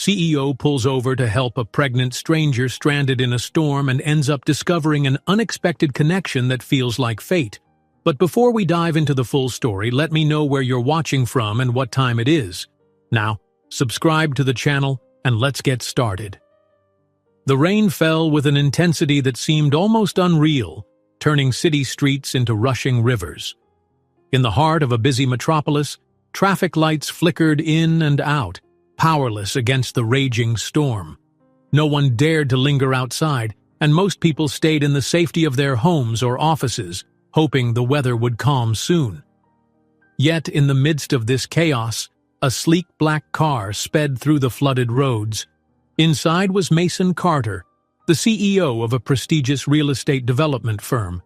CEO pulls over to help a pregnant stranger stranded in a storm and ends up discovering an unexpected connection that feels like fate. But before we dive into the full story, let me know where you're watching from and what time it is. Now, subscribe to the channel and let's get started. The rain fell with an intensity that seemed almost unreal, turning city streets into rushing rivers. In the heart of a busy metropolis, traffic lights flickered in and out, powerless against the raging storm. No one dared to linger outside, and most people stayed in the safety of their homes or offices, hoping the weather would calm soon. Yet, in the midst of this chaos, a sleek black car sped through the flooded roads. Inside was Mason Carter, the CEO of a prestigious real estate development firm.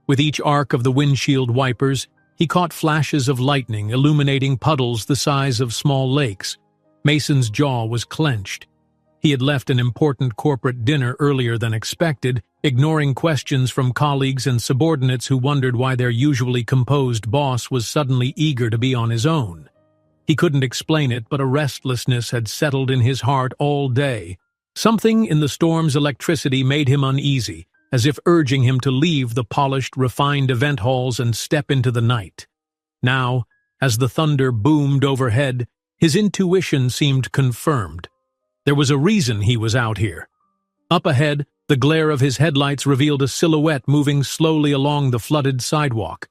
With each arc of the windshield wipers, he caught flashes of lightning illuminating puddles the size of small lakes. Mason's jaw was clenched. He had left an important corporate dinner earlier than expected, ignoring questions from colleagues and subordinates who wondered why their usually composed boss was suddenly eager to be on his own. He couldn't explain it, but a restlessness had settled in his heart all day. Something in the storm's electricity made him uneasy, as if urging him to leave the polished, refined event halls and step into the night. Now, as the thunder boomed overhead, his intuition seemed confirmed. There was a reason he was out here. Up ahead, the glare of his headlights revealed a silhouette moving slowly along the flooded sidewalk.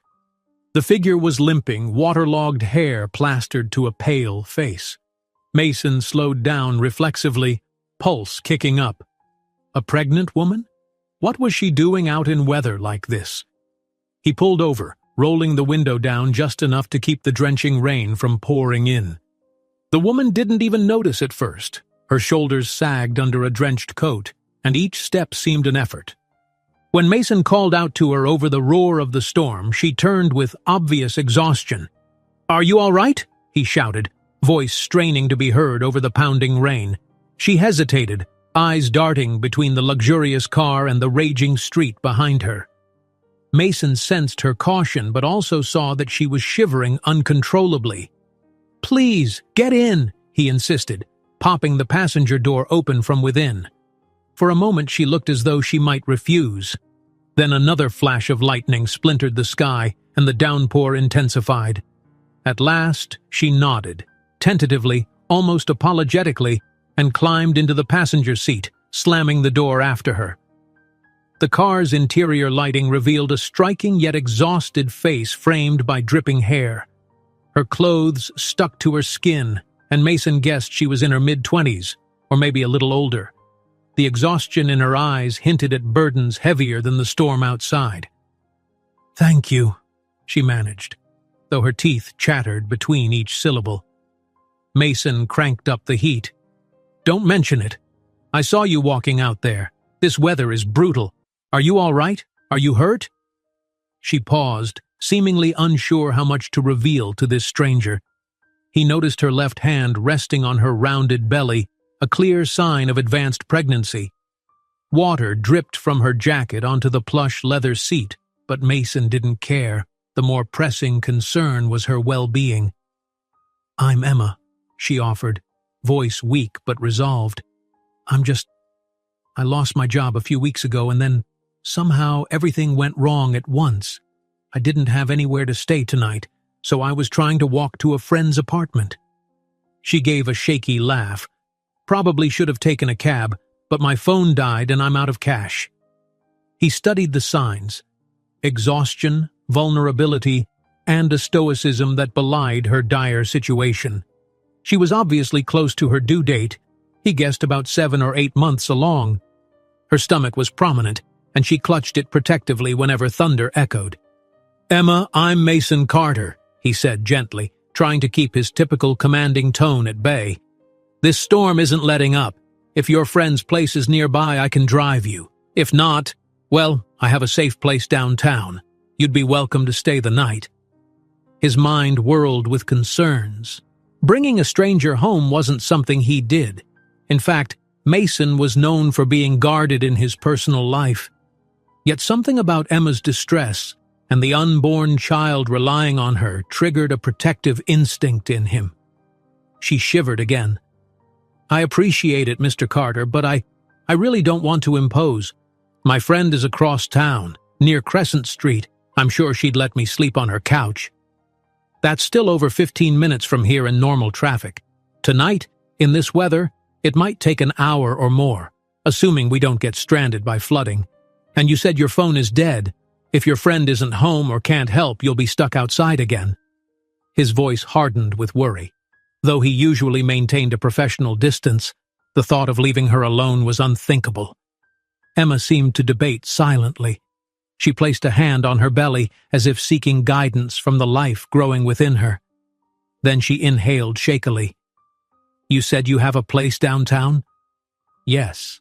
The figure was limping, waterlogged hair plastered to a pale face. Mason slowed down reflexively, pulse kicking up. A pregnant woman? What was she doing out in weather like this? He pulled over, rolling the window down just enough to keep the drenching rain from pouring in. The woman didn't even notice at first. Her shoulders sagged under a drenched coat, and each step seemed an effort. When Mason called out to her over the roar of the storm, she turned with obvious exhaustion. "Are you all right?" he shouted, voice straining to be heard over the pounding rain. She hesitated, eyes darting between the luxurious car and the raging street behind her. Mason sensed her caution but also saw that she was shivering uncontrollably. "Please, get in," he insisted, popping the passenger door open from within. For a moment she looked as though she might refuse. Then another flash of lightning splintered the sky, and the downpour intensified. At last she nodded, tentatively, almost apologetically, and climbed into the passenger seat, slamming the door after her. The car's interior lighting revealed a striking yet exhausted face framed by dripping hair. Her clothes stuck to her skin, and Mason guessed she was in her mid-20s, or maybe a little older. The exhaustion in her eyes hinted at burdens heavier than the storm outside. "Thank you," she managed, though her teeth chattered between each syllable. Mason cranked up the heat. "Don't mention it. I saw you walking out there. This weather is brutal. Are you all right? Are you hurt?" She paused, seemingly unsure how much to reveal to this stranger. He noticed her left hand resting on her rounded belly, a clear sign of advanced pregnancy. Water dripped from her jacket onto the plush leather seat, but Mason didn't care. The more pressing concern was her well-being. "I'm Emma," she offered, voice weak but resolved. I lost my job a few weeks ago, and then somehow everything went wrong at once. I didn't have anywhere to stay tonight, so I was trying to walk to a friend's apartment." She gave a shaky laugh. "Probably should have taken a cab, but my phone died and I'm out of cash." He studied the signs: exhaustion, vulnerability, and a stoicism that belied her dire situation. She was obviously close to her due date. He guessed about 7 or 8 months along. Her stomach was prominent, and she clutched it protectively whenever thunder echoed. "Emma, I'm Mason Carter," he said gently, trying to keep his typical commanding tone at bay. "This storm isn't letting up. If your friend's place is nearby, I can drive you. If not, well, I have a safe place downtown. You'd be welcome to stay the night." His mind whirled with concerns. Bringing a stranger home wasn't something he did. In fact, Mason was known for being guarded in his personal life. Yet something about Emma's distress and the unborn child relying on her triggered a protective instinct in him. She shivered again. I appreciate it, Mr. Carter, but I really don't want to impose. My friend is across town, near Crescent Street. I'm sure she'd let me sleep on her couch. That's still over 15 minutes from here in normal traffic. Tonight, in this weather, it might take an hour or more, assuming we don't get stranded by flooding. And you said your phone is dead. If your friend isn't home or can't help, you'll be stuck outside again. His voice hardened with worry. Though he usually maintained a professional distance, the thought of leaving her alone was unthinkable. Emma seemed to debate silently. She placed a hand on her belly as if seeking guidance from the life growing within her. Then she inhaled shakily. You said you have a place downtown? Yes.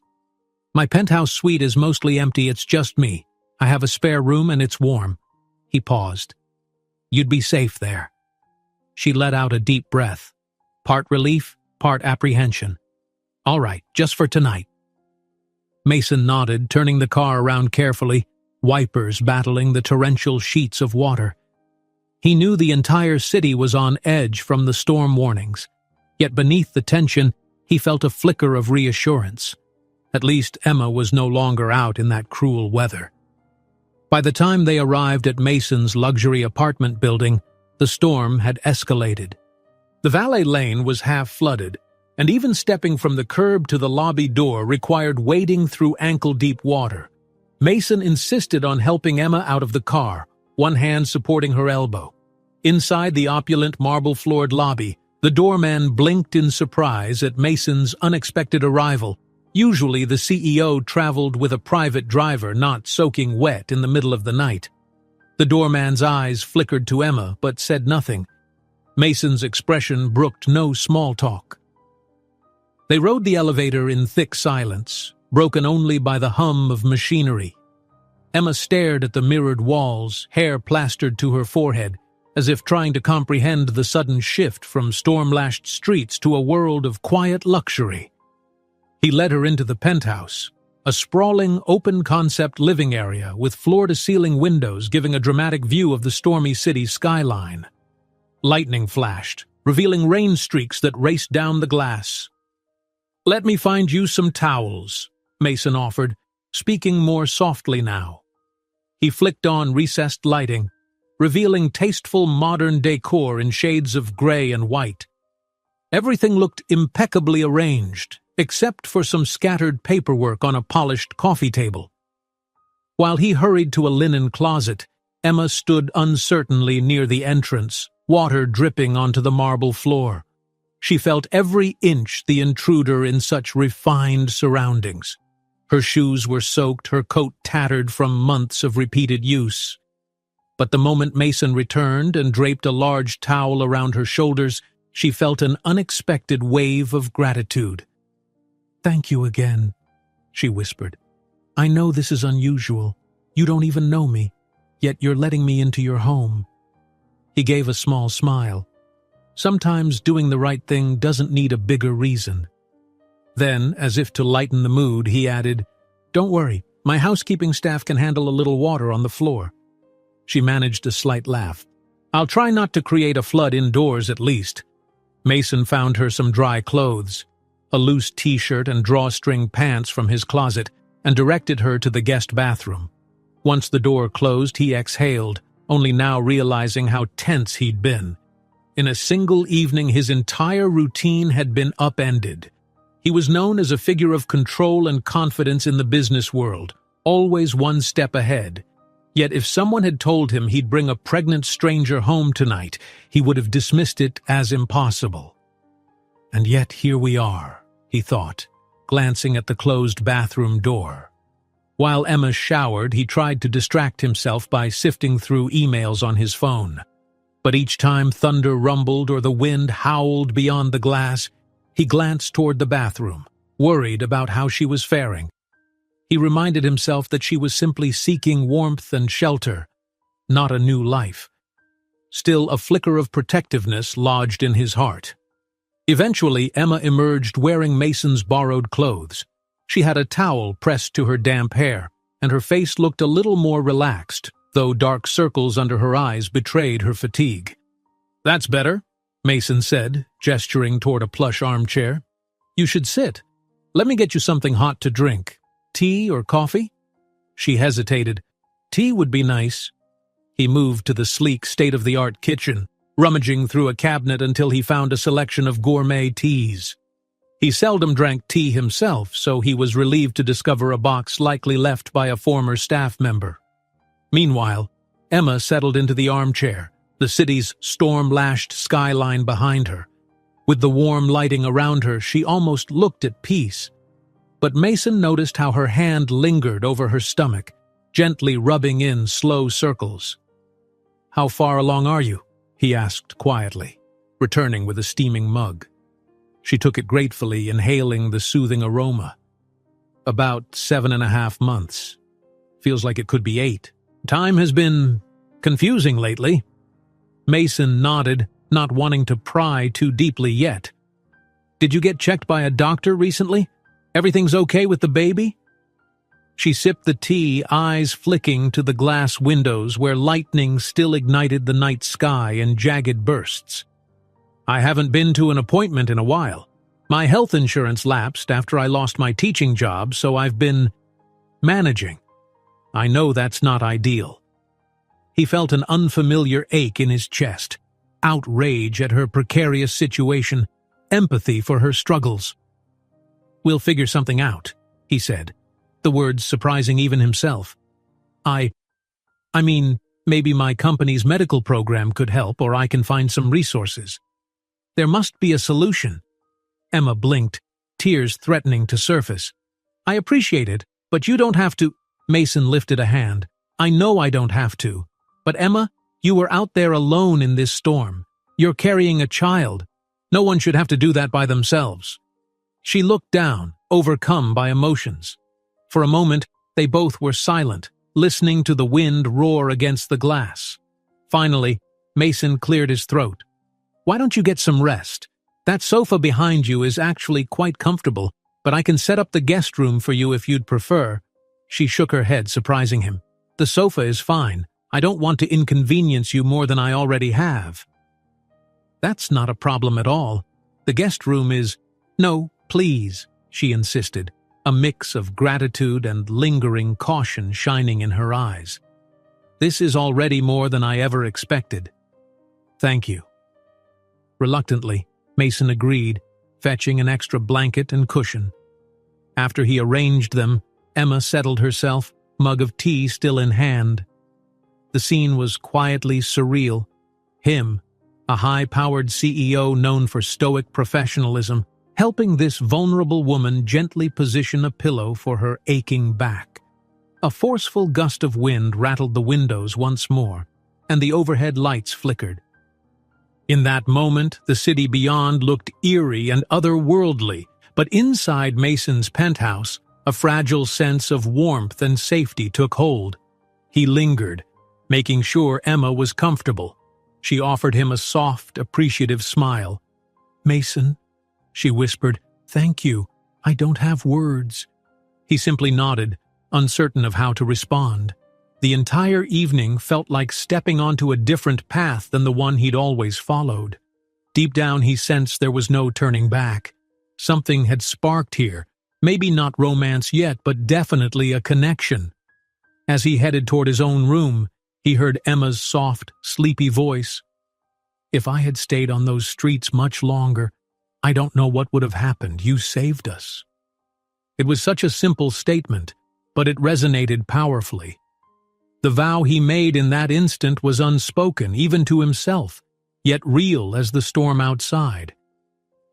My penthouse suite is mostly empty, it's just me. I have a spare room and it's warm. He paused. You'd be safe there. She let out a deep breath. Part relief, part apprehension. All right, just for tonight. Mason nodded, turning the car around carefully, wipers battling the torrential sheets of water. He knew the entire city was on edge from the storm warnings, yet beneath the tension, he felt a flicker of reassurance. At least Emma was no longer out in that cruel weather. By the time they arrived at Mason's luxury apartment building, the storm had escalated. The valet lane was half flooded, and even stepping from the curb to the lobby door required wading through ankle-deep water. Mason insisted on helping Emma out of the car, one hand supporting her elbow. Inside the opulent marble-floored lobby, the doorman blinked in surprise at Mason's unexpected arrival. Usually the CEO traveled with a private driver, not soaking wet in the middle of the night. The doorman's eyes flickered to Emma, but said nothing. Mason's expression brooked no small talk. They rode the elevator in thick silence, broken only by the hum of machinery. Emma stared at the mirrored walls, hair plastered to her forehead, as if trying to comprehend the sudden shift from storm-lashed streets to a world of quiet luxury. He led her into the penthouse, a sprawling, open-concept living area with floor-to-ceiling windows giving a dramatic view of the stormy city skyline. Lightning flashed, revealing rain streaks that raced down the glass. "Let me find you some towels," Mason offered, speaking more softly now. He flicked on recessed lighting, revealing tasteful modern decor in shades of gray and white. Everything looked impeccably arranged, except for some scattered paperwork on a polished coffee table. While he hurried to a linen closet, Emma stood uncertainly near the entrance, water dripping onto the marble floor. She felt every inch the intruder in such refined surroundings. Her shoes were soaked, her coat tattered from months of repeated use. But the moment Mason returned and draped a large towel around her shoulders, she felt an unexpected wave of gratitude. "Thank you again," she whispered. "I know this is unusual. You don't even know me, yet you're letting me into your home." He gave a small smile. Sometimes doing the right thing doesn't need a bigger reason. Then, as if to lighten the mood, he added, "Don't worry, my housekeeping staff can handle a little water on the floor." She managed a slight laugh. "I'll try not to create a flood indoors at least." Mason found her some dry clothes, a loose t-shirt and drawstring pants from his closet, and directed her to the guest bathroom. Once the door closed, he exhaled, only now realizing how tense he'd been. In a single evening, his entire routine had been upended. He was known as a figure of control and confidence in the business world, always one step ahead. Yet if someone had told him he'd bring a pregnant stranger home tonight, he would have dismissed it as impossible. And yet here we are, he thought, glancing at the closed bathroom door. While Emma showered, he tried to distract himself by sifting through emails on his phone. But each time thunder rumbled or the wind howled beyond the glass, he glanced toward the bathroom, worried about how she was faring. He reminded himself that she was simply seeking warmth and shelter, not a new life. Still, a flicker of protectiveness lodged in his heart. Eventually, Emma emerged wearing Mason's borrowed clothes. She had a towel pressed to her damp hair, and her face looked a little more relaxed, though dark circles under her eyes betrayed her fatigue. "That's better," Mason said, gesturing toward a plush armchair. You should sit. Let me get you something hot to drink. Tea or coffee? She hesitated. Tea would be nice. He moved to the sleek, state-of-the-art kitchen, rummaging through a cabinet until he found a selection of gourmet teas. He seldom drank tea himself, so he was relieved to discover a box likely left by a former staff member. Meanwhile, Emma settled into the armchair, the city's storm-lashed skyline behind her. With the warm lighting around her, she almost looked at peace. But Mason noticed how her hand lingered over her stomach, gently rubbing in slow circles. "How far along are you?" he asked quietly, returning with a steaming mug. She took it gratefully, inhaling the soothing aroma. "About 7.5 months. Feels like it could be 8. Time has been confusing lately." Mason nodded, not wanting to pry too deeply yet. "Did you get checked by a doctor recently? Everything's okay with the baby?" She sipped the tea, eyes flicking to the glass windows where lightning still ignited the night sky in jagged bursts. "I haven't been to an appointment in a while. My health insurance lapsed after I lost my teaching job, so I've been managing. I know that's not ideal." He felt an unfamiliar ache in his chest, outrage at her precarious situation, empathy for her struggles. "We'll figure something out," he said, the words surprising even himself. I mean, maybe my company's medical program could help, or I can find some resources. There must be a solution." Emma blinked, tears threatening to surface. "I appreciate it, but you don't have to—" Mason lifted a hand. "I know I don't have to. But Emma, you were out there alone in this storm. You're carrying a child. No one should have to do that by themselves." She looked down, overcome by emotions. For a moment, they both were silent, listening to the wind roar against the glass. Finally, Mason cleared his throat. "Why don't you get some rest? That sofa behind you is actually quite comfortable, but I can set up the guest room for you if you'd prefer." She shook her head, surprising him. "The sofa is fine. I don't want to inconvenience you more than I already have." "That's not a problem at all. The guest room is—" "No, please," she insisted, a mix of gratitude and lingering caution shining in her eyes. "This is already more than I ever expected. Thank you." Reluctantly, Mason agreed, fetching an extra blanket and cushion. After he arranged them, Emma settled herself, mug of tea still in hand. The scene was quietly surreal. Him, a high-powered CEO known for stoic professionalism, helping this vulnerable woman gently position a pillow for her aching back. A forceful gust of wind rattled the windows once more, and the overhead lights flickered. In that moment, the city beyond looked eerie and otherworldly, but inside Mason's penthouse, a fragile sense of warmth and safety took hold. He lingered, making sure Emma was comfortable. She offered him a soft, appreciative smile. "Mason," she whispered, "thank you. I don't have words." He simply nodded, uncertain of how to respond. The entire evening felt like stepping onto a different path than the one he'd always followed. Deep down he sensed there was no turning back. Something had sparked here, maybe not romance yet, but definitely a connection. As he headed toward his own room, he heard Emma's soft, sleepy voice. "If I had stayed on those streets much longer, I don't know what would have happened. You saved us." It was such a simple statement, but it resonated powerfully. The vow he made in that instant was unspoken, even to himself, yet real as the storm outside.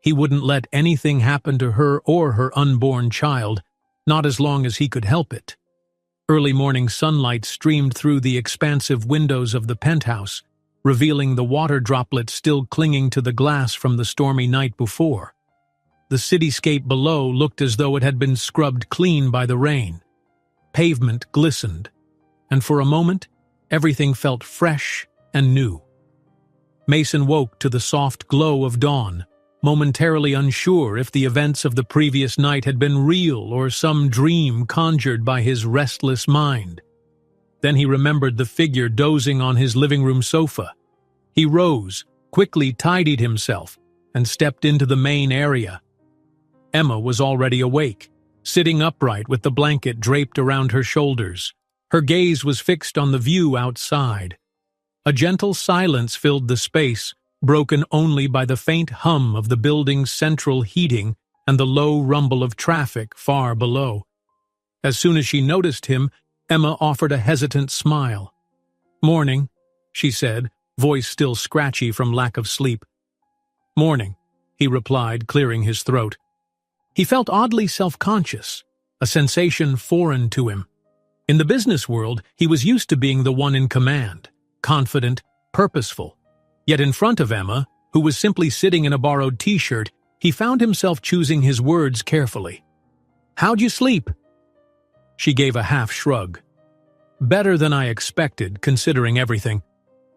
He wouldn't let anything happen to her or her unborn child, not as long as he could help it. Early morning sunlight streamed through the expansive windows of the penthouse, revealing the water droplets still clinging to the glass from the stormy night before. The cityscape below looked as though it had been scrubbed clean by the rain. Pavement glistened, and for a moment, everything felt fresh and new. Mason woke to the soft glow of dawn, momentarily unsure if the events of the previous night had been real or some dream conjured by his restless mind. Then he remembered the figure dozing on his living room sofa. He rose, quickly tidied himself, and stepped into the main area. Emma was already awake, sitting upright with the blanket draped around her shoulders. Her gaze was fixed on the view outside. A gentle silence filled the space, broken only by the faint hum of the building's central heating and the low rumble of traffic far below. As soon as she noticed him, Emma offered a hesitant smile. "Morning," she said, voice still scratchy from lack of sleep. "Morning," he replied, clearing his throat. He felt oddly self-conscious, a sensation foreign to him. In the business world, he was used to being the one in command, confident, purposeful. Yet in front of Emma, who was simply sitting in a borrowed t-shirt, he found himself choosing his words carefully. "How'd you sleep?" She gave a half shrug. "Better than I expected, considering everything.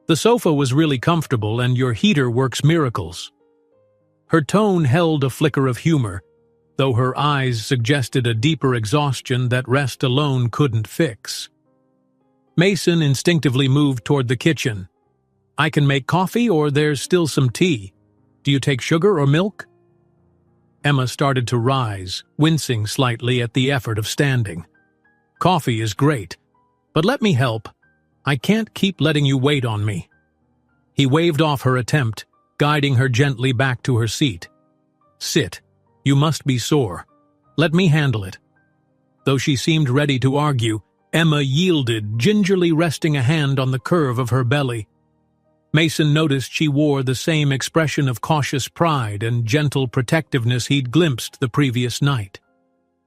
The sofa was really comfortable and your heater works miracles." Her tone held a flicker of humor, though her eyes suggested a deeper exhaustion that rest alone couldn't fix. Mason instinctively moved toward the kitchen. "I can make coffee, or there's still some tea. Do you take sugar or milk?" Emma started to rise, wincing slightly at the effort of standing. "Coffee is great, but let me help. I can't keep letting you wait on me." He waved off her attempt, guiding her gently back to her seat. "Sit. You must be sore. Let me handle it." Though she seemed ready to argue, Emma yielded, gingerly resting a hand on the curve of her belly. Mason noticed she wore the same expression of cautious pride and gentle protectiveness he'd glimpsed the previous night.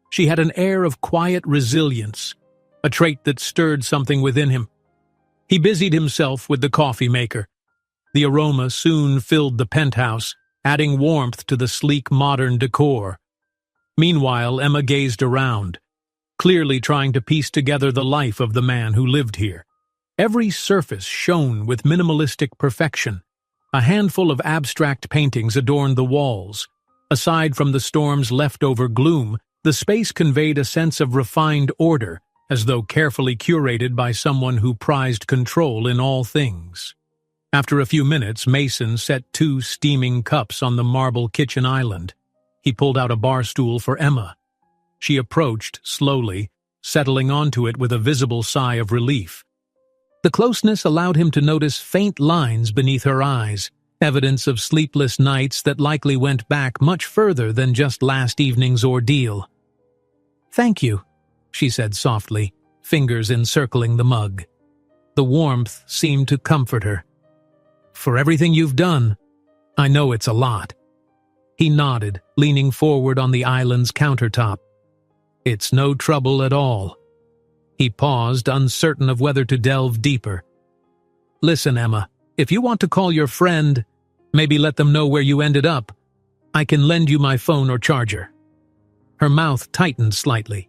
She had an air of quiet resilience, a trait that stirred something within him. He busied himself with the coffee maker. The aroma soon filled the penthouse, adding warmth to the sleek modern decor. Meanwhile, Emma gazed around, clearly trying to piece together the life of the man who lived here. Every surface shone with minimalistic perfection. A handful of abstract paintings adorned the walls. Aside from the storm's leftover gloom, the space conveyed a sense of refined order, as though carefully curated by someone who prized control in all things. After a few minutes, Mason set 2 steaming cups on the marble kitchen island. He pulled out a bar stool for Emma. She approached slowly, settling onto it with a visible sigh of relief. The closeness allowed him to notice faint lines beneath her eyes, evidence of sleepless nights that likely went back much further than just last evening's ordeal. "Thank you," she said softly, fingers encircling the mug. The warmth seemed to comfort her. "For everything you've done, I know it's a lot." He nodded, leaning forward on the island's countertop. "It's no trouble at all." He paused, uncertain of whether to delve deeper. "Listen, Emma, if you want to call your friend, maybe let them know where you ended up. I can lend you my phone or charger." Her mouth tightened slightly.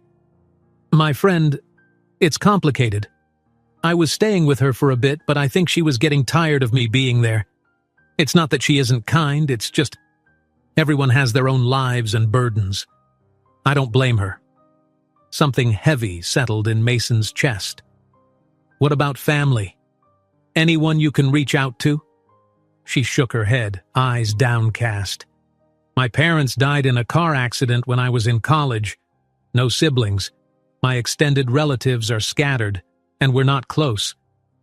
"My friend, it's complicated. I was staying with her for a bit, but I think she was getting tired of me being there. It's not that she isn't kind, it's just everyone has their own lives and burdens. I don't blame her." Something heavy settled in Mason's chest. "What about family? Anyone you can reach out to?" She shook her head, eyes downcast. "My parents died in a car accident when I was in college. No siblings. My extended relatives are scattered, and we're not close.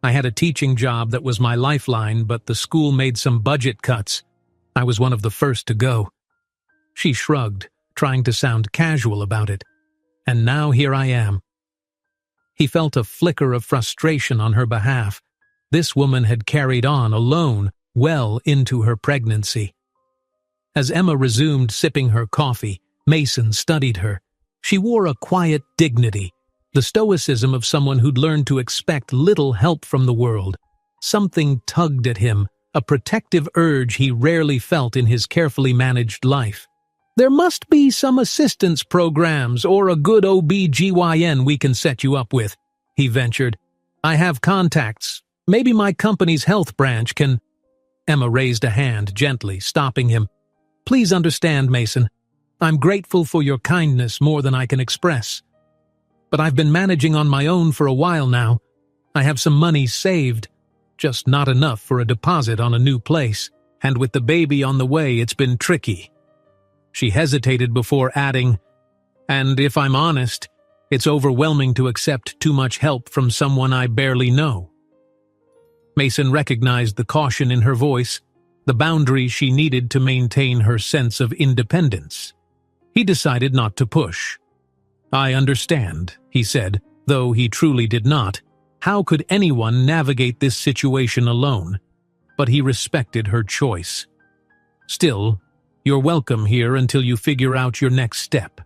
I had a teaching job that was my lifeline, but the school made some budget cuts. I was one of the first to go." She shrugged, trying to sound casual about it. "And now here I am." He felt a flicker of frustration on her behalf. This woman had carried on alone well into her pregnancy. As Emma resumed sipping her coffee, Mason studied her. She wore a quiet dignity, the stoicism of someone who'd learned to expect little help from the world. Something tugged at him, a protective urge he rarely felt in his carefully managed life. "There must be some assistance programs or a good OB-GYN we can set you up with," he ventured. "I have contacts. Maybe my company's health branch can—" Emma raised a hand gently, stopping him. "Please understand, Mason. I'm grateful for your kindness more than I can express. But I've been managing on my own for a while now. I have some money saved, just not enough for a deposit on a new place, and with the baby on the way it's been tricky." She hesitated before adding, "And if I'm honest, it's overwhelming to accept too much help from someone I barely know." Mason recognized the caution in her voice, the boundary she needed to maintain her sense of independence. He decided not to push. "I understand," he said, though he truly did not. How could anyone navigate this situation alone? But he respected her choice. "Still, you're welcome here until you figure out your next step."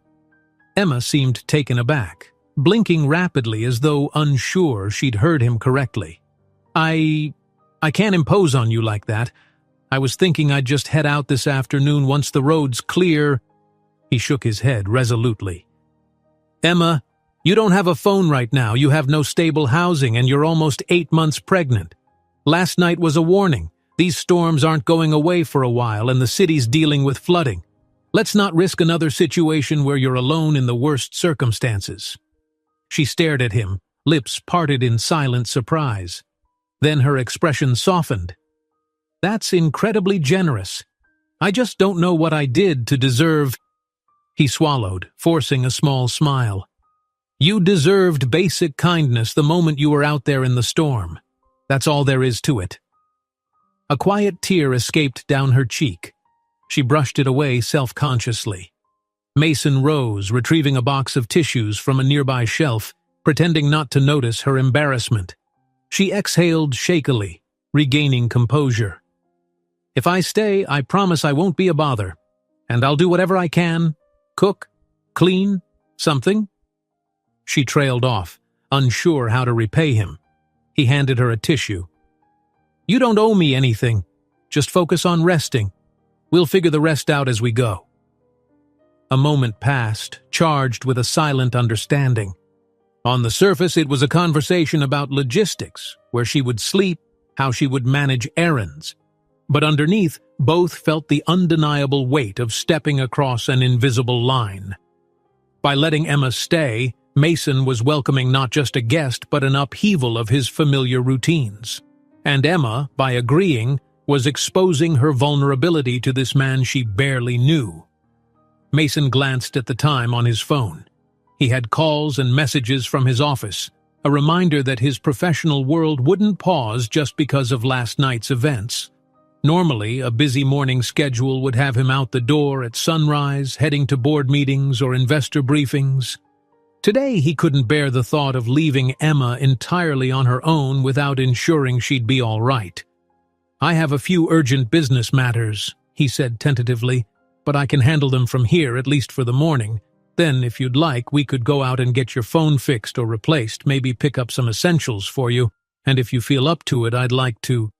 Emma seemed taken aback, blinking rapidly as though unsure she'd heard him correctly. I can't impose on you like that. I was thinking I'd just head out this afternoon once the road's clear." He shook his head resolutely. "Emma, you don't have a phone right now, you have no stable housing, and you're almost 8 months pregnant. Last night was a warning. These storms aren't going away for a while, and the city's dealing with flooding. Let's not risk another situation where you're alone in the worst circumstances." She stared at him, lips parted in silent surprise. Then her expression softened. "That's incredibly generous. I just don't know what I did to deserve—" He swallowed, forcing a small smile. "You deserved basic kindness the moment you were out there in the storm. That's all there is to it." A quiet tear escaped down her cheek. She brushed it away self-consciously. Mason rose, retrieving a box of tissues from a nearby shelf, pretending not to notice her embarrassment. She exhaled shakily, regaining composure. "If I stay, I promise I won't be a bother. And I'll do whatever I can. Cook, clean, something." She trailed off, unsure how to repay him. He handed her a tissue. "You don't owe me anything. Just focus on resting. We'll figure the rest out as we go." A moment passed, charged with a silent understanding. On the surface, it was a conversation about logistics, where she would sleep, how she would manage errands. But underneath, both felt the undeniable weight of stepping across an invisible line. By letting Emma stay, Mason was welcoming not just a guest but an upheaval of his familiar routines. And Emma, by agreeing, was exposing her vulnerability to this man she barely knew. Mason glanced at the time on his phone. He had calls and messages from his office, a reminder that his professional world wouldn't pause just because of last night's events. Normally, a busy morning schedule would have him out the door at sunrise, heading to board meetings or investor briefings. Today, he couldn't bear the thought of leaving Emma entirely on her own without ensuring she'd be all right. "I have a few urgent business matters," he said tentatively, "but I can handle them from here, at least for the morning. Then, if you'd like, we could go out and get your phone fixed or replaced, maybe pick up some essentials for you, and if you feel up to it, I'd like to—"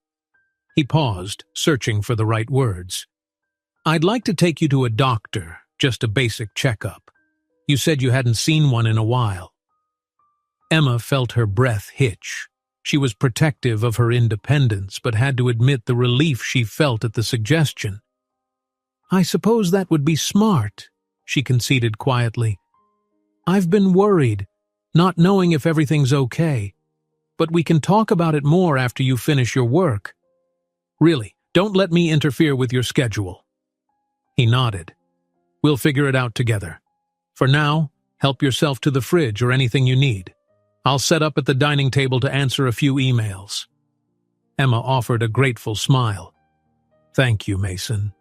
He paused, searching for the right words. "I'd like to take you to a doctor, just a basic checkup. You said you hadn't seen one in a while." Emma felt her breath hitch. She was protective of her independence, but had to admit the relief she felt at the suggestion. "I suppose that would be smart," she conceded quietly. "I've been worried, not knowing if everything's okay. But we can talk about it more after you finish your work. Really, don't let me interfere with your schedule." He nodded. "We'll figure it out together. For now, help yourself to the fridge or anything you need. I'll set up at the dining table to answer a few emails." Emma offered a grateful smile. "Thank you, Mason."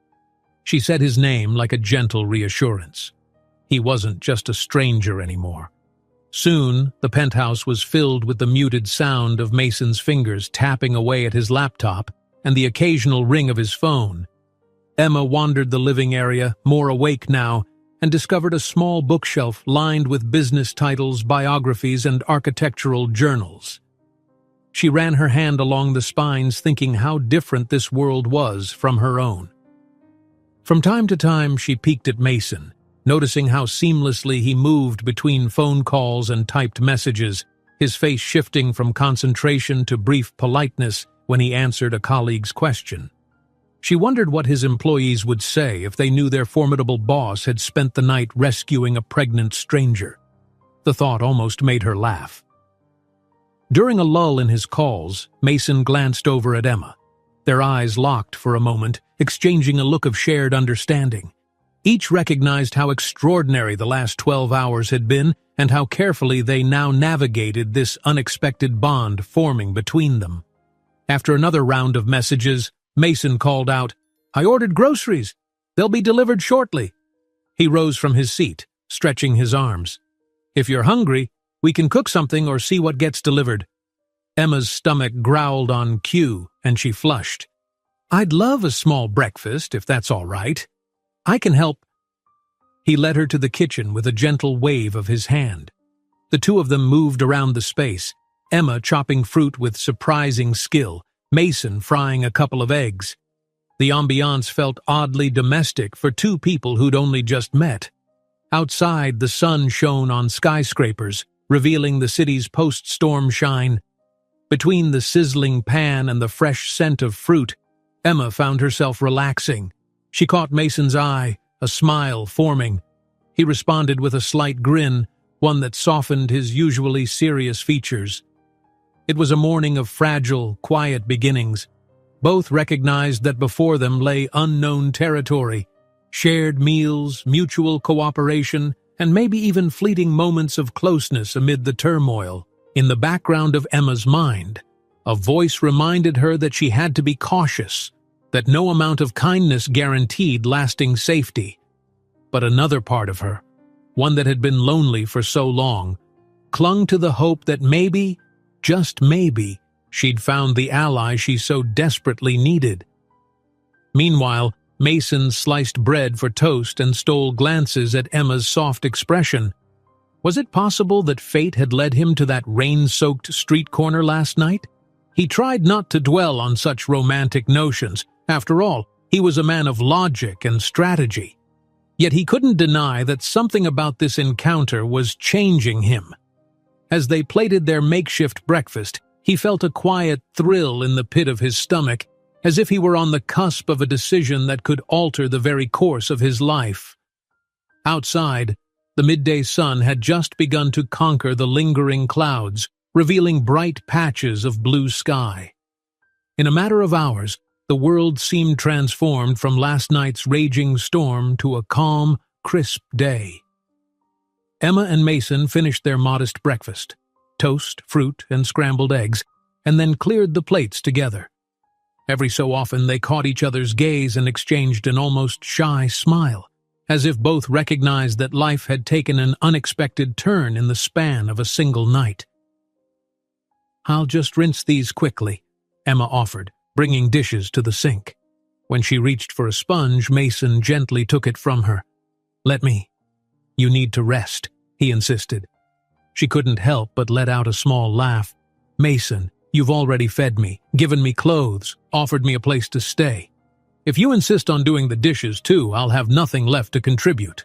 She said his name like a gentle reassurance. He wasn't just a stranger anymore. Soon, the penthouse was filled with the muted sound of Mason's fingers tapping away at his laptop and the occasional ring of his phone. Emma wandered the living area, more awake now, and discovered a small bookshelf lined with business titles, biographies, and architectural journals. She ran her hand along the spines, thinking how different this world was from her own. From time to time, she peeked at Mason, noticing how seamlessly he moved between phone calls and typed messages, his face shifting from concentration to brief politeness when he answered a colleague's question. She wondered what his employees would say if they knew their formidable boss had spent the night rescuing a pregnant stranger. The thought almost made her laugh. During a lull in his calls, Mason glanced over at Emma. Their eyes locked for a moment, exchanging a look of shared understanding. Each recognized how extraordinary the last 12 hours had been and how carefully they now navigated this unexpected bond forming between them. After another round of messages, Mason called out, "I ordered groceries. They'll be delivered shortly." He rose from his seat, stretching his arms. "If you're hungry, we can cook something or see what gets delivered." Emma's stomach growled on cue, and she flushed. "I'd love a small breakfast, if that's all right. I can help." He led her to the kitchen with a gentle wave of his hand. The two of them moved around the space, Emma chopping fruit with surprising skill, Mason frying a couple of eggs. The ambiance felt oddly domestic for two people who'd only just met. Outside, the sun shone on skyscrapers, revealing the city's post-storm shine. Between the sizzling pan and the fresh scent of fruit, Emma found herself relaxing. She caught Mason's eye, a smile forming. He responded with a slight grin, one that softened his usually serious features. It was a morning of fragile, quiet beginnings. Both recognized that before them lay unknown territory, shared meals, mutual cooperation, and maybe even fleeting moments of closeness amid the turmoil. In the background of Emma's mind, a voice reminded her that she had to be cautious, that no amount of kindness guaranteed lasting safety. But another part of her, one that had been lonely for so long, clung to the hope that maybe, just maybe, she'd found the ally she so desperately needed. Meanwhile, Mason sliced bread for toast and stole glances at Emma's soft expression. Was it possible that fate had led him to that rain-soaked street corner last night? He tried not to dwell on such romantic notions. After all, he was a man of logic and strategy. Yet he couldn't deny that something about this encounter was changing him. As they plated their makeshift breakfast, he felt a quiet thrill in the pit of his stomach, as if he were on the cusp of a decision that could alter the very course of his life. Outside, the midday sun had just begun to conquer the lingering clouds, revealing bright patches of blue sky. In a matter of hours, the world seemed transformed from last night's raging storm to a calm, crisp day. Emma and Mason finished their modest breakfast, toast, fruit, and scrambled eggs, and then cleared the plates together. Every so often they caught each other's gaze and exchanged an almost shy smile, as if both recognized that life had taken an unexpected turn in the span of a single night. "I'll just rinse these quickly," Emma offered, bringing dishes to the sink. When she reached for a sponge, Mason gently took it from her. "Let me. You need to rest," he insisted. She couldn't help but let out a small laugh. "Mason, you've already fed me, given me clothes, offered me a place to stay. If you insist on doing the dishes too, I'll have nothing left to contribute."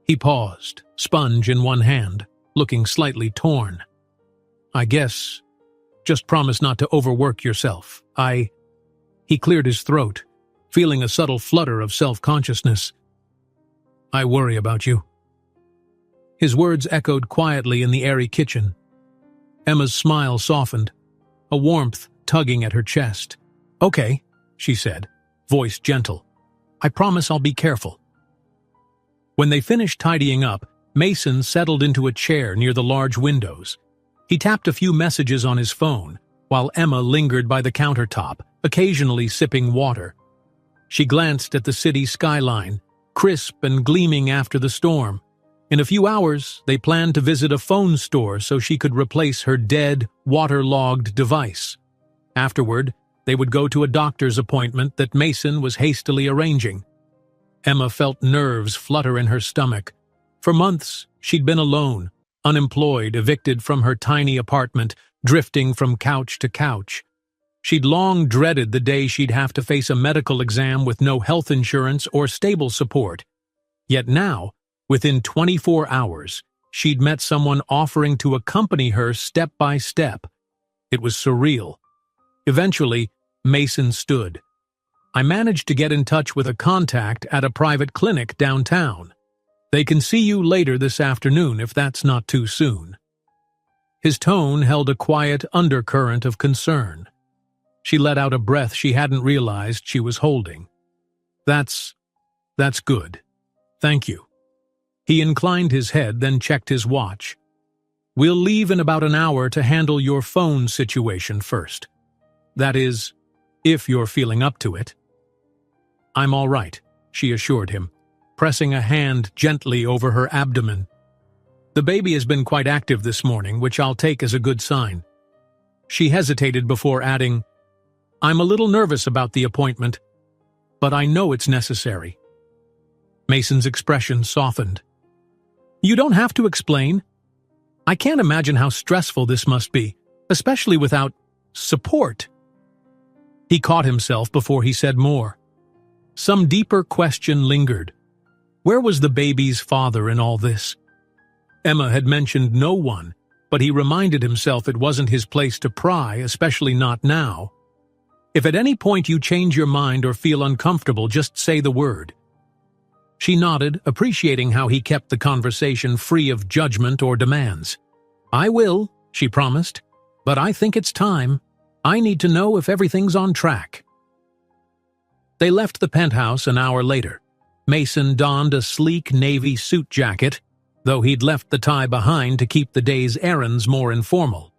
He paused, sponge in one hand, looking slightly torn. "I guess. Just promise not to overwork yourself. He cleared his throat, feeling a subtle flutter of self-consciousness. "I worry about you." His words echoed quietly in the airy kitchen. Emma's smile softened, a warmth tugging at her chest. "Okay," she said, voice gentle. "I promise I'll be careful." When they finished tidying up, Mason settled into a chair near the large windows. He tapped a few messages on his phone, while Emma lingered by the countertop, occasionally sipping water. She glanced at the city skyline, crisp and gleaming after the storm. In a few hours, they planned to visit a phone store so she could replace her dead, waterlogged device. Afterward, they would go to a doctor's appointment that Mason was hastily arranging. Emma felt nerves flutter in her stomach. For months, she'd been alone, unemployed, evicted from her tiny apartment, drifting from couch to couch. She'd long dreaded the day she'd have to face a medical exam with no health insurance or stable support. Yet now, within 24 hours, she'd met someone offering to accompany her step by step. It was surreal. Eventually, Mason stood. "I managed to get in touch with a contact at a private clinic downtown. They can see you later this afternoon if that's not too soon." His tone held a quiet undercurrent of concern. She let out a breath she hadn't realized she was holding. That's good," Thank you. He inclined his head, then checked his watch. We'll leave in about an hour to handle your phone situation first. That is, if you're feeling up to it. I'm all right, she assured him, pressing a hand gently over her abdomen. The baby has been quite active this morning, which I'll take as a good sign. She hesitated before adding, I'm a little nervous about the appointment, but I know it's necessary. Mason's expression softened. You don't have to explain. I can't imagine how stressful this must be, especially without support. He caught himself before he said more. Some deeper question lingered. Where was the baby's father in all this? Emma had mentioned no one, but he reminded himself it wasn't his place to pry, especially not now. If at any point you change your mind or feel uncomfortable, just say the word. She nodded, appreciating how he kept the conversation free of judgment or demands. I will, she promised, but I think it's time. I need to know if everything's on track. They left the penthouse an hour later. Mason donned a sleek navy suit jacket, though he'd left the tie behind to keep the day's errands more informal.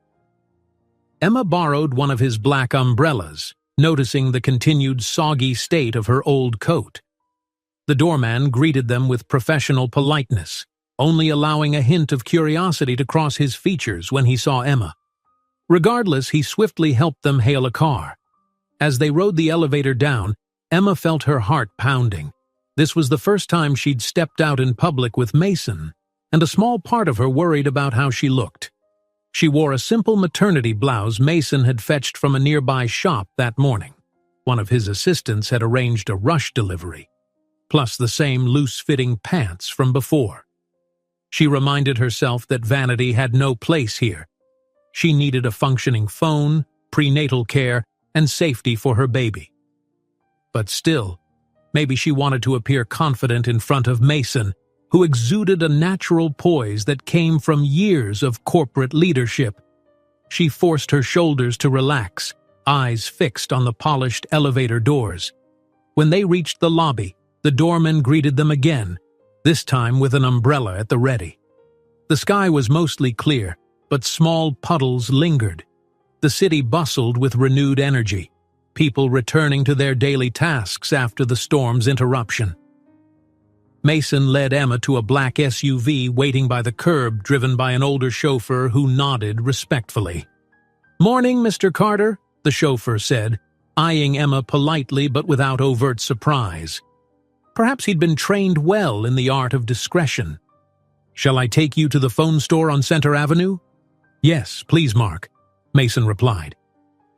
Emma borrowed one of his black umbrellas, noticing the continued soggy state of her old coat. The doorman greeted them with professional politeness, only allowing a hint of curiosity to cross his features when he saw Emma. Regardless, he swiftly helped them hail a car. As they rode the elevator down, Emma felt her heart pounding. This was the first time she'd stepped out in public with Mason, and a small part of her worried about how she looked. She wore a simple maternity blouse Mason had fetched from a nearby shop that morning. One of his assistants had arranged a rush delivery, plus the same loose-fitting pants from before. She reminded herself that vanity had no place here. She needed a functioning phone, prenatal care, and safety for her baby. But still, maybe she wanted to appear confident in front of Mason, who exuded a natural poise that came from years of corporate leadership. She forced her shoulders to relax, eyes fixed on the polished elevator doors. When they reached the lobby, the doorman greeted them again, this time with an umbrella at the ready. The sky was mostly clear, but small puddles lingered. The city bustled with renewed energy, people returning to their daily tasks after the storm's interruption. Mason led Emma to a black SUV waiting by the curb, driven by an older chauffeur who nodded respectfully. "Morning, Mr. Carter," the chauffeur said, eyeing Emma politely but without overt surprise. Perhaps he'd been trained well in the art of discretion. "Shall I take you to the phone store on Center Avenue?" "Yes, please, Mark," Mason replied.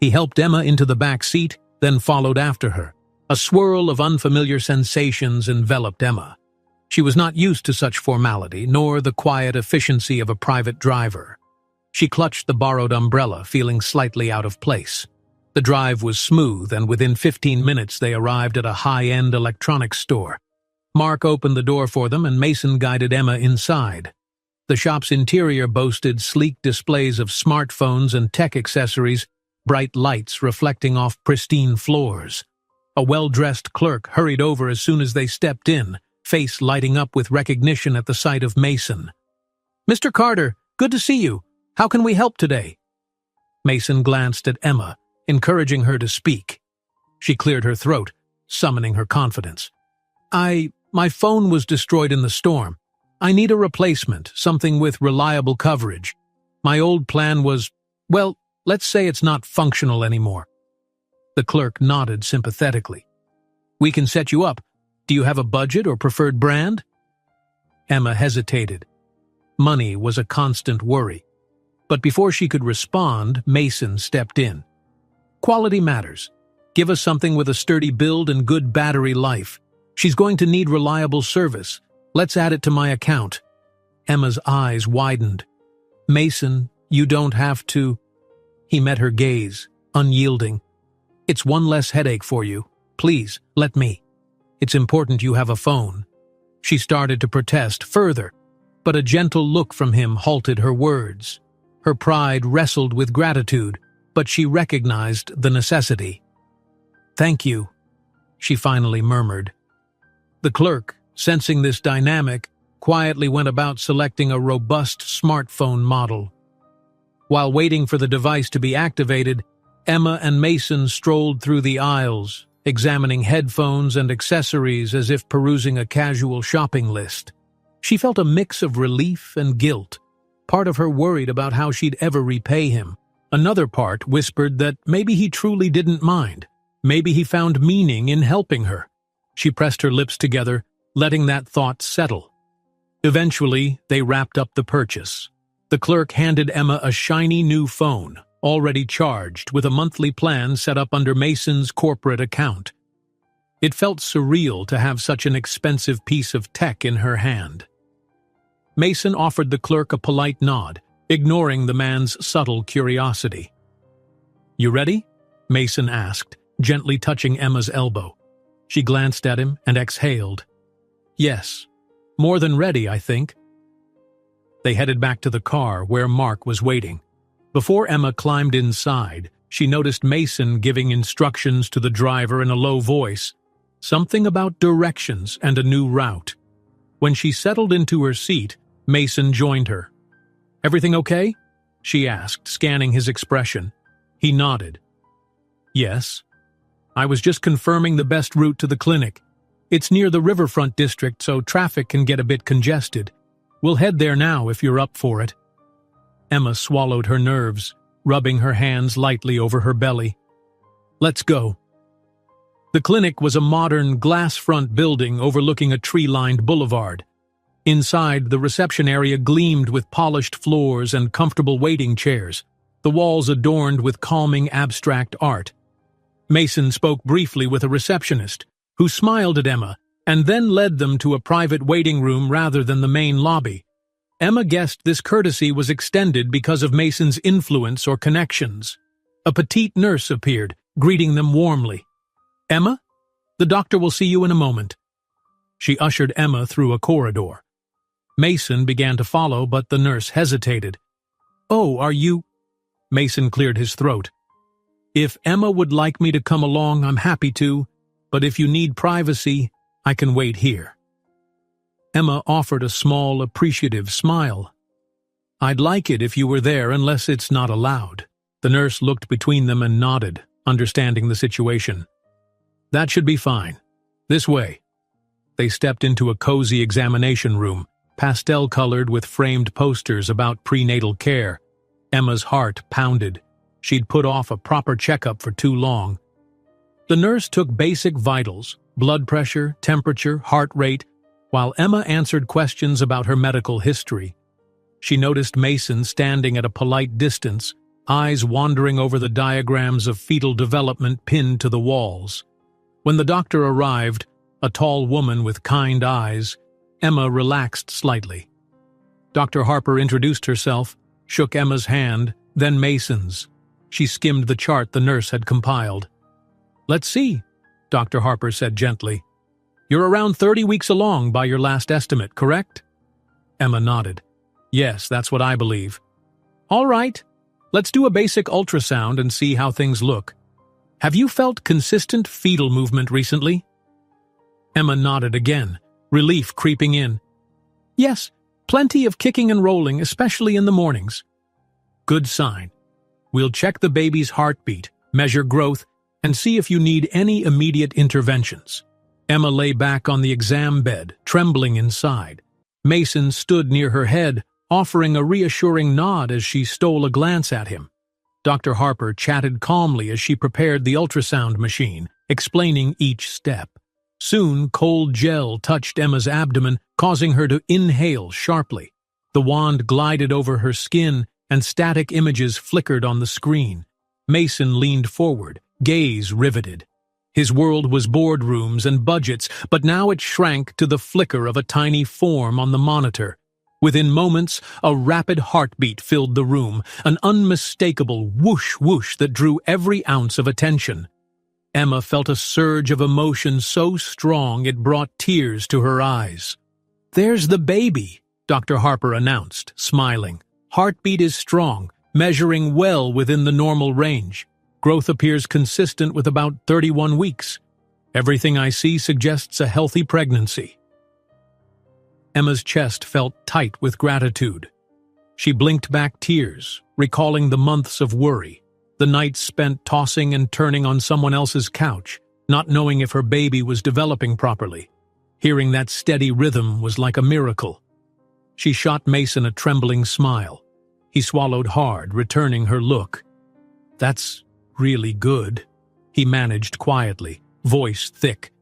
He helped Emma into the back seat, then followed after her. A swirl of unfamiliar sensations enveloped Emma. She was not used to such formality, nor the quiet efficiency of a private driver. She clutched the borrowed umbrella, feeling slightly out of place. The drive was smooth, and within 15 minutes they arrived at a high-end electronics store. Mark opened the door for them, and Mason guided Emma inside. The shop's interior boasted sleek displays of smartphones and tech accessories, bright lights reflecting off pristine floors. A well-dressed clerk hurried over as soon as they stepped in, face lighting up with recognition at the sight of Mason. "Mr. Carter, good to see you. How can we help today?" Mason glanced at Emma, encouraging her to speak. She cleared her throat, summoning her confidence. My phone was destroyed in the storm. I need a replacement, something with reliable coverage. My old plan was, well, let's say it's not functional anymore." The clerk nodded sympathetically. "We can set you up. Do you have a budget or preferred brand?" Emma hesitated. Money was a constant worry. But before she could respond, Mason stepped in. "Quality matters. Give us something with a sturdy build and good battery life. She's going to need reliable service. Let's add it to my account." Emma's eyes widened. "Mason, you don't have to." He met her gaze, unyielding. "It's one less headache for you. Please, let me. It's important you have a phone." She started to protest further, but a gentle look from him halted her words. Her pride wrestled with gratitude, but she recognized the necessity. "Thank you," she finally murmured. The clerk, Sensing this dynamic, quietly went about selecting a robust smartphone model. While waiting for the device to be activated, Emma and Mason strolled through the aisles, examining headphones and accessories as if perusing a casual shopping list. She felt a mix of relief and guilt. Part of her worried about how she'd ever repay him. Another part whispered that maybe he truly didn't mind. Maybe he found meaning in helping her. She pressed her lips together, letting that thought settle. Eventually, they wrapped up the purchase. The clerk handed Emma a shiny new phone, already charged, with a monthly plan set up under Mason's corporate account. It felt surreal to have such an expensive piece of tech in her hand. Mason offered the clerk a polite nod, ignoring the man's subtle curiosity. "You ready?" Mason asked, gently touching Emma's elbow. She glanced at him and exhaled. "Yes, more than ready, I think." They headed back to the car where Mark was waiting. Before Emma climbed inside, she noticed Mason giving instructions to the driver in a low voice, something about directions and a new route. When she settled into her seat, Mason joined her. "Everything okay?" she asked, scanning his expression. He nodded. "Yes. I was just confirming the best route to the clinic. It's near the riverfront district, so traffic can get a bit congested. We'll head there now if you're up for it." Emma swallowed her nerves, rubbing her hands lightly over her belly. "Let's go." The clinic was a modern, glass-front building overlooking a tree-lined boulevard. Inside, the reception area gleamed with polished floors and comfortable waiting chairs, the walls adorned with calming abstract art. Mason spoke briefly with a receptionist, who smiled at Emma and then led them to a private waiting room rather than the main lobby. Emma guessed this courtesy was extended because of Mason's influence or connections. A petite nurse appeared, greeting them warmly. "Emma? The doctor will see you in a moment." She ushered Emma through a corridor. Mason began to follow, but the nurse hesitated. "Oh, are you—" Mason cleared his throat. "If Emma would like me to come along, I'm happy to, but if you need privacy, I can wait here." Emma offered a small, appreciative smile. "I'd like it if you were there unless it's not allowed." The nurse looked between them and nodded, understanding the situation. "That should be fine. This way." They stepped into a cozy examination room, pastel-colored with framed posters about prenatal care. Emma's heart pounded. She'd put off a proper checkup for too long. The nurse took basic vitals, blood pressure, temperature, heart rate, while Emma answered questions about her medical history. She noticed Mason standing at a polite distance, eyes wandering over the diagrams of fetal development pinned to the walls. When the doctor arrived, a tall woman with kind eyes, Emma relaxed slightly. Dr. Harper introduced herself, shook Emma's hand, then Mason's. She skimmed the chart the nurse had compiled. "Let's see," Dr. Harper said gently. "You're around 30 weeks along by your last estimate, correct?" Emma nodded. "Yes, that's what I believe." "All right, let's do a basic ultrasound and see how things look. Have you felt consistent fetal movement recently?" Emma nodded again, relief creeping in. "Yes, plenty of kicking and rolling, especially in the mornings." "Good sign. We'll check the baby's heartbeat, measure growth, and see if you need any immediate interventions." Emma lay back on the exam bed, trembling inside. Mason stood near her head, offering a reassuring nod as she stole a glance at him. Dr. Harper chatted calmly as she prepared the ultrasound machine, explaining each step. Soon, cold gel touched Emma's abdomen, causing her to inhale sharply. The wand glided over her skin, and static images flickered on the screen. Mason leaned forward, gaze riveted. His world was boardrooms and budgets, but now it shrank to the flicker of a tiny form on the monitor. Within moments, a rapid heartbeat filled the room, an unmistakable whoosh-whoosh that drew every ounce of attention. Emma felt a surge of emotion so strong it brought tears to her eyes. "There's the baby," Dr. Harper announced, smiling. "Heartbeat is strong, measuring well within the normal range. Growth appears consistent with about 31 weeks. Everything I see suggests a healthy pregnancy." Emma's chest felt tight with gratitude. She blinked back tears, recalling the months of worry, the nights spent tossing and turning on someone else's couch, not knowing if her baby was developing properly. Hearing that steady rhythm was like a miracle. She shot Mason a trembling smile. He swallowed hard, returning her look. "That's really good," he managed quietly, voice thick.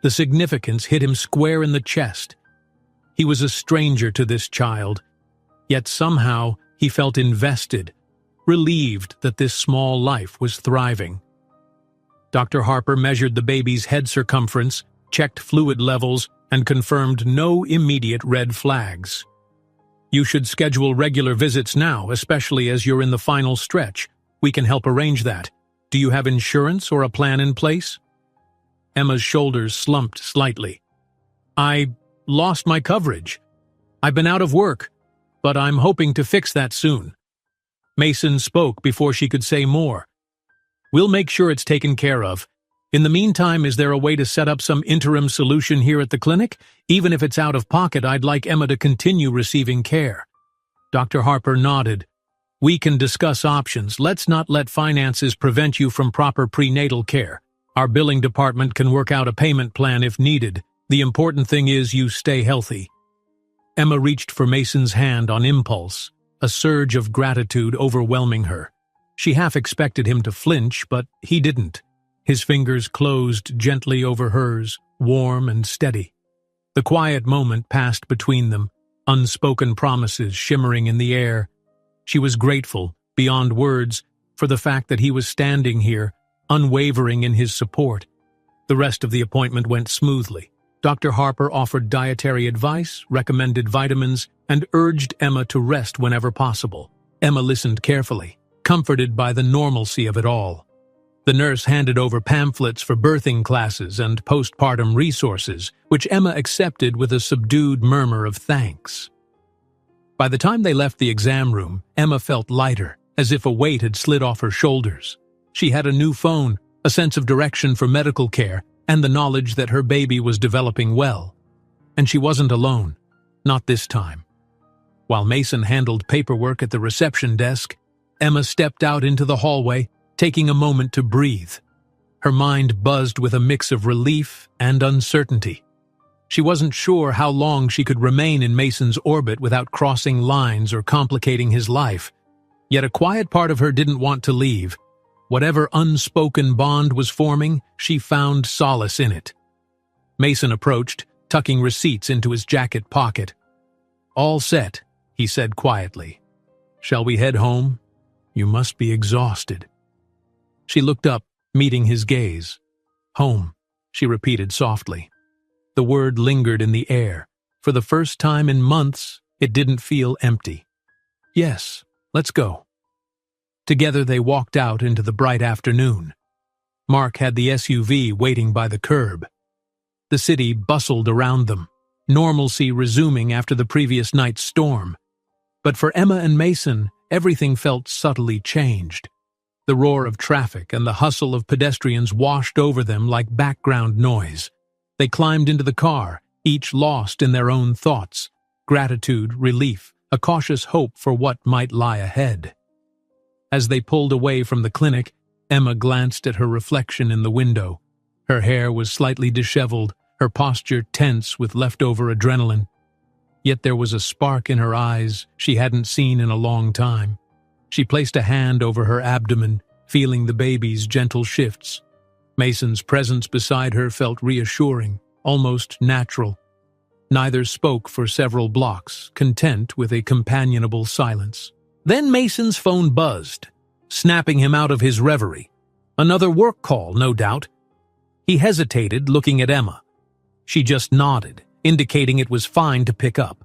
The significance hit him square in the chest. He was a stranger to this child, yet somehow he felt invested, relieved that this small life was thriving. Dr. Harper measured the baby's head circumference, checked fluid levels, and confirmed no immediate red flags. "You should schedule regular visits now, especially as you're in the final stretch. We can help arrange that. Do you have insurance or a plan in place?" Emma's shoulders slumped slightly. "I lost my coverage. I've been out of work, but I'm hoping to fix that soon." Mason spoke before she could say more. "We'll make sure it's taken care of. In the meantime, is there a way to set up some interim solution here at the clinic? Even if it's out of pocket, I'd like Emma to continue receiving care." Dr. Harper nodded. "We can discuss options. Let's not let finances prevent you from proper prenatal care. Our billing department can work out a payment plan if needed. The important thing is you stay healthy." Emma reached for Mason's hand on impulse, a surge of gratitude overwhelming her. She half expected him to flinch, but he didn't. His fingers closed gently over hers, warm and steady. The quiet moment passed between them, unspoken promises shimmering in the air. She was grateful, beyond words, for the fact that he was standing here, unwavering in his support. The rest of the appointment went smoothly. Dr. Harper offered dietary advice, recommended vitamins, and urged Emma to rest whenever possible. Emma listened carefully, comforted by the normalcy of it all. The nurse handed over pamphlets for birthing classes and postpartum resources, which Emma accepted with a subdued murmur of thanks. By the time they left the exam room, Emma felt lighter, as if a weight had slid off her shoulders. She had a new phone, a sense of direction for medical care, and the knowledge that her baby was developing well. And she wasn't alone, not this time. While Mason handled paperwork at the reception desk, Emma stepped out into the hallway, taking a moment to breathe. Her mind buzzed with a mix of relief and uncertainty. She wasn't sure how long she could remain in Mason's orbit without crossing lines or complicating his life. Yet a quiet part of her didn't want to leave. Whatever unspoken bond was forming, she found solace in it. Mason approached, tucking receipts into his jacket pocket. "All set," he said quietly. "Shall we head home? You must be exhausted." She looked up, meeting his gaze. "Home," she repeated softly. The word lingered in the air. For the first time in months, it didn't feel empty. "Yes, let's go." Together they walked out into the bright afternoon. Mark had the SUV waiting by the curb. The city bustled around them, normalcy resuming after the previous night's storm. But for Emma and Mason, everything felt subtly changed. The roar of traffic and the hustle of pedestrians washed over them like background noise. They climbed into the car, each lost in their own thoughts. Gratitude, relief, a cautious hope for what might lie ahead. As they pulled away from the clinic, Emma glanced at her reflection in the window. Her hair was slightly disheveled, her posture tense with leftover adrenaline. Yet there was a spark in her eyes she hadn't seen in a long time. She placed a hand over her abdomen, feeling the baby's gentle shifts. Mason's presence beside her felt reassuring, almost natural. Neither spoke for several blocks, content with a companionable silence. Then Mason's phone buzzed, snapping him out of his reverie. Another work call, no doubt. He hesitated, looking at Emma. She just nodded, indicating it was fine to pick up.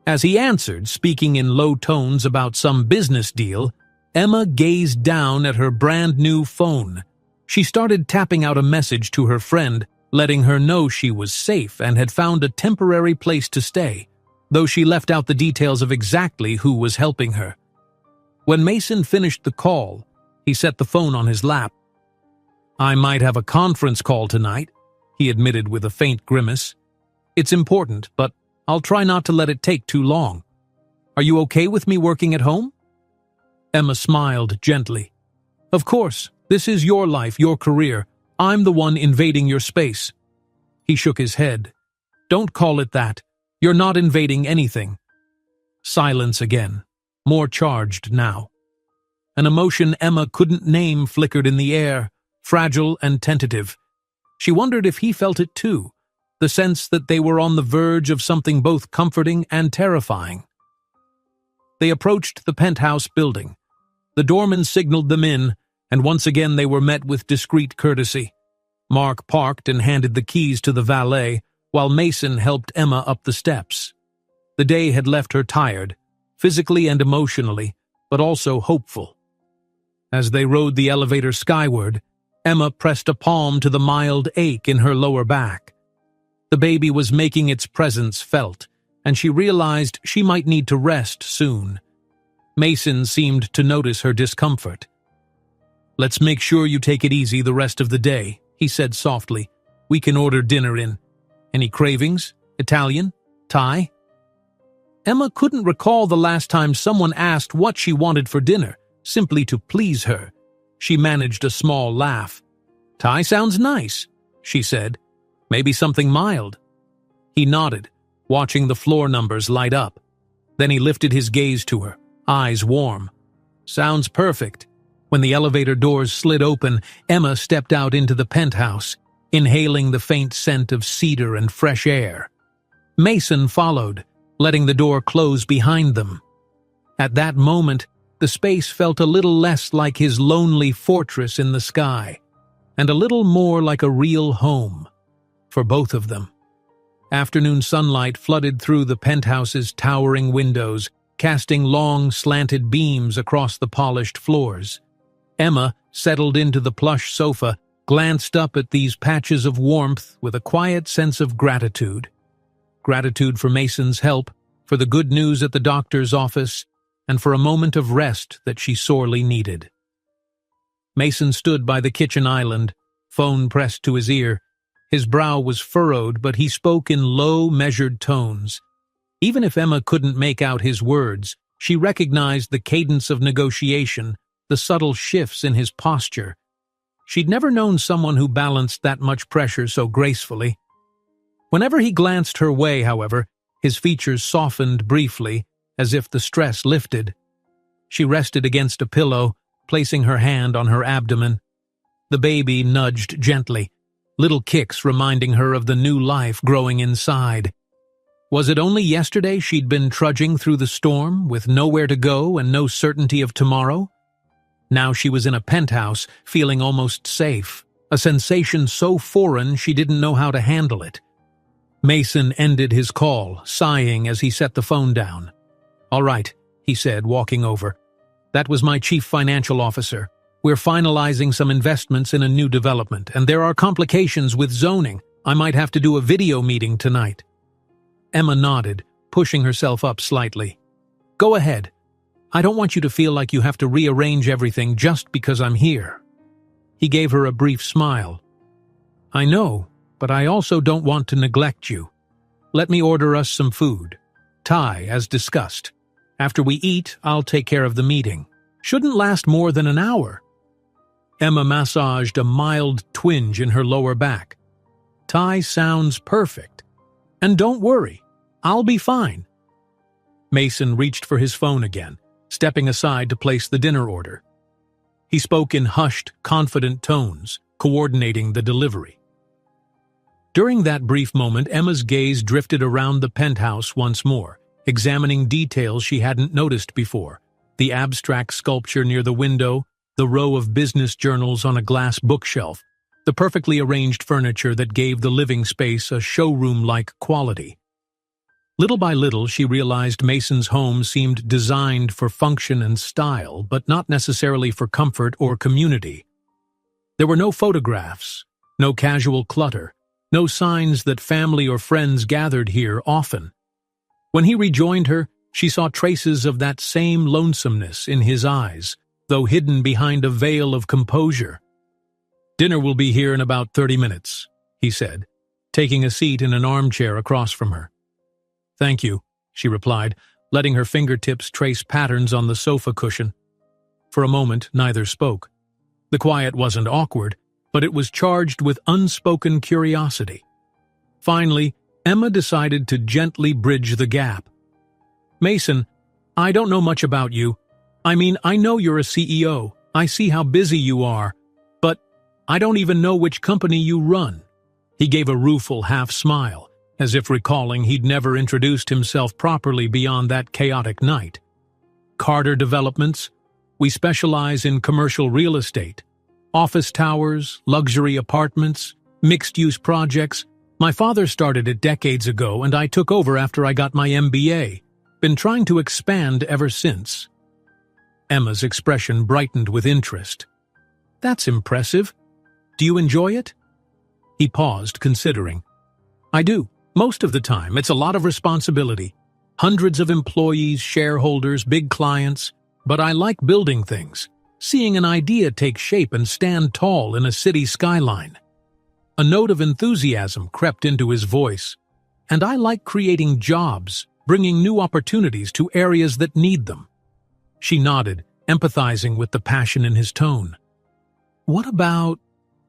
As he answered, speaking in low tones about some business deal, Emma gazed down at her brand-new phone. She started tapping out a message to her friend, letting her know she was safe and had found a temporary place to stay, though she left out the details of exactly who was helping her. When Mason finished the call, he set the phone on his lap. "I might have a conference call tonight," he admitted with a faint grimace. "It's important, but I'll try not to let it take too long. Are you okay with me working at home? Emma smiled gently. Of course, this is your life, your career. I'm the one invading your space. He shook his head. Don't call it that. You're not invading anything. Silence again, more charged now. An emotion Emma couldn't name flickered in the air, fragile and tentative. She wondered if he felt it too, the sense that they were on the verge of something both comforting and terrifying. They approached the penthouse building. The doorman signaled them in, and once again they were met with discreet courtesy. Mark parked and handed the keys to the valet, while Mason helped Emma up the steps. The day had left her tired, physically and emotionally, but also hopeful. As they rode the elevator skyward, Emma pressed a palm to the mild ache in her lower back. The baby was making its presence felt, and she realized she might need to rest soon. Mason seemed to notice her discomfort. Let's make sure you take it easy the rest of the day, he said softly. We can order dinner in. Any cravings? Italian? Thai? Emma couldn't recall the last time someone asked what she wanted for dinner, simply to please her. She managed a small laugh. Thai sounds nice, she said. Maybe something mild. He nodded, watching the floor numbers light up. Then he lifted his gaze to her, eyes warm. Sounds perfect. When the elevator doors slid open, Emma stepped out into the penthouse, inhaling the faint scent of cedar and fresh air. Mason followed, letting the door close behind them. At that moment, the space felt a little less like his lonely fortress in the sky, and a little more like a real home, for both of them. Afternoon sunlight flooded through the penthouse's towering windows, casting long, slanted beams across the polished floors. Emma, settled into the plush sofa, glanced up at these patches of warmth with a quiet sense of gratitude. Gratitude for Mason's help, for the good news at the doctor's office, and for a moment of rest that she sorely needed. Mason stood by the kitchen island, phone pressed to his ear. His brow was furrowed, but he spoke in low, measured tones. Even if Emma couldn't make out his words, she recognized the cadence of negotiation, the subtle shifts in his posture. She'd never known someone who balanced that much pressure so gracefully. Whenever he glanced her way, however, his features softened briefly, as if the stress lifted. She rested against a pillow, placing her hand on her abdomen. The baby nudged gently, little kicks reminding her of the new life growing inside. Was it only yesterday she'd been trudging through the storm, with nowhere to go and no certainty of tomorrow? Now she was in a penthouse, feeling almost safe, a sensation so foreign she didn't know how to handle it. Mason ended his call, sighing as he set the phone down. All right, he said, walking over. That was my chief financial officer. We're finalizing some investments in a new development, and there are complications with zoning. I might have to do a video meeting tonight. Emma nodded, pushing herself up slightly. Go ahead. I don't want you to feel like you have to rearrange everything just because I'm here. He gave her a brief smile. I know, but I also don't want to neglect you. Let me order us some food. Thai, as discussed. After we eat, I'll take care of the meeting. Shouldn't last more than an hour. Emma massaged a mild twinge in her lower back. Thai sounds perfect. And don't worry, I'll be fine. Mason reached for his phone again, stepping aside to place the dinner order. He spoke in hushed, confident tones, coordinating the delivery. During that brief moment, Emma's gaze drifted around the penthouse once more, examining details she hadn't noticed before. The abstract sculpture near the window, the row of business journals on a glass bookshelf, the perfectly arranged furniture that gave the living space a showroom-like quality. Little by little, she realized Mason's home seemed designed for function and style, but not necessarily for comfort or community. There were no photographs, no casual clutter, no signs that family or friends gathered here often. When he rejoined her, she saw traces of that same lonesomeness in his eyes, though hidden behind a veil of composure. Dinner will be here in about 30 minutes, he said, taking a seat in an armchair across from her. "Thank you," she replied, letting her fingertips trace patterns on the sofa cushion. For a moment, neither spoke. The quiet wasn't awkward, but it was charged with unspoken curiosity. Finally, Emma decided to gently bridge the gap. "Mason, I don't know much about you. I mean, I know you're a CEO. I see how busy you are. But I don't even know which company you run." He gave a rueful half-smile, as if recalling he'd never introduced himself properly beyond that chaotic night. "Carter Developments. We specialize in commercial real estate. Office towers, luxury apartments, mixed-use projects. My father started it decades ago, and I took over after I got my MBA. Been trying to expand ever since." Emma's expression brightened with interest. "That's impressive. Do you enjoy it?" He paused, considering. "I do. Most of the time. It's a lot of responsibility. Hundreds of employees, shareholders, big clients. But I like building things, seeing an idea take shape and stand tall in a city skyline." A note of enthusiasm crept into his voice. "And I like creating jobs, bringing new opportunities to areas that need them." She nodded, empathizing with the passion in his tone. "What about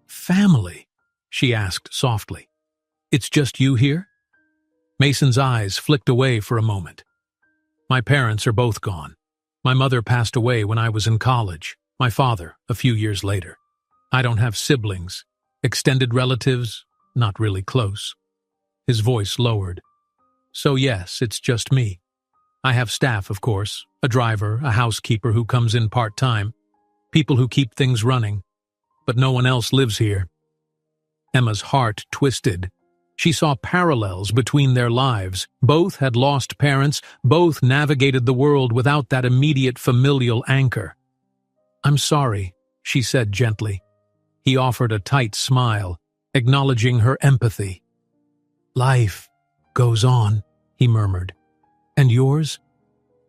family?" she asked softly. "It's just you here?" Mason's eyes flicked away for a moment. "My parents are both gone. My mother passed away when I was in college, my father a few years later. I don't have siblings, extended relatives, not really close." His voice lowered. "So yes, it's just me. I have staff, of course, a driver, a housekeeper who comes in part-time, people who keep things running, but no one else lives here." Emma's heart twisted. She saw parallels between their lives. Both had lost parents, both navigated the world without that immediate familial anchor. "I'm sorry," she said gently. He offered a tight smile, acknowledging her empathy. "Life goes on," he murmured. "And yours?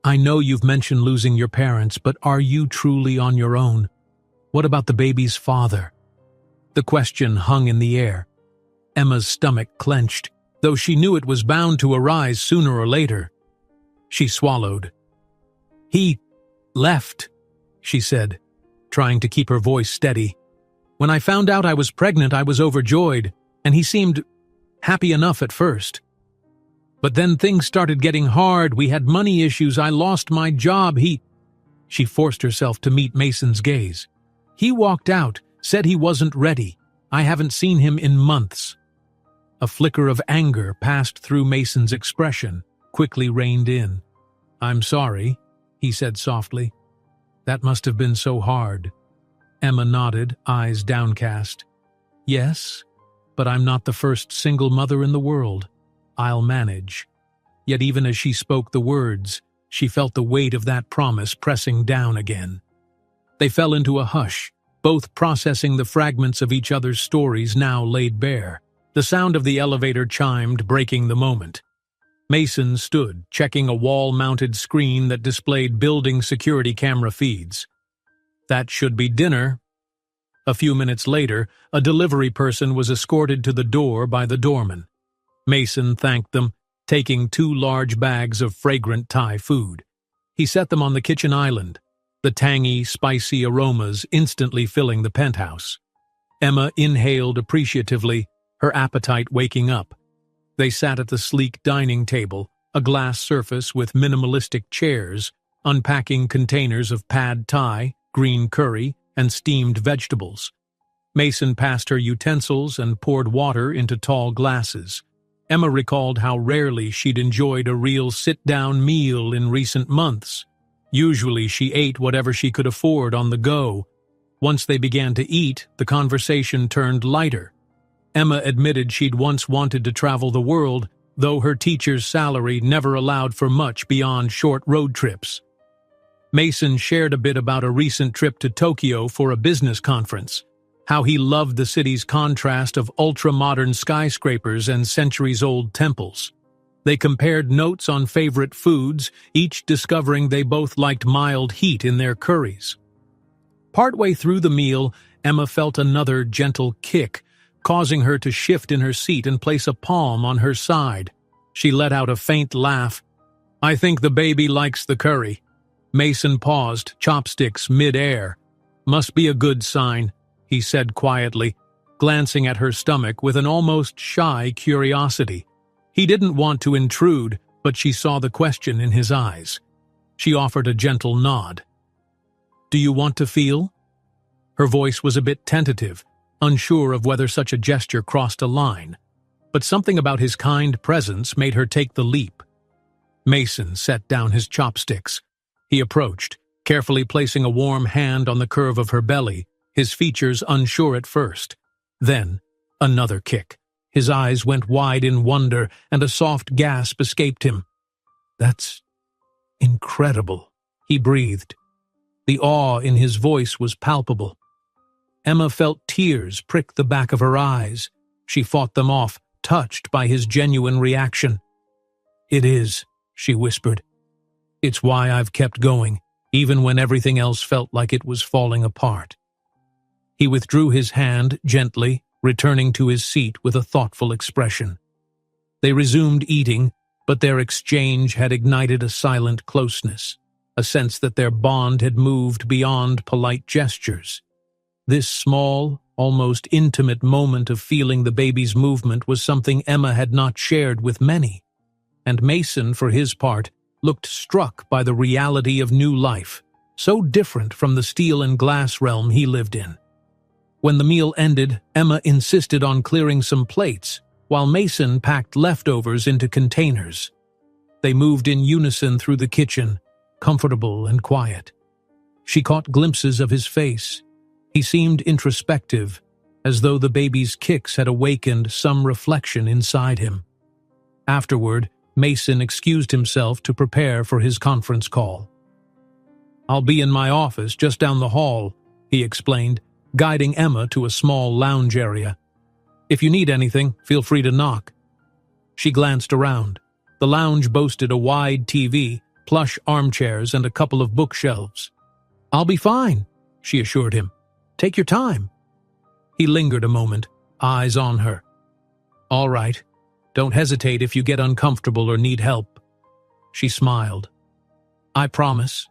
I know you've mentioned losing your parents, but are you truly on your own? What about the baby's father?" The question hung in the air. Emma's stomach clenched, though she knew it was bound to arise sooner or later. She swallowed. "He left," she said, trying to keep her voice steady. "When I found out I was pregnant, I was overjoyed, and he seemed happy enough at first. But then things started getting hard. We had money issues. I lost my job. She forced herself to meet Mason's gaze. "He walked out, said he wasn't ready. I haven't seen him in months." A flicker of anger passed through Mason's expression, quickly reined in. "I'm sorry," he said softly. "That must have been so hard." Emma nodded, eyes downcast. "Yes, but I'm not the first single mother in the world. I'll manage." Yet even as she spoke the words, she felt the weight of that promise pressing down again. They fell into a hush, both processing the fragments of each other's stories now laid bare. The sound of the elevator chimed, breaking the moment. Mason stood, checking a wall-mounted screen that displayed building security camera feeds. "That should be dinner." A few minutes later, a delivery person was escorted to the door by the doorman. Mason thanked them, taking 2 large bags of fragrant Thai food. He set them on the kitchen island, the tangy, spicy aromas instantly filling the penthouse. Emma inhaled appreciatively, her appetite waking up. They sat at the sleek dining table, a glass surface with minimalistic chairs, unpacking containers of pad thai, green curry, and steamed vegetables. Mason passed her utensils and poured water into tall glasses. Emma recalled how rarely she'd enjoyed a real sit-down meal in recent months. Usually she ate whatever she could afford on the go. Once they began to eat, the conversation turned lighter. Emma admitted she'd once wanted to travel the world, though her teacher's salary never allowed for much beyond short road trips. Mason shared a bit about a recent trip to Tokyo for a business conference, how he loved the city's contrast of ultra-modern skyscrapers and centuries-old temples. They compared notes on favorite foods, each discovering they both liked mild heat in their curries. Partway through the meal, Emma felt another gentle kick, causing her to shift in her seat and place a palm on her side. She let out a faint laugh. "I think the baby likes the curry." Mason paused, chopsticks mid-air. "Must be a good sign," he said quietly, glancing at her stomach with an almost shy curiosity. He didn't want to intrude, but she saw the question in his eyes. She offered a gentle nod. "Do you want to feel?" Her voice was a bit tentative, unsure of whether such a gesture crossed a line. But something about his kind presence made her take the leap. Mason set down his chopsticks. He approached, carefully placing a warm hand on the curve of her belly, his features unsure at first. Then, another kick. His eyes went wide in wonder, and a soft gasp escaped him. "That's incredible," he breathed. The awe in his voice was palpable. Emma felt tears prick the back of her eyes. She fought them off, touched by his genuine reaction. "It is," she whispered. "It's why I've kept going, even when everything else felt like it was falling apart." He withdrew his hand gently, returning to his seat with a thoughtful expression. They resumed eating, but their exchange had ignited a silent closeness, a sense that their bond had moved beyond polite gestures. This small, almost intimate moment of feeling the baby's movement was something Emma had not shared with many, and Mason, for his part, looked struck by the reality of new life, so different from the steel and glass realm he lived in. When the meal ended, Emma insisted on clearing some plates, while Mason packed leftovers into containers. They moved in unison through the kitchen, comfortable and quiet. She caught glimpses of his face. He seemed introspective, as though the baby's kicks had awakened some reflection inside him. Afterward, Mason excused himself to prepare for his conference call. "I'll be in my office just down the hall," he explained, guiding Emma to a small lounge area. "If you need anything, feel free to knock." She glanced around. The lounge boasted a wide TV, plush armchairs, and a couple of bookshelves. "I'll be fine," she assured him. "Take your time." He lingered a moment, eyes on her. "All right. Don't hesitate if you get uncomfortable or need help." She smiled. "I promise."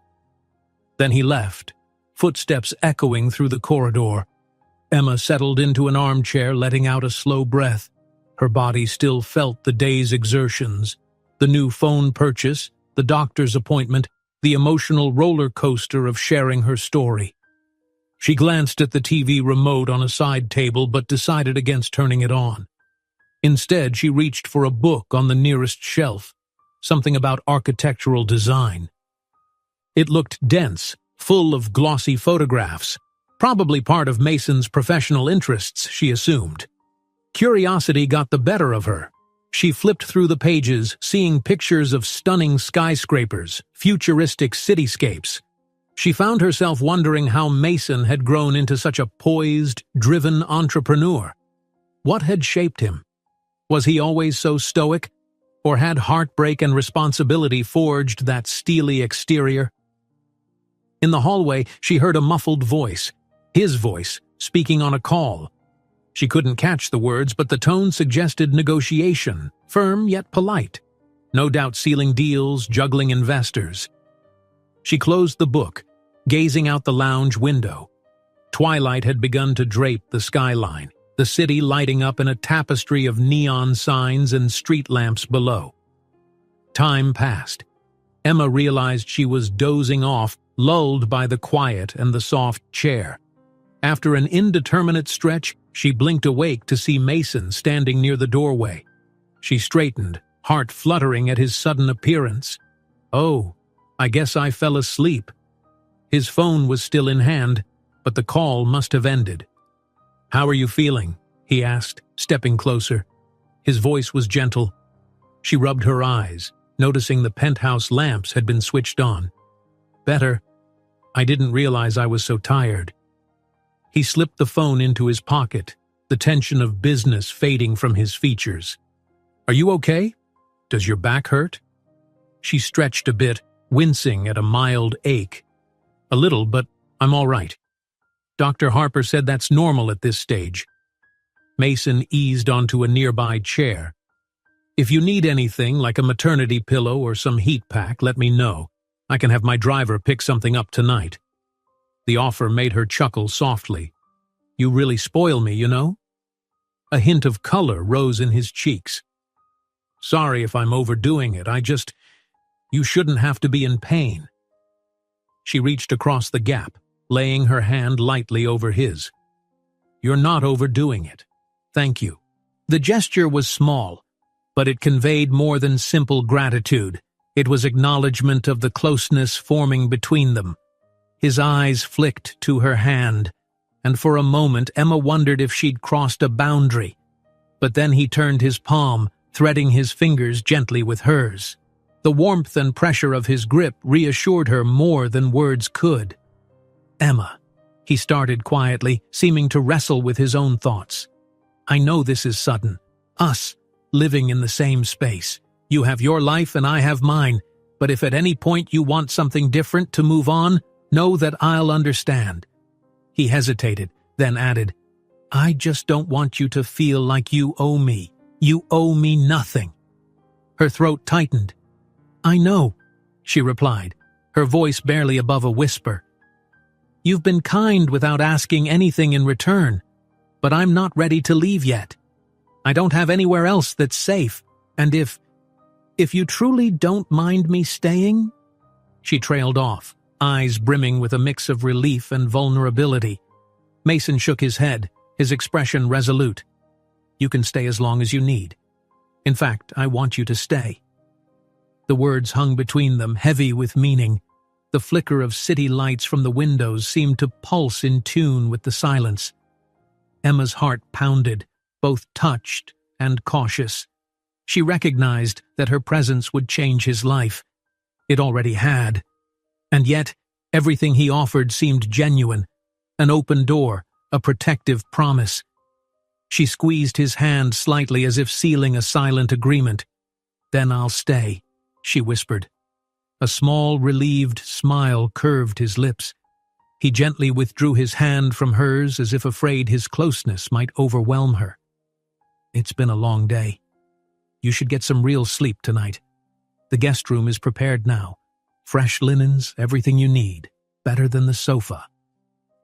Then he left, footsteps echoing through the corridor. Emma settled into an armchair, letting out a slow breath. Her body still felt the day's exertions, the new phone purchase, the doctor's appointment, the emotional roller coaster of sharing her story. She glanced at the TV remote on a side table but decided against turning it on. Instead, she reached for a book on the nearest shelf, something about architectural design. It looked dense, full of glossy photographs, probably part of Mason's professional interests, she assumed. Curiosity got the better of her. She flipped through the pages, seeing pictures of stunning skyscrapers, futuristic cityscapes. She found herself wondering how Mason had grown into such a poised, driven entrepreneur. What had shaped him? Was he always so stoic, or had heartbreak and responsibility forged that steely exterior? In the hallway, she heard a muffled voice, his voice, speaking on a call. She couldn't catch the words, but the tone suggested negotiation, firm yet polite. No doubt sealing deals, juggling investors. She closed the book, gazing out the lounge window. Twilight had begun to drape the skyline, the city lighting up in a tapestry of neon signs and street lamps below. Time passed. Emma realized she was dozing off, lulled by the quiet and the soft chair. After an indeterminate stretch, she blinked awake to see Mason standing near the doorway. She straightened, heart fluttering at his sudden appearance. "Oh, I guess I fell asleep." His phone was still in hand, but the call must have ended. "How are you feeling?" he asked, stepping closer. His voice was gentle. She rubbed her eyes, noticing the penthouse lamps had been switched on. "Better. I didn't realize I was so tired." He slipped the phone into his pocket, the tension of business fading from his features. "Are you okay? Does your back hurt?" She stretched a bit, wincing at a mild ache. "A little, but I'm all right. Dr. Harper said that's normal at this stage." Mason eased onto a nearby chair. If you need anything like a maternity pillow or some heat pack, let me know. I can have my driver pick something up tonight." The offer made her chuckle softly. "You really spoil me, you know?" A hint of color rose in his cheeks. "Sorry if I'm overdoing it, you shouldn't have to be in pain." She reached across the gap, laying her hand lightly over his. "You're not overdoing it. Thank you." The gesture was small, but it conveyed more than simple gratitude. It was acknowledgement of the closeness forming between them. His eyes flicked to her hand, and for a moment Emma wondered if she'd crossed a boundary. But then he turned his palm, threading his fingers gently with hers. The warmth and pressure of his grip reassured her more than words could. "Emma," he started quietly, seeming to wrestle with his own thoughts. "I know this is sudden. Us, living in the same space. You have your life and I have mine, but if at any point you want something different to move on, know that I'll understand." He hesitated, then added, "I just don't want you to feel like you owe me. You owe me nothing." Her throat tightened. "I know," she replied, her voice barely above a whisper. "You've been kind without asking anything in return, but I'm not ready to leave yet. I don't have anywhere else that's safe, and if you truly don't mind me staying—" She trailed off, eyes brimming with a mix of relief and vulnerability. Mason shook his head, his expression resolute. "You can stay as long as you need. In fact, I want you to stay." The words hung between them, heavy with meaning. The flicker of city lights from the windows seemed to pulse in tune with the silence. Emma's heart pounded, both touched and cautious. She recognized that her presence would change his life. It already had. And yet, everything he offered seemed genuine. An open door, a protective promise. She squeezed his hand slightly as if sealing a silent agreement. "Then I'll stay," she whispered. A small, relieved smile curved his lips. He gently withdrew his hand from hers as if afraid his closeness might overwhelm her. "It's been a long day. You should get some real sleep tonight. The guest room is prepared now. Fresh linens, everything you need. Better than the sofa."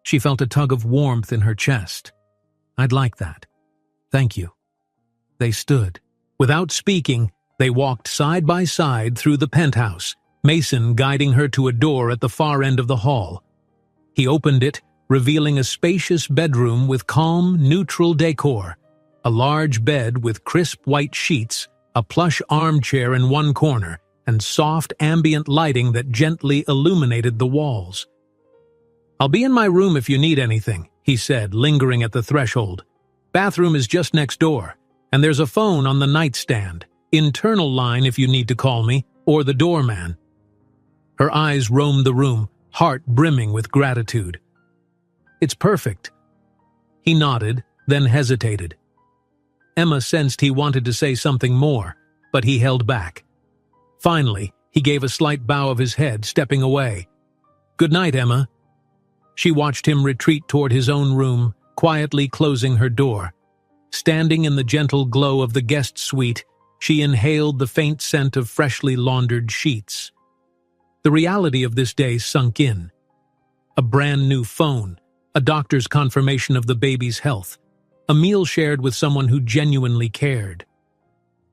She felt a tug of warmth in her chest. "I'd like that. Thank you." They stood. Without speaking, they walked side by side through the penthouse, Mason guiding her to a door at the far end of the hall. He opened it, revealing a spacious bedroom with calm, neutral decor. A large bed with crisp white sheets, a plush armchair in one corner, and soft ambient lighting that gently illuminated the walls. "I'll be in my room if you need anything," he said, lingering at the threshold. "Bathroom is just next door, and there's a phone on the nightstand. Internal line if you need to call me, or the doorman." Her eyes roamed the room, heart brimming with gratitude. "It's perfect." He nodded, then hesitated. Emma sensed he wanted to say something more, but he held back. Finally, he gave a slight bow of his head, stepping away. "Good night, Emma." She watched him retreat toward his own room, quietly closing her door. Standing in the gentle glow of the guest suite, she inhaled the faint scent of freshly laundered sheets. The reality of this day sunk in. A brand new phone, a doctor's confirmation of the baby's health, a meal shared with someone who genuinely cared.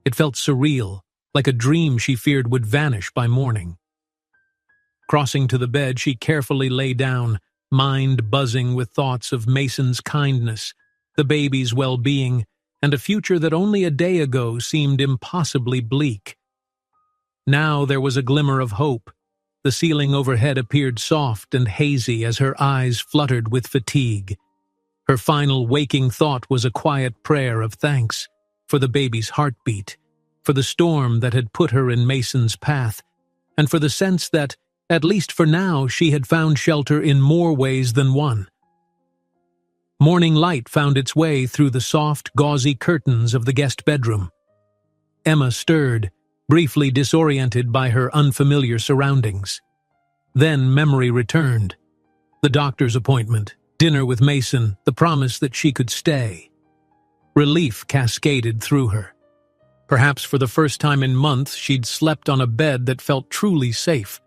It felt surreal, like a dream she feared would vanish by morning. Crossing to the bed, she carefully lay down, mind buzzing with thoughts of Mason's kindness, the baby's well-being, and a future that only a day ago seemed impossibly bleak. Now there was a glimmer of hope. The ceiling overhead appeared soft and hazy as her eyes fluttered with fatigue. Her final waking thought was a quiet prayer of thanks for the baby's heartbeat, for the storm that had put her in Mason's path, and for the sense that, at least for now, she had found shelter in more ways than one. Morning light found its way through the soft, gauzy curtains of the guest bedroom. Emma stirred, briefly disoriented by her unfamiliar surroundings. Then memory returned. The doctor's appointment, dinner with Mason, the promise that she could stay. Relief cascaded through her. Perhaps for the first time in months she'd slept on a bed that felt truly safe.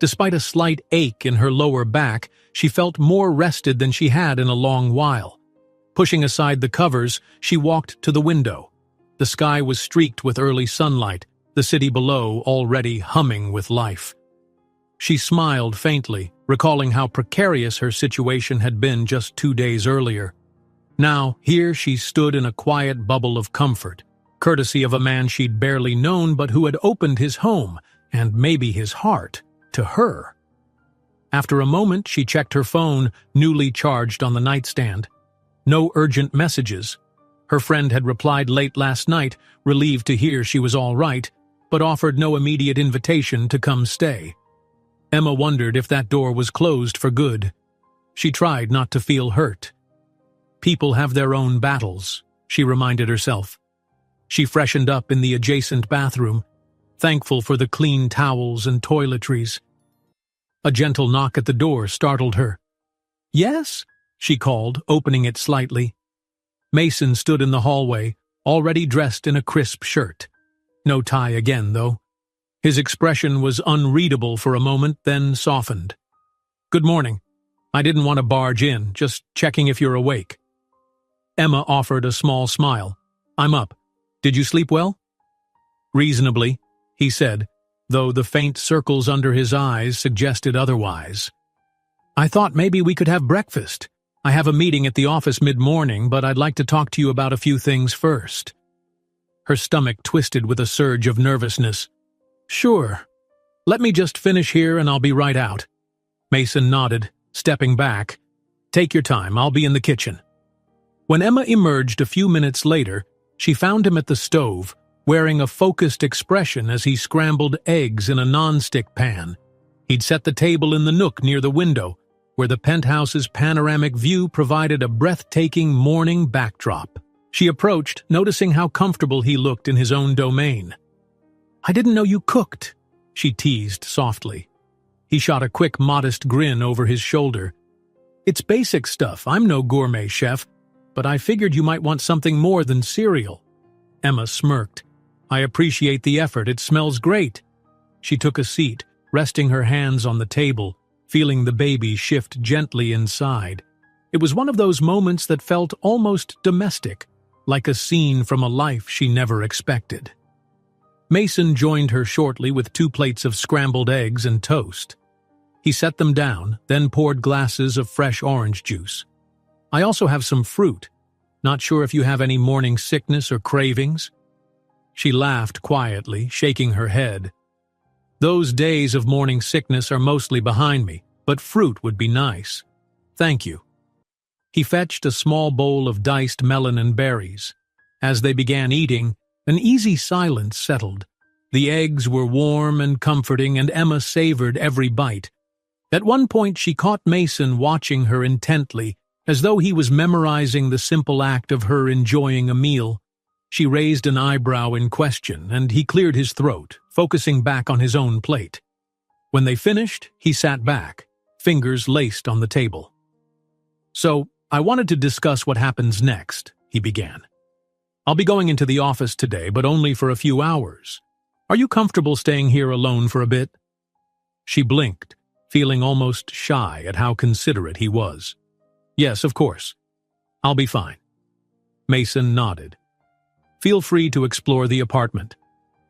Despite a slight ache in her lower back, she felt more rested than she had in a long while. Pushing aside the covers, she walked to the window. The sky was streaked with early sunlight, the city below already humming with life. She smiled faintly, recalling how precarious her situation had been just 2 days earlier. Now, here she stood in a quiet bubble of comfort, courtesy of a man she'd barely known but who had opened his home, and maybe his heart, to her. After a moment, she checked her phone, newly charged on the nightstand. No urgent messages. Her friend had replied late last night, relieved to hear she was all right, but offered no immediate invitation to come stay. Emma wondered if that door was closed for good. She tried not to feel hurt. People have their own battles, she reminded herself. She freshened up in the adjacent bathroom, thankful for the clean towels and toiletries. A gentle knock at the door startled her. "Yes?" she called, opening it slightly. Mason stood in the hallway, already dressed in a crisp shirt. No tie again, though. His expression was unreadable for a moment, then softened. "Good morning. I didn't want to barge in, just checking if you're awake." Emma offered a small smile. "I'm up. Did you sleep well?" "Reasonably," he said, though the faint circles under his eyes suggested otherwise. "I thought maybe we could have breakfast. I have a meeting at the office mid-morning, but I'd like to talk to you about a few things first." Her stomach twisted with a surge of nervousness. "Sure. Let me just finish here and I'll be right out." Mason nodded, stepping back. "Take your time, I'll be in the kitchen." When Emma emerged a few minutes later, she found him at the stove, wearing a focused expression as he scrambled eggs in a non-stick pan. He'd set the table in the nook near the window, where the penthouse's panoramic view provided a breathtaking morning backdrop. She approached, noticing how comfortable he looked in his own domain. "I didn't know you cooked," she teased softly. He shot a quick, modest grin over his shoulder. "It's basic stuff. I'm no gourmet chef, but I figured you might want something more than cereal." Emma smirked. "I appreciate the effort. It smells great." She took a seat, resting her hands on the table, feeling the baby shift gently inside. It was one of those moments that felt almost domestic, like a scene from a life she never expected. Mason joined her shortly with 2 plates of scrambled eggs and toast. He set them down, then poured glasses of fresh orange juice. "I also have some fruit. Not sure if you have any morning sickness or cravings?" She laughed quietly, shaking her head. "Those days of morning sickness are mostly behind me, but fruit would be nice. Thank you." He fetched a small bowl of diced melon and berries. As they began eating, an easy silence settled. The eggs were warm and comforting, and Emma savored every bite. At one point she caught Mason watching her intently, as though he was memorizing the simple act of her enjoying a meal. She raised an eyebrow in question, and he cleared his throat, focusing back on his own plate. When they finished, he sat back, fingers laced on the table. "So, I wanted to discuss what happens next," he began. "I'll be going into the office today, but only for a few hours. Are you comfortable staying here alone for a bit?" She blinked, feeling almost shy at how considerate he was. "Yes, of course. I'll be fine." Mason nodded. "Feel free to explore the apartment.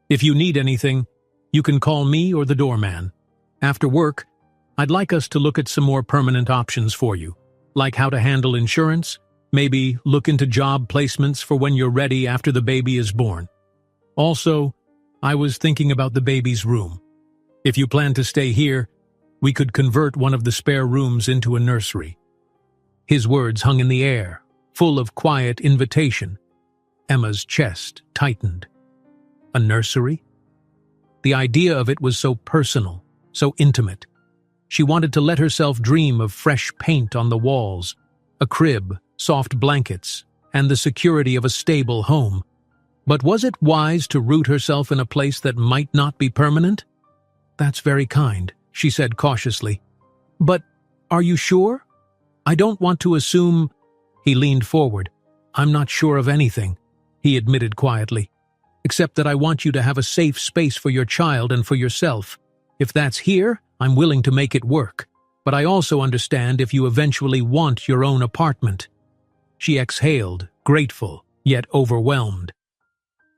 If you need anything, you can call me or the doorman. After work, I'd like us to look at some more permanent options for you, like how to handle insurance, maybe look into job placements for when you're ready after the baby is born. Also, I was thinking about the baby's room. If you plan to stay here, we could convert one of the spare rooms into a nursery." His words hung in the air, full of quiet invitation. Emma's chest tightened. A nursery? The idea of it was so personal, so intimate. She wanted to let herself dream of fresh paint on the walls, a crib, soft blankets, and the security of a stable home. But was it wise to root herself in a place that might not be permanent? "That's very kind," she said cautiously. "But are you sure? I don't want to assume—" He leaned forward. "I'm not sure of anything," he admitted quietly. except that I want you to have a safe space for your child and for yourself. If that's here, I'm willing to make it work. But I also understand if you eventually want your own apartment." She exhaled, grateful, yet overwhelmed.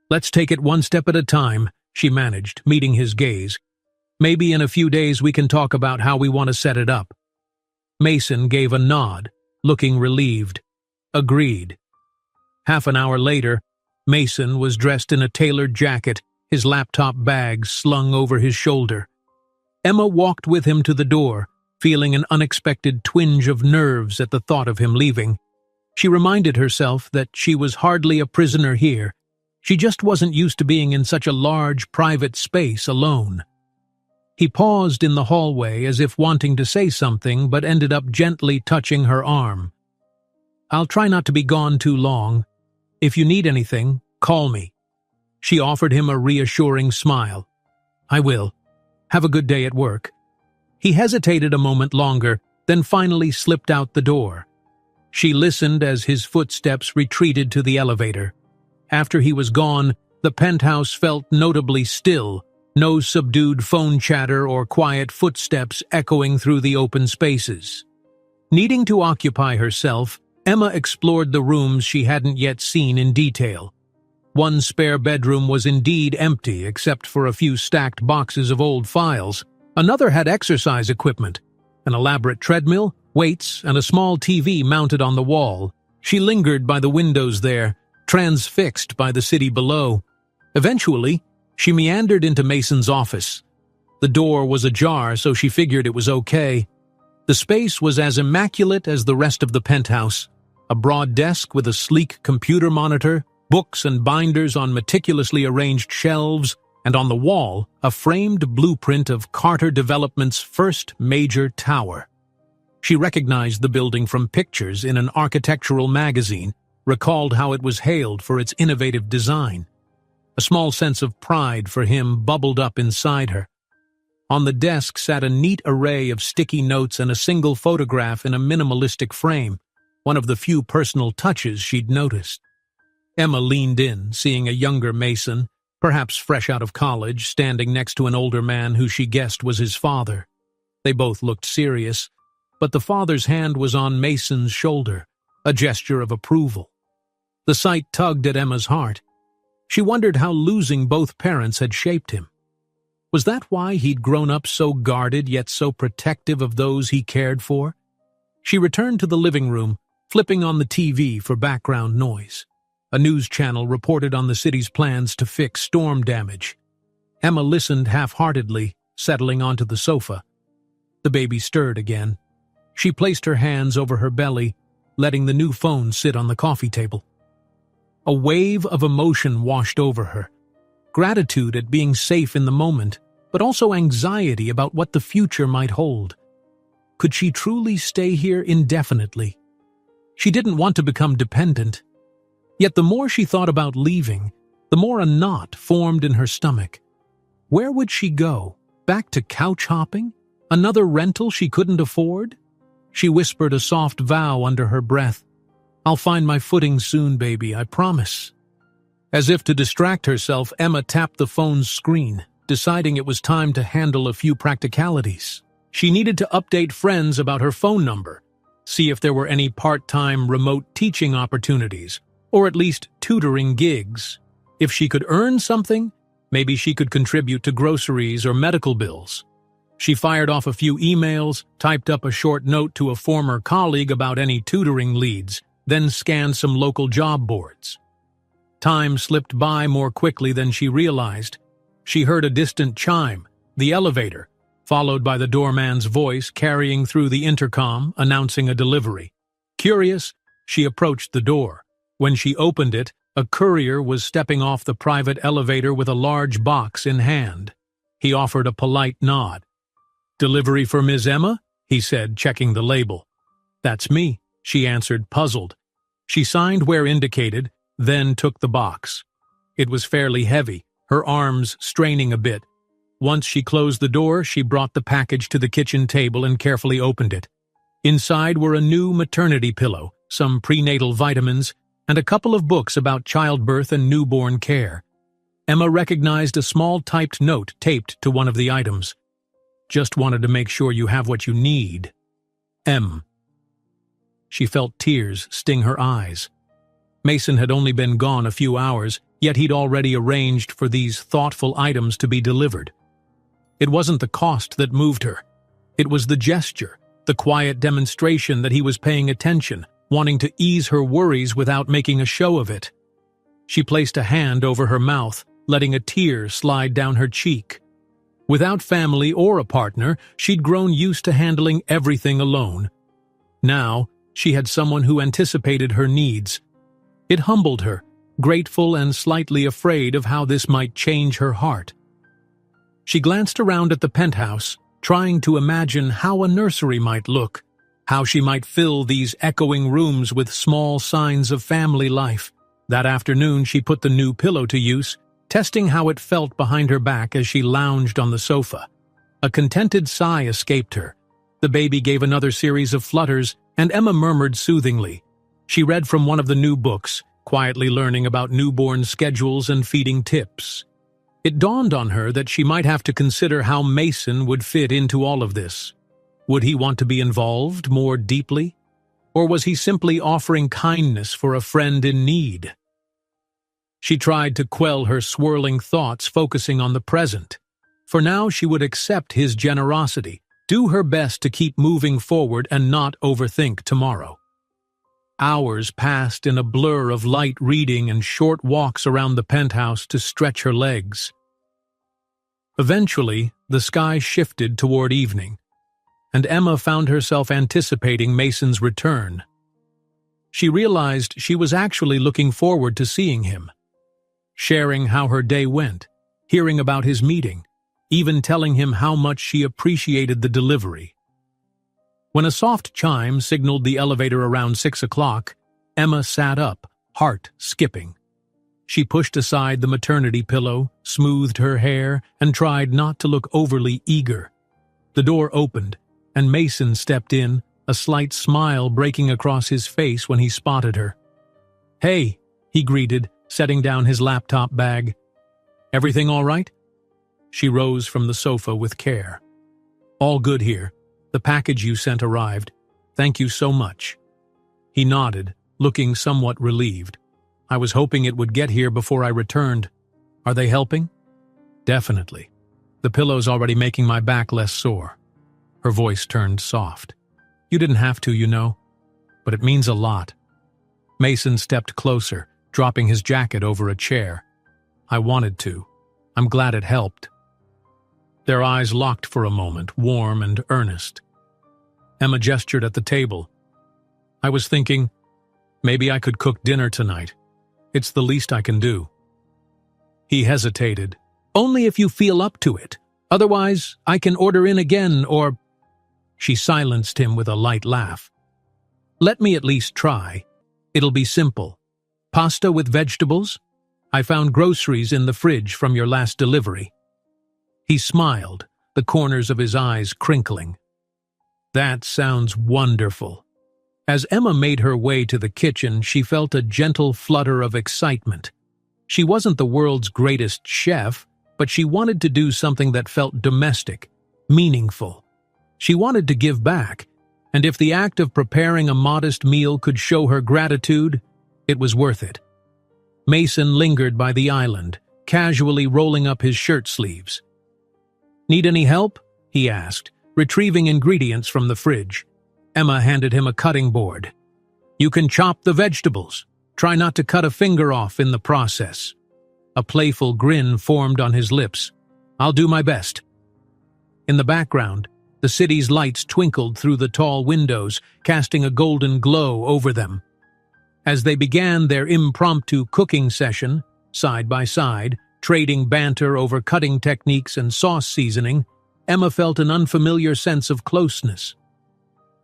"Let's take it one step at a time," she managed, meeting his gaze. "Maybe in a few days we can talk about how we want to set it up." Mason gave a nod, looking relieved. Agreed. Half an hour later, Mason was dressed in a tailored jacket, his laptop bag slung over his shoulder. Emma walked with him to the door, feeling an unexpected twinge of nerves at the thought of him leaving. She reminded herself that she was hardly a prisoner here. She just wasn't used to being in such a large, private space alone. He paused in the hallway as if wanting to say something, but ended up gently touching her arm. "I'll try not to be gone too long. If you need anything, call me." She offered him a reassuring smile. "I will. Have a good day at work." He hesitated a moment longer, then finally slipped out the door. She listened as his footsteps retreated to the elevator. After he was gone, the penthouse felt notably still, no subdued phone chatter or quiet footsteps echoing through the open spaces. Needing to occupy herself, Emma explored the rooms she hadn't yet seen in detail. One spare bedroom was indeed empty except for a few stacked boxes of old files. Another had exercise equipment, an elaborate treadmill, weights, and a small TV mounted on the wall. She lingered by the windows there, transfixed by the city below. Eventually, she meandered into Mason's office. The door was ajar, so she figured it was okay. The space was as immaculate as the rest of the penthouse. A broad desk with a sleek computer monitor, books and binders on meticulously arranged shelves, and on the wall, a framed blueprint of Carter Development's first major tower. She recognized the building from pictures in an architectural magazine, recalled how it was hailed for its innovative design. A small sense of pride for him bubbled up inside her. On the desk sat a neat array of sticky notes and a single photograph in a minimalistic frame, one of the few personal touches she'd noticed. Emma leaned in, seeing a younger Mason, perhaps fresh out of college, standing next to an older man who she guessed was his father. They both looked serious, but the father's hand was on Mason's shoulder, a gesture of approval. The sight tugged at Emma's heart. She wondered how losing both parents had shaped him. Was that why he'd grown up so guarded yet so protective of those he cared for? She returned to the living room, flipping on the TV for background noise. A news channel reported on the city's plans to fix storm damage. Emma listened half-heartedly, settling onto the sofa. The baby stirred again. She placed her hands over her belly, letting the new phone sit on the coffee table. A wave of emotion washed over her. Gratitude at being safe in the moment, but also anxiety about what the future might hold. Could she truly stay here indefinitely? She didn't want to become dependent. Yet the more she thought about leaving, the more a knot formed in her stomach. Where would she go? Back to couch hopping? Another rental she couldn't afford? She whispered a soft vow under her breath. "I'll find my footing soon, baby, I promise." As if to distract herself, Emma tapped the phone's screen, deciding it was time to handle a few practicalities. She needed to update friends about her phone number, see if there were any part-time remote teaching opportunities, or at least tutoring gigs. If she could earn something, maybe she could contribute to groceries or medical bills. She fired off a few emails, typed up a short note to a former colleague about any tutoring leads, then scanned some local job boards. Time slipped by more quickly than she realized. She heard a distant chime, the elevator, followed by the doorman's voice carrying through the intercom, announcing a delivery. Curious, she approached the door. When she opened it, a courier was stepping off the private elevator with a large box in hand. He offered a polite nod. "Delivery for Ms. Emma?" he said, checking the label. "That's me," she answered, puzzled. She signed where indicated, then took the box. It was fairly heavy, her arms straining a bit. Once she closed the door, she brought the package to the kitchen table and carefully opened it. Inside were a new maternity pillow, some prenatal vitamins, and a couple of books about childbirth and newborn care. Emma recognized a small typed note taped to one of the items. Just wanted to make sure you have what you need. M. She felt tears sting her eyes. Mason had only been gone a few hours, yet he'd already arranged for these thoughtful items to be delivered. It wasn't the cost that moved her. It was the gesture, the quiet demonstration that he was paying attention, wanting to ease her worries without making a show of it. She placed a hand over her mouth, letting a tear slide down her cheek. Without family or a partner, she'd grown used to handling everything alone. Now, she had someone who anticipated her needs. It humbled her, grateful and slightly afraid of how this might change her heart. She glanced around at the penthouse, trying to imagine how a nursery might look, how she might fill these echoing rooms with small signs of family life. That afternoon, she put the new pillow to use, testing how it felt behind her back as she lounged on the sofa. A contented sigh escaped her. The baby gave another series of flutters, and Emma murmured soothingly. She read from one of the new books, quietly learning about newborn schedules and feeding tips. It dawned on her that she might have to consider how Mason would fit into all of this. Would he want to be involved more deeply? Or was he simply offering kindness for a friend in need? She tried to quell her swirling thoughts, focusing on the present. For now, she would accept his generosity, do her best to keep moving forward and not overthink tomorrow. Hours passed in a blur of light reading and short walks around the penthouse to stretch her legs. Eventually, the sky shifted toward evening, and Emma found herself anticipating Mason's return. She realized she was actually looking forward to seeing him, sharing how her day went, hearing about his meeting, even telling him how much she appreciated the delivery. When a soft chime signaled the elevator around 6 o'clock, Emma sat up, heart skipping. She pushed aside the maternity pillow, smoothed her hair, and tried not to look overly eager. The door opened, and Mason stepped in, a slight smile breaking across his face when he spotted her. "Hey," he greeted, setting down his laptop bag. "Everything all right?" She rose from the sofa with care. "All good here. The package you sent arrived. Thank you so much." He nodded, looking somewhat relieved. "I was hoping it would get here before I returned. Are they helping?" "Definitely. The pillow's already making my back less sore." Her voice turned soft. "You didn't have to, you know, but it means a lot." Mason stepped closer, dropping his jacket over a chair. "I wanted to. I'm glad it helped." Their eyes locked for a moment, warm and earnest. Emma gestured at the table. "I was thinking, maybe I could cook dinner tonight. It's the least I can do." He hesitated. "Only if you feel up to it. Otherwise, I can order in again or—" She silenced him with a light laugh. "Let me at least try. It'll be simple. Pasta with vegetables? I found groceries in the fridge from your last delivery." He smiled, the corners of his eyes crinkling. "That sounds wonderful." As Emma made her way to the kitchen, she felt a gentle flutter of excitement. She wasn't the world's greatest chef, but she wanted to do something that felt domestic, meaningful. She wanted to give back, and if the act of preparing a modest meal could show her gratitude, it was worth it. Mason lingered by the island, casually rolling up his shirt sleeves. "Need any help?" he asked, retrieving ingredients from the fridge. Emma handed him a cutting board. "You can chop the vegetables. Try not to cut a finger off in the process." A playful grin formed on his lips. "I'll do my best." In the background, the city's lights twinkled through the tall windows, casting a golden glow over them. As they began their impromptu cooking session, side by side, trading banter over cutting techniques and sauce seasoning, Emma felt an unfamiliar sense of closeness.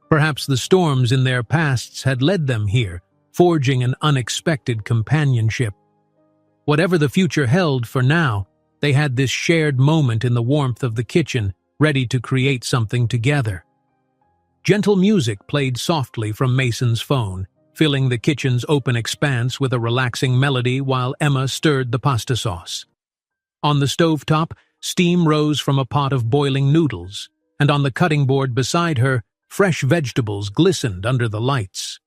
Perhaps the storms in their pasts had led them here, forging an unexpected companionship. Whatever the future held for now, they had this shared moment in the warmth of the kitchen, ready to create something together. Gentle music played softly from Mason's phone, filling the kitchen's open expanse with a relaxing melody while Emma stirred the pasta sauce. On the stovetop, steam rose from a pot of boiling noodles, and on the cutting board beside her, fresh vegetables glistened under the lights.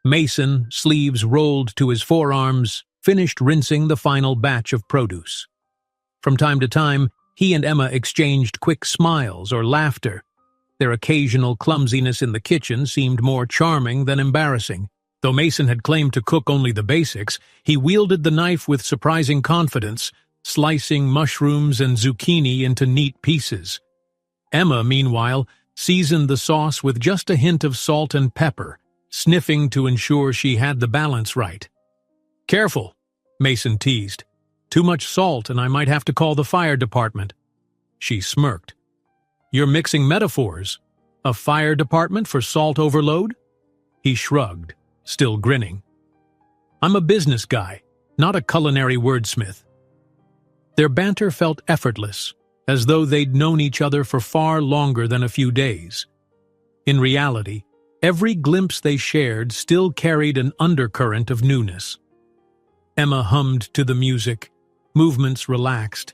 Mason, sleeves rolled to his forearms, finished rinsing the final batch of produce. From time to time, he and Emma exchanged quick smiles or laughter. Their occasional clumsiness in the kitchen seemed more charming than embarrassing. Though Mason had claimed to cook only the basics, he wielded the knife with surprising confidence, slicing mushrooms and zucchini into neat pieces. Emma, meanwhile, seasoned the sauce with just a hint of salt and pepper, sniffing to ensure she had the balance right. "Careful," Mason teased. "Too much salt and I might have to call the fire department." She smirked. "You're mixing metaphors. A fire department for salt overload?" He shrugged, still grinning. "I'm a business guy, not a culinary wordsmith." Their banter felt effortless, as though they'd known each other for far longer than a few days. In reality, every glimpse they shared still carried an undercurrent of newness. Emma hummed to the music, movements relaxed.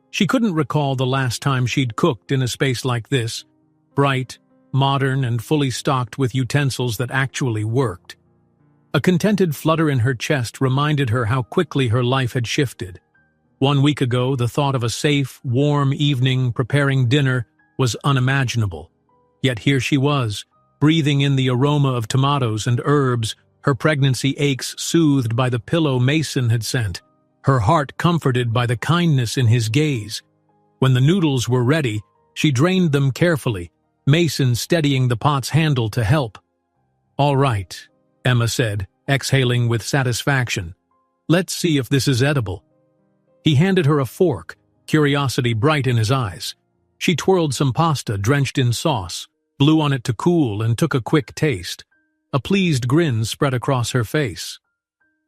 She couldn't recall the last time she'd cooked in a space like this, bright, modern, and fully stocked with utensils that actually worked. A contented flutter in her chest reminded her how quickly her life had shifted. 1 week ago, the thought of a safe, warm evening preparing dinner was unimaginable. Yet here she was, breathing in the aroma of tomatoes and herbs, her pregnancy aches soothed by the pillow Mason had sent, her heart comforted by the kindness in his gaze. When the noodles were ready, she drained them carefully, Mason steadying the pot's handle to help. "All right," Emma said, exhaling with satisfaction. "Let's see if this is edible." He handed her a fork, curiosity bright in his eyes. She twirled some pasta drenched in sauce, blew on it to cool, and took a quick taste. A pleased grin spread across her face.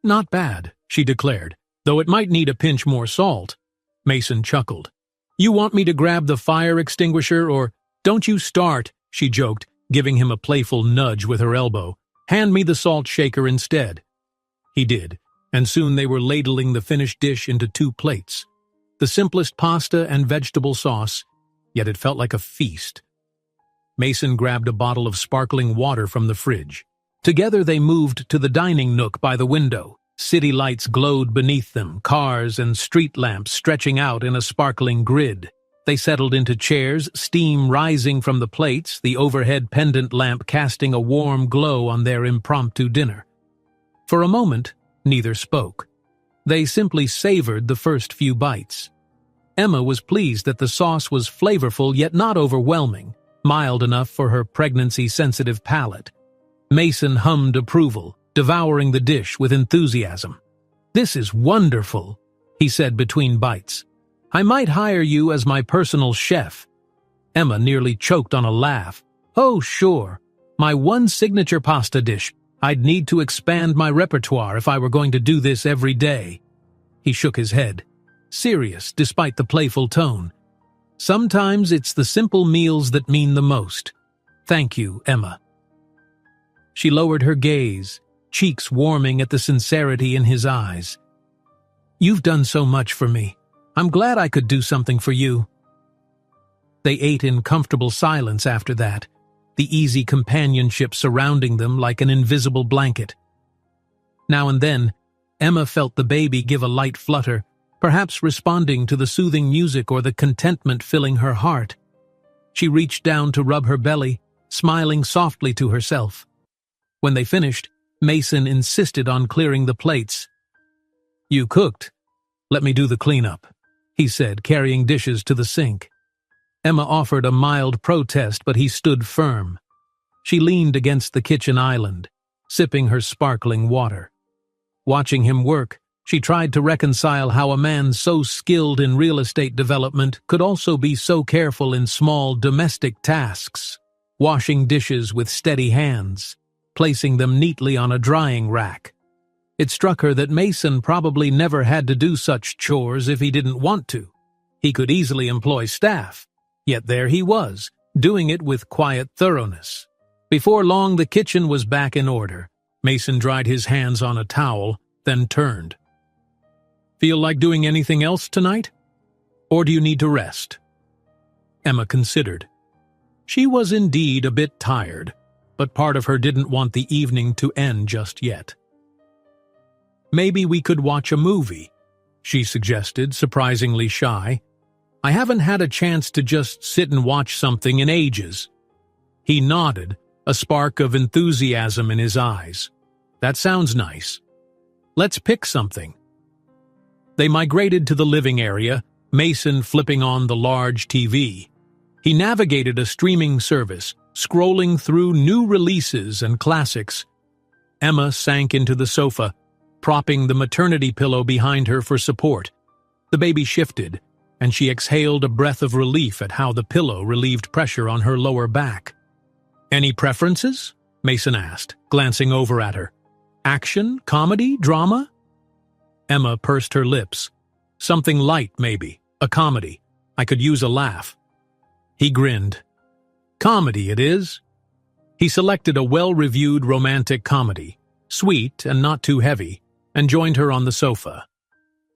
"Not bad," she declared, "though it might need a pinch more salt." Mason chuckled. "You want me to grab the fire extinguisher or—" "Don't you start," she joked, giving him a playful nudge with her elbow. "Hand me the salt shaker instead." He did, and soon they were ladling the finished dish into 2 plates. The simplest pasta and vegetable sauce, yet it felt like a feast. Mason grabbed a bottle of sparkling water from the fridge. Together they moved to the dining nook by the window. City lights glowed beneath them, cars and street lamps stretching out in a sparkling grid. They settled into chairs, steam rising from the plates, the overhead pendant lamp casting a warm glow on their impromptu dinner. For a moment, neither spoke. They simply savored the first few bites. Emma was pleased that the sauce was flavorful yet not overwhelming, mild enough for her pregnancy-sensitive palate. Mason hummed approval, devouring the dish with enthusiasm. "This is wonderful," he said between bites. "I might hire you as my personal chef." Emma nearly choked on a laugh. "Oh, sure. My one signature pasta dish. I'd need to expand my repertoire if I were going to do this every day." He shook his head, serious despite the playful tone. "Sometimes it's the simple meals that mean the most. Thank you, Emma." She lowered her gaze, cheeks warming at the sincerity in his eyes. "You've done so much for me. I'm glad I could do something for you." They ate in comfortable silence after that, the easy companionship surrounding them like an invisible blanket. Now and then, Emma felt the baby give a light flutter, perhaps responding to the soothing music or the contentment filling her heart. She reached down to rub her belly, smiling softly to herself. When they finished, Mason insisted on clearing the plates. "You cooked. Let me do the cleanup," he said, carrying dishes to the sink. Emma offered a mild protest, but he stood firm. She leaned against the kitchen island, sipping her sparkling water. Watching him work, she tried to reconcile how a man so skilled in real estate development could also be so careful in small domestic tasks, washing dishes with steady hands, placing them neatly on a drying rack. It struck her that Mason probably never had to do such chores if he didn't want to. He could easily employ staff, yet there he was, doing it with quiet thoroughness. Before long, the kitchen was back in order. Mason dried his hands on a towel, then turned. "Feel like doing anything else tonight?" Or do you need to rest?" Emma considered. She was indeed a bit tired, but part of her didn't want the evening to end just yet. "Maybe we could watch a movie," she suggested, surprisingly shy. "I haven't had a chance to just sit and watch something in ages." He nodded, a spark of enthusiasm in his eyes. "That sounds nice. Let's pick something." They migrated to the living area, Mason flipping on the large TV. He navigated a streaming service, scrolling through new releases and classics. Emma sank into the sofa, propping the maternity pillow behind her for support. The baby shifted, and she exhaled a breath of relief at how the pillow relieved pressure on her lower back. "Any preferences?" Mason asked, glancing over at her. "Action, comedy, drama?" Emma pursed her lips. "Something light, maybe. A comedy. I could use a laugh." He grinned. "Comedy it is." He selected a well-reviewed romantic comedy, sweet and not too heavy, and joined her on the sofa.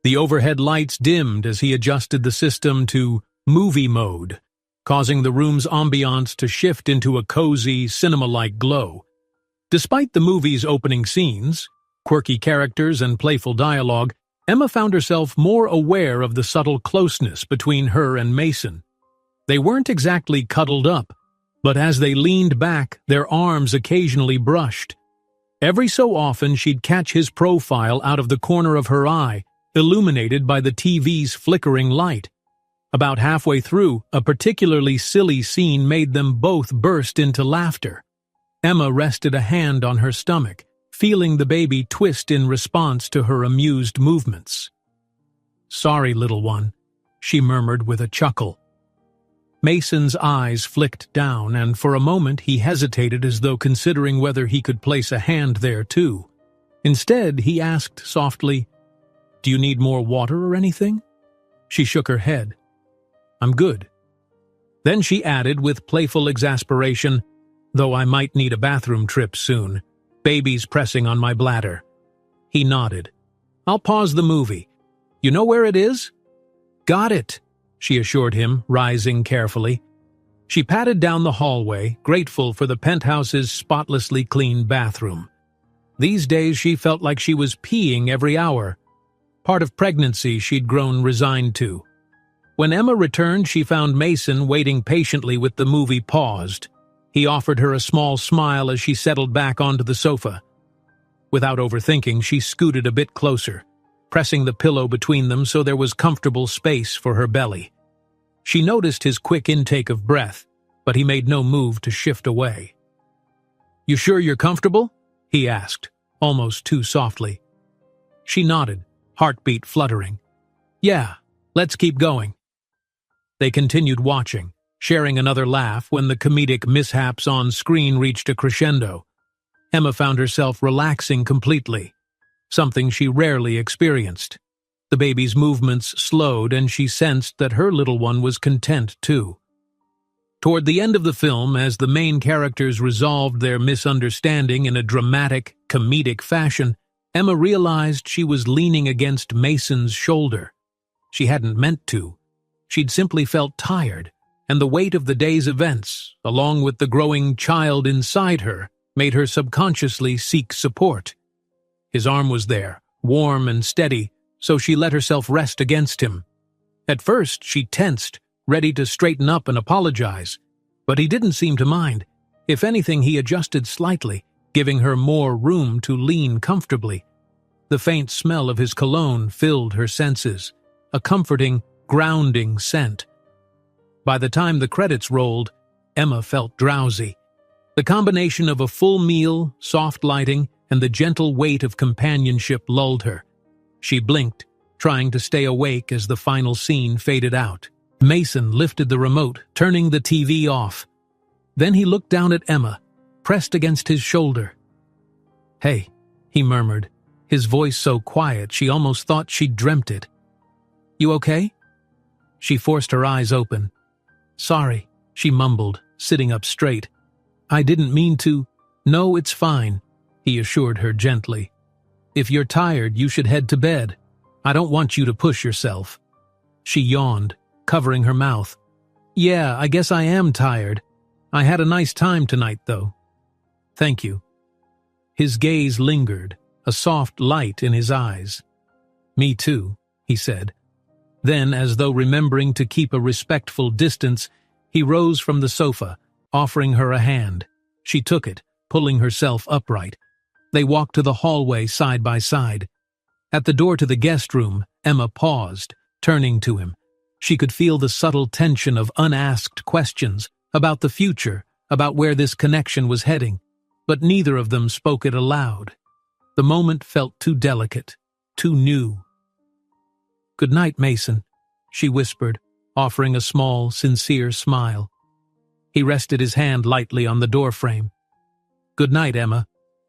The overhead lights dimmed as he adjusted the system to movie mode, causing the room's ambiance to shift into a cozy, cinema-like glow. Despite the movie's opening scenes, quirky characters and playful dialogue, Emma found herself more aware of the subtle closeness between her and Mason. They weren't exactly cuddled up, but as they leaned back, their arms occasionally brushed. Every so often she'd catch his profile out of the corner of her eye, illuminated by the TV's flickering light. About halfway through, a particularly silly scene made them both burst into laughter. Emma rested a hand on her stomach, feeling the baby twist in response to her amused movements. "Sorry, little one," she murmured with a chuckle. Mason's eyes flicked down, and for a moment he hesitated as though considering whether he could place a hand there too. Instead, he asked softly, "Do you need more water or anything?" She shook her head. "I'm good." Then she added with playful exasperation, "Though I might need a bathroom trip soon. Baby's pressing on my bladder." He nodded. "I'll pause the movie. You know where it is?" "Got it," she assured him, rising carefully. She patted down the hallway, grateful for the penthouse's spotlessly clean bathroom. These days she felt like she was peeing every hour. Part of pregnancy she'd grown resigned to. When Emma returned, she found Mason waiting patiently with the movie paused. He offered her a small smile as she settled back onto the sofa. Without overthinking, she scooted a bit closer, pressing the pillow between them so there was comfortable space for her belly. She noticed his quick intake of breath, but he made no move to shift away. "You sure you're comfortable?" he asked, almost too softly. She nodded, heartbeat fluttering. "Yeah, let's keep going." They continued watching, sharing another laugh when the comedic mishaps on screen reached a crescendo. Emma found herself relaxing completely, something she rarely experienced. The baby's movements slowed, and she sensed that her little one was content too. Toward the end of the film, as the main characters resolved their misunderstanding in a dramatic, comedic fashion, Emma realized she was leaning against Mason's shoulder. She hadn't meant to. She'd simply felt tired, and the weight of the day's events, along with the growing child inside her, made her subconsciously seek support. His arm was there, warm and steady, so she let herself rest against him. At first, she tensed, ready to straighten up and apologize, but he didn't seem to mind. If anything, he adjusted slightly, giving her more room to lean comfortably. The faint smell of his cologne filled her senses, a comforting, grounding scent. By the time the credits rolled, Emma felt drowsy. The combination of a full meal, soft lighting, and the gentle weight of companionship lulled her. She blinked, trying to stay awake as the final scene faded out. Mason lifted the remote, turning the TV off. Then he looked down at Emma, pressed against his shoulder. "Hey," he murmured, his voice so quiet she almost thought she'd dreamt it. "You okay?" She forced her eyes open. "Sorry," she mumbled, sitting up straight. "I didn't mean to." "No, it's fine," he assured her gently. "If you're tired, you should head to bed. I don't want you to push yourself." She yawned, covering her mouth. "Yeah, I guess I am tired. I had a nice time tonight, though." "Thank you." His gaze lingered, a soft light in his eyes. "Me too," he said. Then, as though remembering to keep a respectful distance, he rose from the sofa, offering her a hand. She took it, pulling herself upright. They walked to the hallway side by side. At the door to the guest room, Emma paused, turning to him. She could feel the subtle tension of unasked questions about the future, about where this connection was heading, but neither of them spoke it aloud. The moment felt too delicate, too new. "Good night, Mason," she whispered, offering a small, sincere smile. He rested his hand lightly on the doorframe. "Good night, Emma.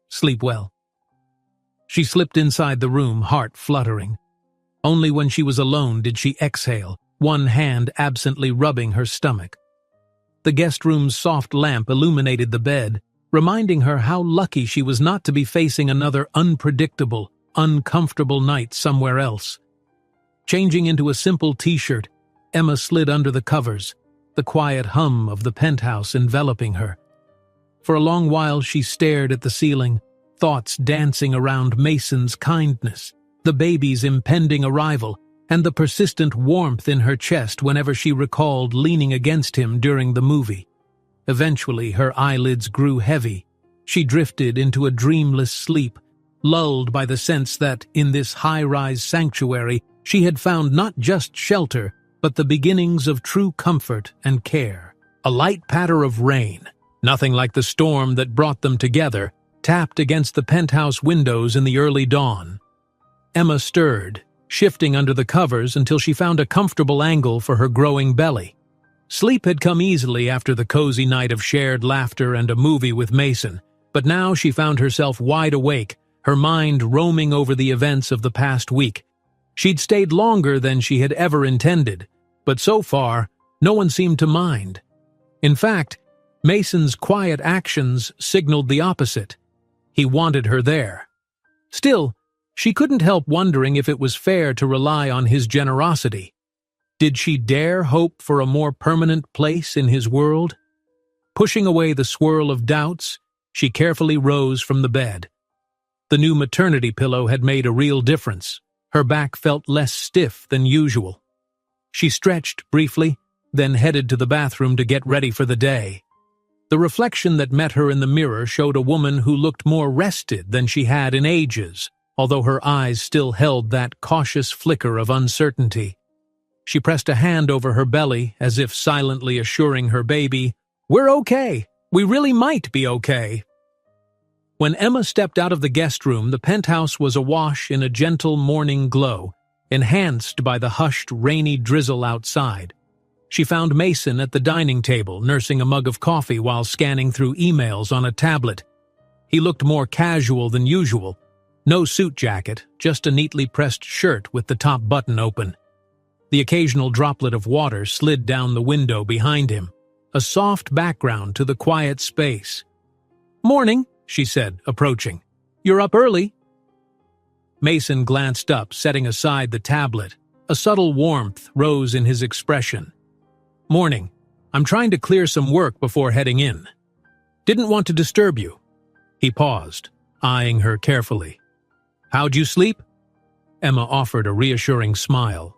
Sleep well." She slipped inside the room, heart fluttering. Only when she was alone did she exhale, one hand absently rubbing her stomach. The guest room's soft lamp illuminated the bed, reminding her how lucky she was not to be facing another unpredictable, uncomfortable night somewhere else. Changing into a simple t-shirt, Emma slid under the covers, the quiet hum of the penthouse enveloping her. For a long while she stared at the ceiling, thoughts dancing around Mason's kindness, the baby's impending arrival, and the persistent warmth in her chest whenever she recalled leaning against him during the movie. Eventually, her eyelids grew heavy. She drifted into a dreamless sleep, lulled by the sense that, in this high-rise sanctuary, she had found not just shelter, but the beginnings of true comfort and care. A light patter of rain, nothing like the storm that brought them together, tapped against the penthouse windows in the early dawn. Emma stirred, shifting under the covers until she found a comfortable angle for her growing belly. Sleep had come easily after the cozy night of shared laughter and a movie with Mason, but now she found herself wide awake, her mind roaming over the events of the past week. She'd stayed longer than she had ever intended, but so far, no one seemed to mind. In fact, Mason's quiet actions signaled the opposite. He wanted her there. Still, she couldn't help wondering if it was fair to rely on his generosity. Did she dare hope for a more permanent place in his world? Pushing away the swirl of doubts, she carefully rose from the bed. The new maternity pillow had made a real difference. Her back felt less stiff than usual. She stretched briefly, then headed to the bathroom to get ready for the day. The reflection that met her in the mirror showed a woman who looked more rested than she had in ages, although her eyes still held that cautious flicker of uncertainty. She pressed a hand over her belly, as if silently assuring her baby, "We're okay. We really might be okay." When Emma stepped out of the guest room, the penthouse was awash in a gentle morning glow, enhanced by the hushed, rainy drizzle outside. She found Mason at the dining table, nursing a mug of coffee while scanning through emails on a tablet. He looked more casual than usual. No suit jacket, just a neatly pressed shirt with the top button open. The occasional droplet of water slid down the window behind him, a soft background to the quiet space. "Morning," she said, approaching. "You're up early." Mason glanced up, setting aside the tablet. A subtle warmth rose in his expression. "Morning. I'm trying to clear some work before heading in. Didn't want to disturb you." He paused, eyeing her carefully. "How'd you sleep?" Emma offered a reassuring smile.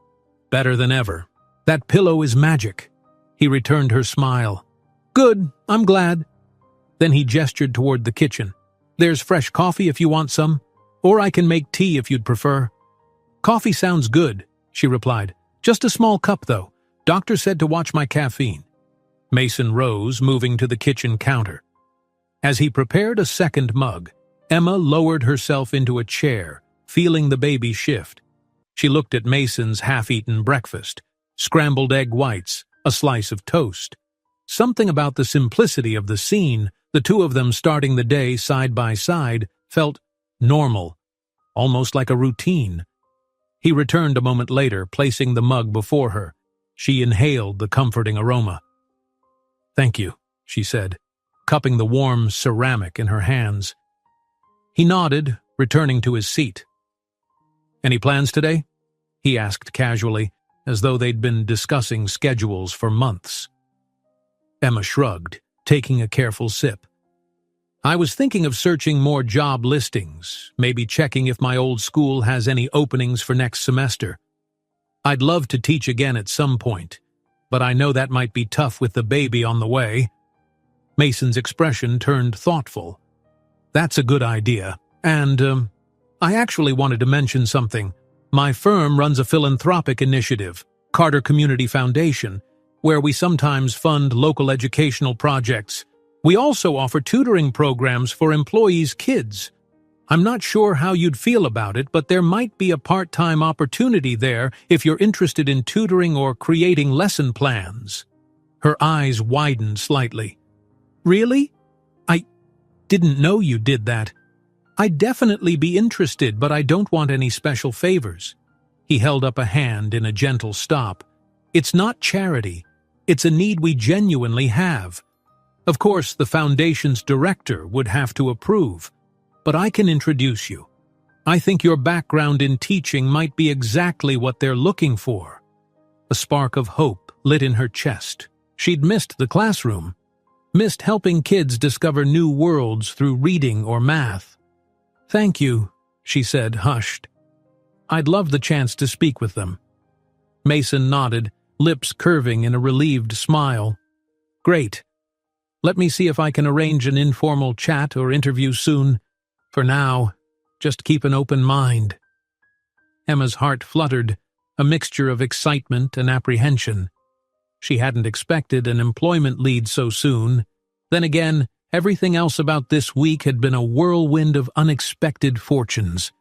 "Better than ever. That pillow is magic." He returned her smile. "Good, I'm glad." Then he gestured toward the kitchen. "There's fresh coffee if you want some, or I can make tea if you'd prefer." "Coffee sounds good," she replied. "Just a small cup, though. Doctor said to watch my caffeine." Mason rose, moving to the kitchen counter. As he prepared a second mug, Emma lowered herself into a chair, feeling the baby shift. She looked at Mason's half-eaten breakfast, scrambled egg whites, a slice of toast. Something about the simplicity of the scene, the two of them starting the day side by side, felt normal, almost like a routine. He returned a moment later, placing the mug before her. She inhaled the comforting aroma. "Thank you," she said, cupping the warm ceramic in her hands. He nodded, returning to his seat. "Any plans today?" he asked casually, as though they'd been discussing schedules for months. Emma shrugged, taking a careful sip. I was thinking of searching more job listings, maybe checking if my old school has any openings for next semester. I'd love to teach again at some point, but I know that might be tough with the baby on the way. Mason's expression turned thoughtful. That's a good idea, and, I actually wanted to mention something. My firm runs a philanthropic initiative, Carter Community Foundation, where we sometimes fund local educational projects. We also offer tutoring programs for employees' kids. I'm not sure how you'd feel about it, but there might be a part-time opportunity there if you're interested in tutoring or creating lesson plans. Her eyes widened slightly. Really? I didn't know you did that. I'd definitely be interested, but I don't want any special favors. He held up a hand in a gentle stop. It's not charity. It's a need we genuinely have. Of course, the foundation's director would have to approve, but I can introduce you. I think your background in teaching might be exactly what they're looking for. A spark of hope lit in her chest. She'd missed the classroom, missed helping kids discover new worlds through reading or math. Thank you, she said, hushed. I'd love the chance to speak with them. Mason nodded, lips curving in a relieved smile. Great. Let me see if I can arrange an informal chat or interview soon. For now, just keep an open mind. Emma's heart fluttered, a mixture of excitement and apprehension. She hadn't expected an employment lead so soon. Then again, everything else about this week had been a whirlwind of unexpected fortunes.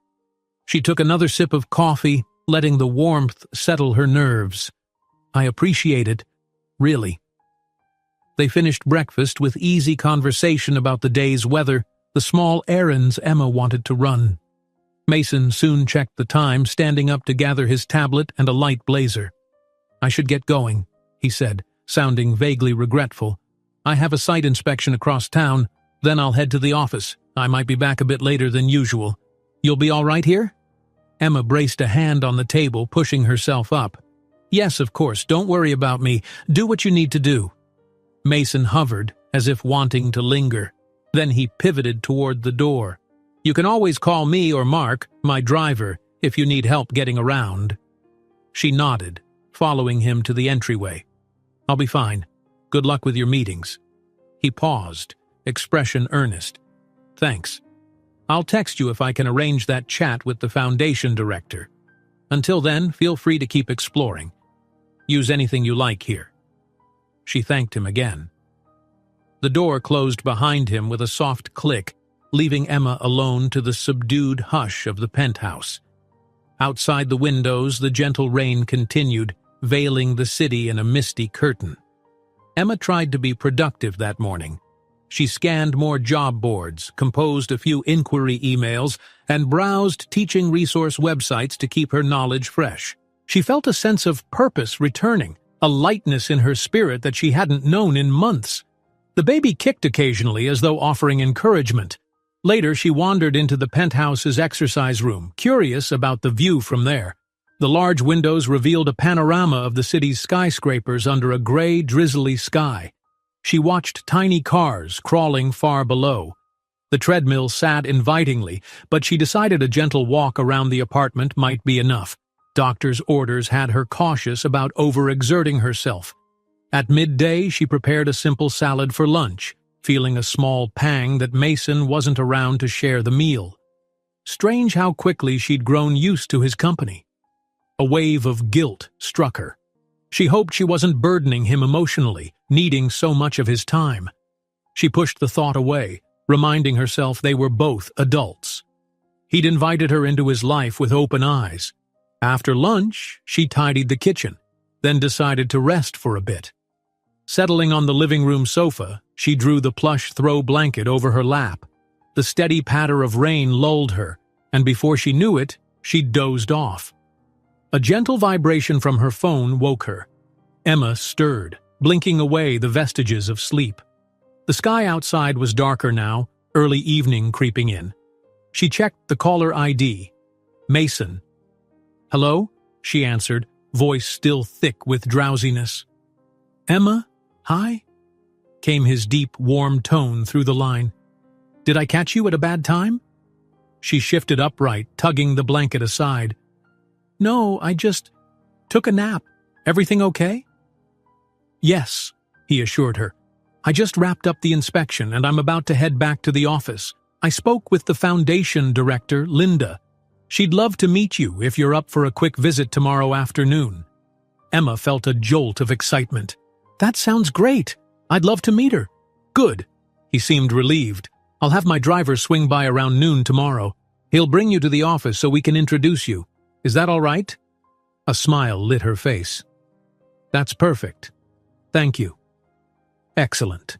She took another sip of coffee, letting the warmth settle her nerves. I appreciate it, really. They finished breakfast with easy conversation about the day's weather, the small errands Emma wanted to run. Mason soon checked the time, standing up to gather his tablet and a light blazer. I should get going, he said, sounding vaguely regretful. I have a site inspection across town, then I'll head to the office. I might be back a bit later than usual. You'll be all right here? Emma braced a hand on the table, pushing herself up. Yes, of course, don't worry about me. Do what you need to do. Mason hovered, as if wanting to linger. Then he pivoted toward the door. You can always call me or Mark, my driver, if you need help getting around. She nodded, following him to the entryway. I'll be fine. Good luck with your meetings. He paused, expression earnest. Thanks. I'll text you if I can arrange that chat with the foundation director. Until then, feel free to keep exploring. Use anything you like here. She thanked him again. The door closed behind him with a soft click, leaving Emma alone to the subdued hush of the penthouse. Outside the windows, the gentle rain continued, veiling the city in a misty curtain. Emma tried to be productive that morning. She scanned more job boards, composed a few inquiry emails, and browsed teaching resource websites to keep her knowledge fresh. She felt a sense of purpose returning, a lightness in her spirit that she hadn't known in months. The baby kicked occasionally as though offering encouragement. Later, she wandered into the penthouse's exercise room, curious about the view from there. The large windows revealed a panorama of the city's skyscrapers under a gray, drizzly sky. She watched tiny cars crawling far below. The treadmill sat invitingly, but she decided a gentle walk around the apartment might be enough. Doctor's orders had her cautious about overexerting herself. At midday, she prepared a simple salad for lunch, feeling a small pang that Mason wasn't around to share the meal. Strange how quickly she'd grown used to his company. A wave of guilt struck her. She hoped she wasn't burdening him emotionally, needing so much of his time. She pushed the thought away, reminding herself they were both adults. He'd invited her into his life with open eyes. After lunch, she tidied the kitchen, then decided to rest for a bit. Settling on the living room sofa, she drew the plush throw blanket over her lap. The steady patter of rain lulled her, and before she knew it, she dozed off. A gentle vibration from her phone woke her. Emma stirred, blinking away the vestiges of sleep. The sky outside was darker now, early evening creeping in. She checked the caller ID. Mason. Hello? She answered, voice still thick with drowsiness. "Emma, hi?" came his deep, warm tone through the line. "Did I catch you at a bad time?" She shifted upright, tugging the blanket aside. "No, I just took a nap. Everything okay?" "Yes," he assured her. "I just wrapped up the inspection and I'm about to head back to the office. I spoke with the foundation director, Linda. She'd love to meet you if you're up for a quick visit tomorrow afternoon." Emma felt a jolt of excitement. "That sounds great. I'd love to meet her." "Good." He seemed relieved. "I'll have my driver swing by around noon tomorrow. He'll bring you to the office so we can introduce you. Is that all right?" A smile lit her face. "That's perfect. Thank you." "Excellent.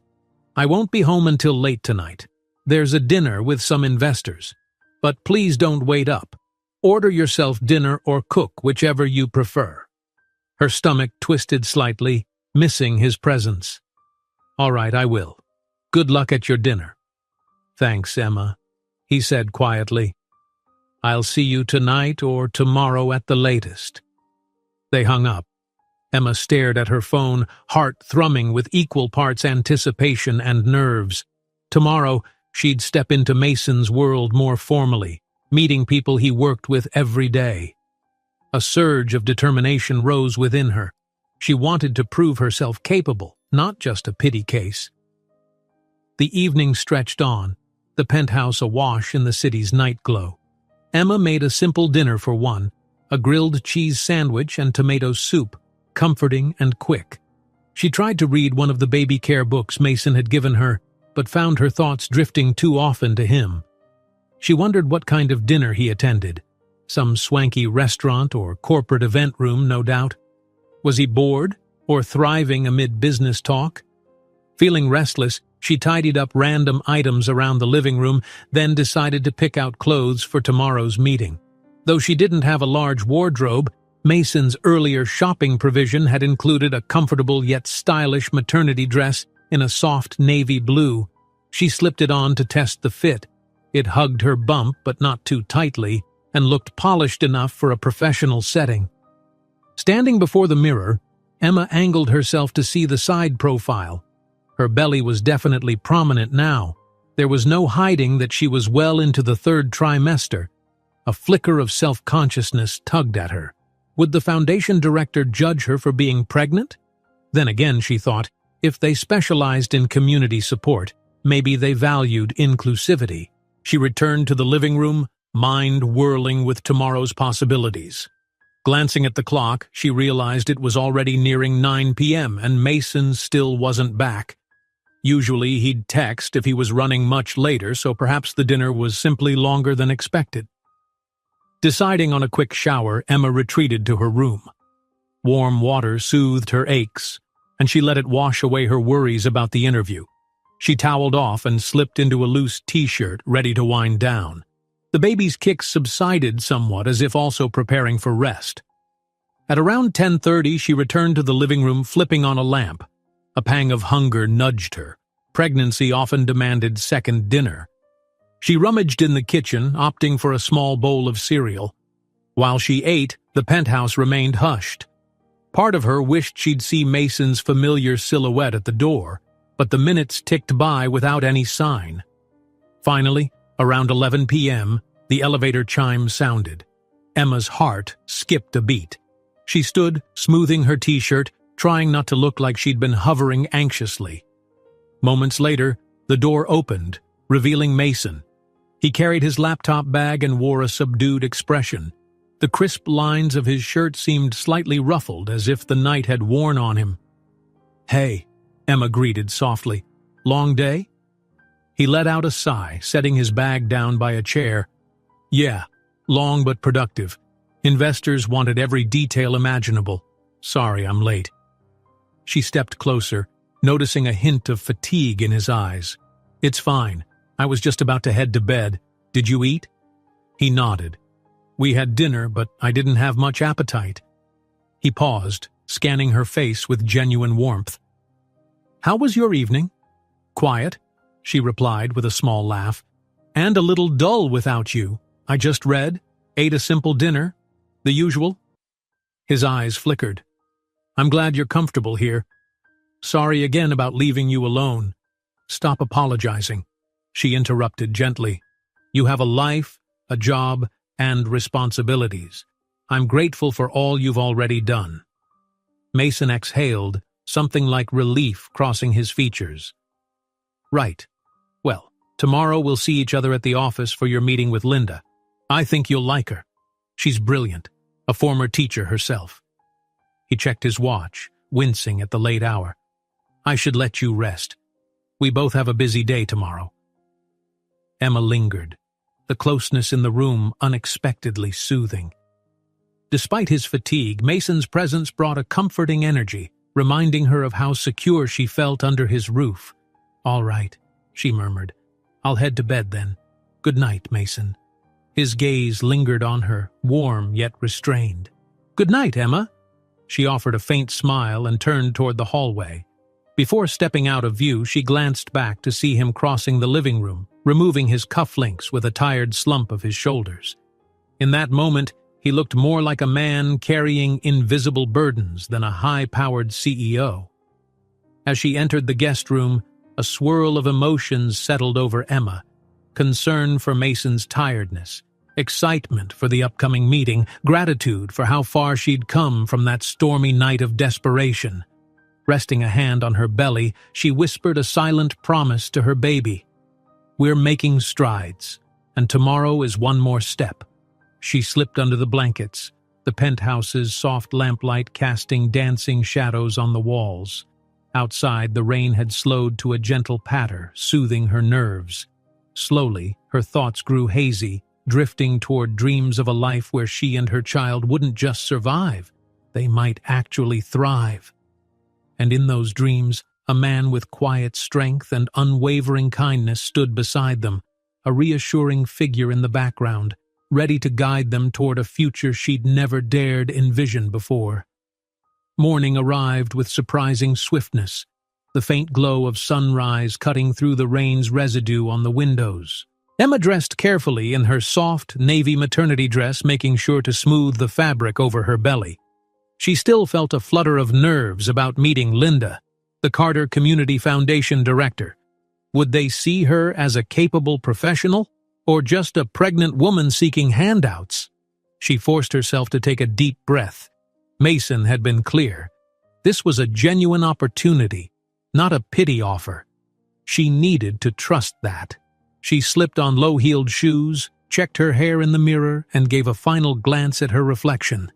I won't be home until late tonight. There's a dinner with some investors. But please don't wait up. Order yourself dinner or cook, whichever you prefer." Her stomach twisted slightly, missing his presence. "All right, I will. Good luck at your dinner." "Thanks, Emma," he said quietly. "I'll see you tonight or tomorrow at the latest." They hung up. Emma stared at her phone, heart thrumming with equal parts anticipation and nerves. Tomorrow, she'd step into Mason's world more formally, meeting people he worked with every day. A surge of determination rose within her. She wanted to prove herself capable, not just a pity case. The evening stretched on, the penthouse awash in the city's night glow. Emma made a simple dinner for one, a grilled cheese sandwich and tomato soup, comforting and quick. She tried to read one of the baby care books Mason had given her, but found her thoughts drifting too often to him. She wondered what kind of dinner he attended. Some swanky restaurant or corporate event room, no doubt. Was he bored or thriving amid business talk? Feeling restless, she tidied up random items around the living room, then decided to pick out clothes for tomorrow's meeting. Though she didn't have a large wardrobe, Mason's earlier shopping provision had included a comfortable yet stylish maternity dress in a soft navy blue. She slipped it on to test the fit. It hugged her bump, but not too tightly, and looked polished enough for a professional setting. Standing before the mirror, Emma angled herself to see the side profile. Her belly was definitely prominent now. There was no hiding that she was well into the third trimester. A flicker of self-consciousness tugged at her. Would the foundation director judge her for being pregnant? Then again, she thought, if they specialized in community support, maybe they valued inclusivity. She returned to the living room, mind whirling with tomorrow's possibilities. Glancing at the clock, she realized it was already nearing 9 p.m. and Mason still wasn't back. Usually he'd text if he was running much later, so perhaps the dinner was simply longer than expected. Deciding on a quick shower, Emma retreated to her room. Warm water soothed her aches, and she let it wash away her worries about the interview. She toweled off and slipped into a loose t-shirt, ready to wind down. The baby's kicks subsided somewhat, as if also preparing for rest. At around 10:30, she returned to the living room, flipping on a lamp. A pang of hunger nudged her. Pregnancy often demanded second dinner. She rummaged in the kitchen, opting for a small bowl of cereal. While she ate, the penthouse remained hushed. Part of her wished she'd see Mason's familiar silhouette at the door, but the minutes ticked by without any sign. Finally, around 11 p.m., the elevator chime sounded. Emma's heart skipped a beat. She stood, smoothing her t-shirt, trying not to look like she'd been hovering anxiously. Moments later, the door opened, revealing Mason. He carried his laptop bag and wore a subdued expression. The crisp lines of his shirt seemed slightly ruffled, as if the night had worn on him. "Hey," Emma greeted softly. "Long day?" He let out a sigh, setting his bag down by a chair. "Yeah, long but productive. Investors wanted every detail imaginable. Sorry I'm late." She stepped closer, noticing a hint of fatigue in his eyes. "It's fine. I was just about to head to bed. Did you eat?" He nodded. "We had dinner, but I didn't have much appetite." He paused, scanning her face with genuine warmth. "How was your evening?" "Quiet," she replied with a small laugh. "And a little dull without you. I just read, ate a simple dinner. The usual." His eyes flickered. "I'm glad you're comfortable here. Sorry again about leaving you alone." "Stop apologizing," she interrupted gently. "You have a life, a job, and responsibilities. I'm grateful for all you've already done." Mason exhaled, something like relief crossing his features. "Right. Well, tomorrow we'll see each other at the office for your meeting with Linda. I think you'll like her. She's brilliant, a former teacher herself." He checked his watch, wincing at the late hour. "I should let you rest. We both have a busy day tomorrow." Emma lingered, the closeness in the room unexpectedly soothing. Despite his fatigue, Mason's presence brought a comforting energy, reminding her of how secure she felt under his roof. "All right," she murmured. "I'll head to bed then. Good night, Mason." His gaze lingered on her, warm yet restrained. "Good night, Emma." She offered a faint smile and turned toward the hallway. Before stepping out of view, she glanced back to see him crossing the living room, removing his cufflinks with a tired slump of his shoulders. In that moment, he looked more like a man carrying invisible burdens than a high-powered CEO. As she entered the guest room, a swirl of emotions settled over Emma: concern for Mason's tiredness, excitement for the upcoming meeting, gratitude for how far she'd come from that stormy night of desperation. Resting a hand on her belly, she whispered a silent promise to her baby. "We're making strides, and tomorrow is one more step." She slipped under the blankets, the penthouse's soft lamplight casting dancing shadows on the walls. Outside, the rain had slowed to a gentle patter, soothing her nerves. Slowly, her thoughts grew hazy, drifting toward dreams of a life where she and her child wouldn't just survive, they might actually thrive. And in those dreams, a man with quiet strength and unwavering kindness stood beside them, a reassuring figure in the background, ready to guide them toward a future she'd never dared envision before. Morning arrived with surprising swiftness, the faint glow of sunrise cutting through the rain's residue on the windows. Emma dressed carefully in her soft, navy maternity dress, making sure to smooth the fabric over her belly. She still felt a flutter of nerves about meeting Linda, the Carter Community Foundation director. Would they see her as a capable professional, or just a pregnant woman seeking handouts? She forced herself to take a deep breath. Mason had been clear. This was a genuine opportunity, not a pity offer. She needed to trust that. She slipped on low-heeled shoes, checked her hair in the mirror, and gave a final glance at her reflection.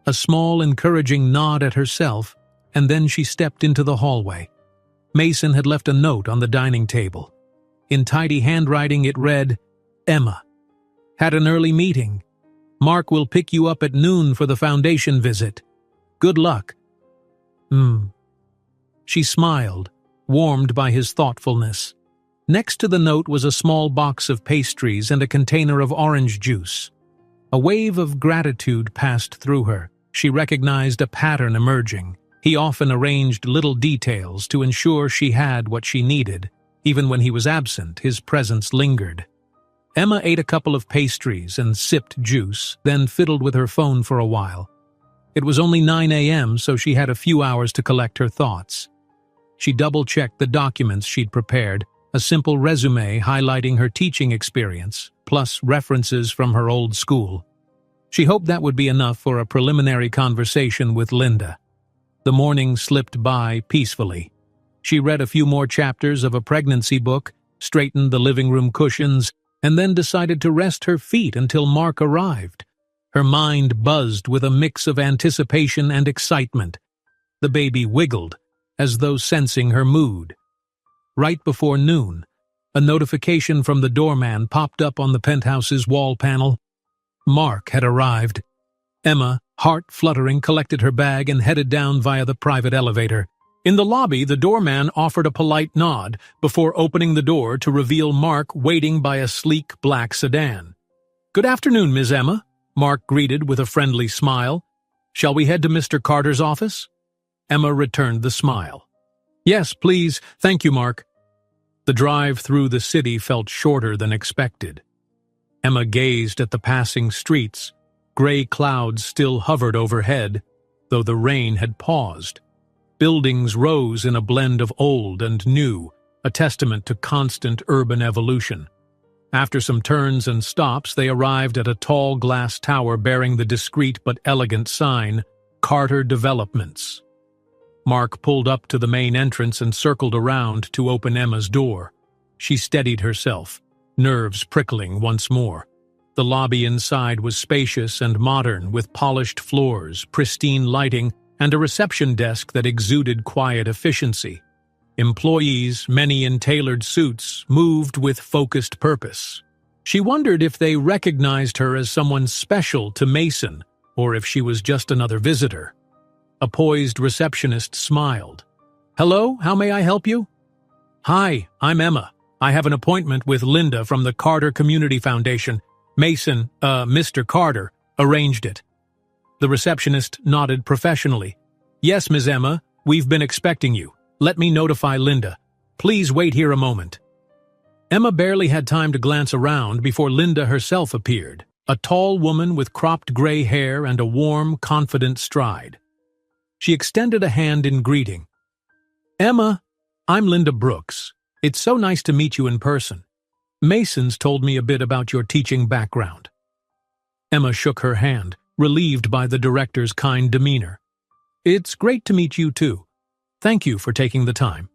A small, encouraging nod at herself, and then she stepped into the hallway. Mason had left a note on the dining table. In tidy handwriting it read, "Emma, had an early meeting. Mark will pick you up at noon for the foundation visit. Good luck." She smiled, warmed by his thoughtfulness. Next to the note was a small box of pastries and a container of orange juice. A wave of gratitude passed through her. She recognized a pattern emerging. He often arranged little details to ensure she had what she needed. Even when he was absent, his presence lingered. Emma ate a couple of pastries and sipped juice, then fiddled with her phone for a while. It was only 9 a.m., so she had a few hours to collect her thoughts. She double-checked the documents she'd prepared, a simple resume highlighting her teaching experience, plus references from her old school. She hoped that would be enough for a preliminary conversation with Linda. The morning slipped by peacefully. She read a few more chapters of a pregnancy book, straightened the living room cushions, and then decided to rest her feet until Mark arrived. Her mind buzzed with a mix of anticipation and excitement. The baby wiggled, as though sensing her mood. Right before noon, a notification from the doorman popped up on the penthouse's wall panel. Mark had arrived. Emma, heart fluttering, collected her bag and headed down via the private elevator. In the lobby, the doorman offered a polite nod before opening the door to reveal Mark waiting by a sleek black sedan. "Good afternoon, Ms. Emma," Mark greeted with a friendly smile. "Shall we head to Mr. Carter's office?" Emma returned the smile. "Yes, please. Thank you, Mark." The drive through the city felt shorter than expected. Emma gazed at the passing streets, Gray clouds still hovered overhead, though the rain had paused. Buildings rose in a blend of old and new, a testament to constant urban evolution. After some turns and stops, they arrived at a tall glass tower bearing the discreet but elegant sign, Carter Developments. Mark pulled up to the main entrance and circled around to open Emma's door. She steadied herself, nerves prickling once more. The lobby inside was spacious and modern, with polished floors, pristine lighting, and a reception desk that exuded quiet efficiency. Employees, many in tailored suits, moved with focused purpose. She wondered if they recognized her as someone special to Mason, or if she was just another visitor. A poised receptionist smiled. "Hello, how may I help you?" "Hi, I'm Emma. I have an appointment with Linda from the Carter Community Foundation. Mason, Mr. Carter, arranged it." The receptionist nodded professionally. "Yes, Ms. Emma, we've been expecting you. Let me notify Linda. Please wait here a moment." Emma barely had time to glance around before Linda herself appeared, a tall woman with cropped gray hair and a warm, confident stride. She extended a hand in greeting. "Emma, I'm Linda Brooks. It's so nice to meet you in person. Mason's told me a bit about your teaching background." Emma shook her hand, relieved by the director's kind demeanor. "It's great to meet you too. Thank you for taking the time."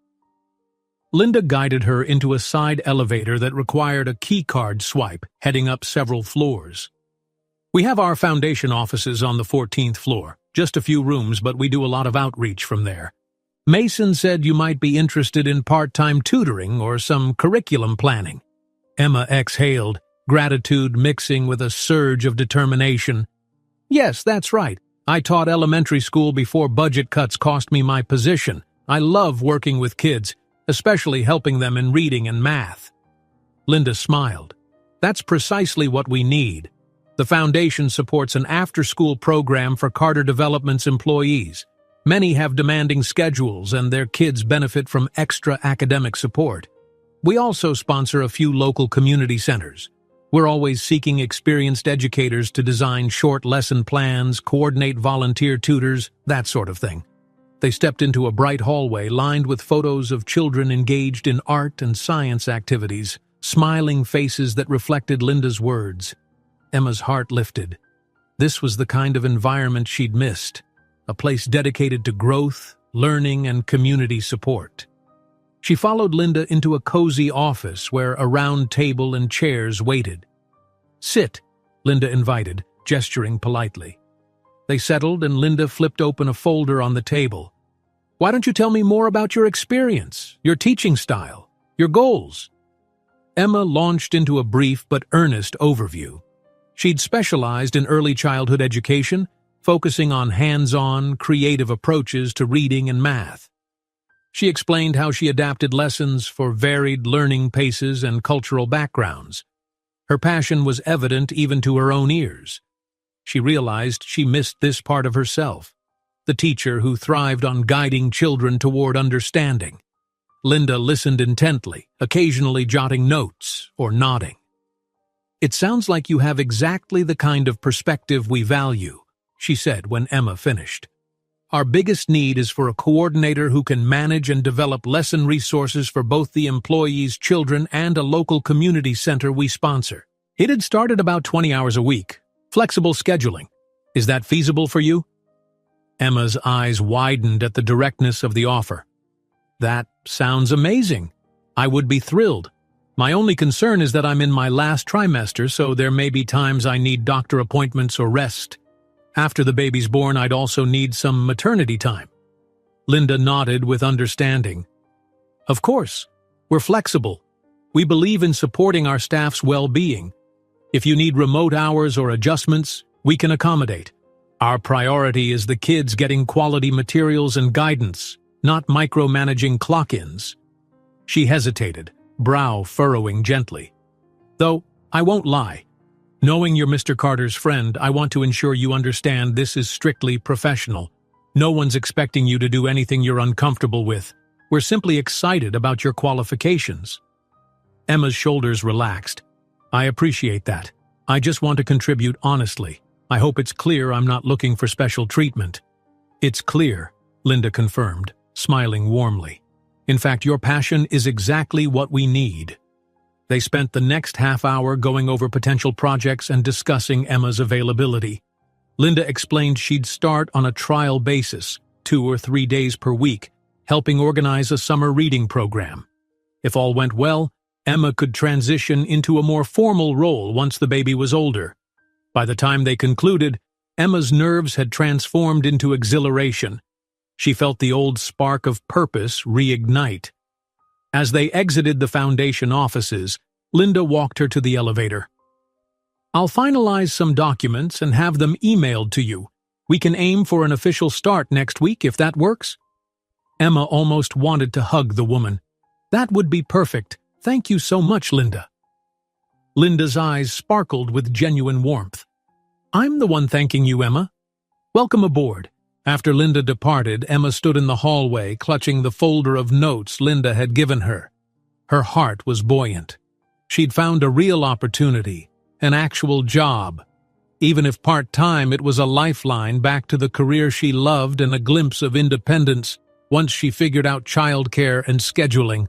Linda guided her into a side elevator that required a keycard swipe, heading up several floors. "We have our foundation offices on the 14th floor. Just a few rooms, but we do a lot of outreach from there. Mason said you might be interested in part-time tutoring or some curriculum planning." Emma exhaled, gratitude mixing with a surge of determination. "Yes, that's right. I taught elementary school before budget cuts cost me my position. I love working with kids, especially helping them in reading and math." Linda smiled. "That's precisely what we need. The foundation supports an after-school program for Carter Development's employees. Many have demanding schedules, and their kids benefit from extra academic support. We also sponsor a few local community centers. We're always seeking experienced educators to design short lesson plans, coordinate volunteer tutors, that sort of thing." They stepped into a bright hallway lined with photos of children engaged in art and science activities, smiling faces that reflected Linda's words. Emma's heart lifted. This was the kind of environment she'd missed, a place dedicated to growth, learning, and community support. She followed Linda into a cozy office where a round table and chairs waited. "Sit," Linda invited, gesturing politely. They settled and Linda flipped open a folder on the table. "Why don't you tell me more about your experience, your teaching style, your goals?" Emma launched into a brief but earnest overview. She'd specialized in early childhood education, focusing on hands-on, creative approaches to reading and math. She explained how she adapted lessons for varied learning paces and cultural backgrounds. Her passion was evident even to her own ears. She realized she missed this part of herself, the teacher who thrived on guiding children toward understanding. Linda listened intently, occasionally jotting notes or nodding. "It sounds like you have exactly the kind of perspective we value," she said when Emma finished. "Our biggest need is for a coordinator who can manage and develop lesson resources for both the employees' children and a local community center we sponsor. It had started about 20 hours a week. Flexible scheduling. Is that feasible for you?" Emma's eyes widened at the directness of the offer. "That sounds amazing. I would be thrilled. My only concern is that I'm in my last trimester, so there may be times I need doctor appointments or rest. After the baby's born, I'd also need some maternity time." Linda nodded with understanding. "Of course, we're flexible. We believe in supporting our staff's well-being. If you need remote hours or adjustments, we can accommodate. Our priority is the kids getting quality materials and guidance, not micromanaging clock-ins." She hesitated, brow furrowing gently. "Though, I won't lie. Knowing you're Mr. Carter's friend, I want to ensure you understand this is strictly professional. No one's expecting you to do anything you're uncomfortable with. We're simply excited about your qualifications." Emma's shoulders relaxed. "I appreciate that. I just want to contribute honestly. I hope it's clear I'm not looking for special treatment." "It's clear," Linda confirmed, smiling warmly. "In fact, your passion is exactly what we need." They spent the next half hour going over potential projects and discussing Emma's availability. Linda explained she'd start on a trial basis, 2 or 3 days per week, helping organize a summer reading program. If all went well, Emma could transition into a more formal role once the baby was older. By the time they concluded, Emma's nerves had transformed into exhilaration. She felt the old spark of purpose reignite. As they exited the foundation offices, Linda walked her to the elevator. "I'll finalize some documents and have them emailed to you. We can aim for an official start next week if that works." Emma almost wanted to hug the woman. "That would be perfect. Thank you so much, Linda." Linda's eyes sparkled with genuine warmth. "I'm the one thanking you, Emma. Welcome aboard." After Linda departed, Emma stood in the hallway, clutching the folder of notes Linda had given her. Her heart was buoyant. She'd found a real opportunity, an actual job. Even if part-time, it was a lifeline back to the career she loved and a glimpse of independence once she figured out childcare and scheduling.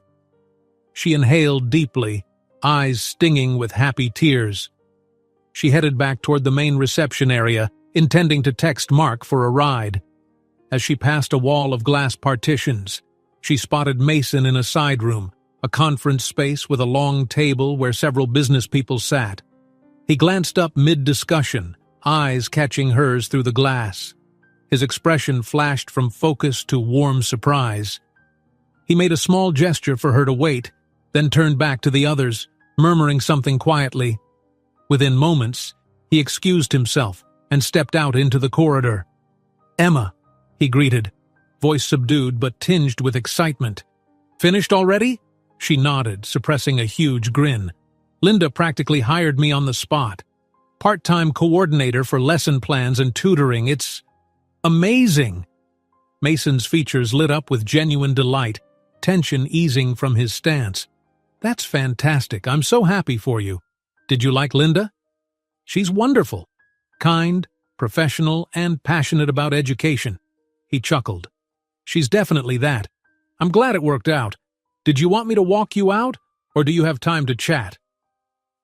She inhaled deeply, eyes stinging with happy tears. She headed back toward the main reception area, intending to text Mark for a ride. As she passed a wall of glass partitions, she spotted Mason in a side room, a conference space with a long table where several business people sat. He glanced up mid-discussion, eyes catching hers through the glass. His expression flashed from focus to warm surprise. He made a small gesture for her to wait, then turned back to the others, murmuring something quietly. Within moments, he excused himself and stepped out into the corridor. "Emma," he greeted, voice subdued but tinged with excitement. "Finished already?" She nodded, suppressing a huge grin. "Linda practically hired me on the spot. Part-time coordinator for lesson plans and tutoring. It's amazing." Mason's features lit up with genuine delight, tension easing from his stance. "That's fantastic. I'm so happy for you. Did you like Linda?" "She's wonderful. Kind, professional, and passionate about education." He chuckled. "She's definitely that. I'm glad it worked out. Did you want me to walk you out, or do you have time to chat?"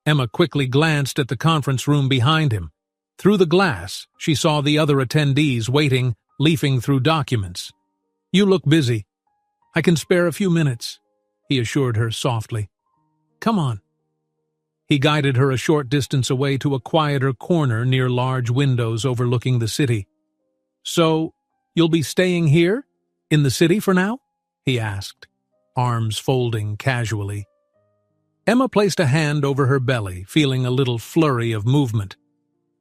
Emma quickly glanced at the conference room behind him. Through the glass, she saw the other attendees waiting, leafing through documents. "You look busy. I can spare a few minutes," he assured her softly. "Come on." He guided her a short distance away to a quieter corner near large windows overlooking the city. "So, you'll be staying here? In the city for now?" he asked, arms folding casually. Emma placed a hand over her belly, feeling a little flurry of movement.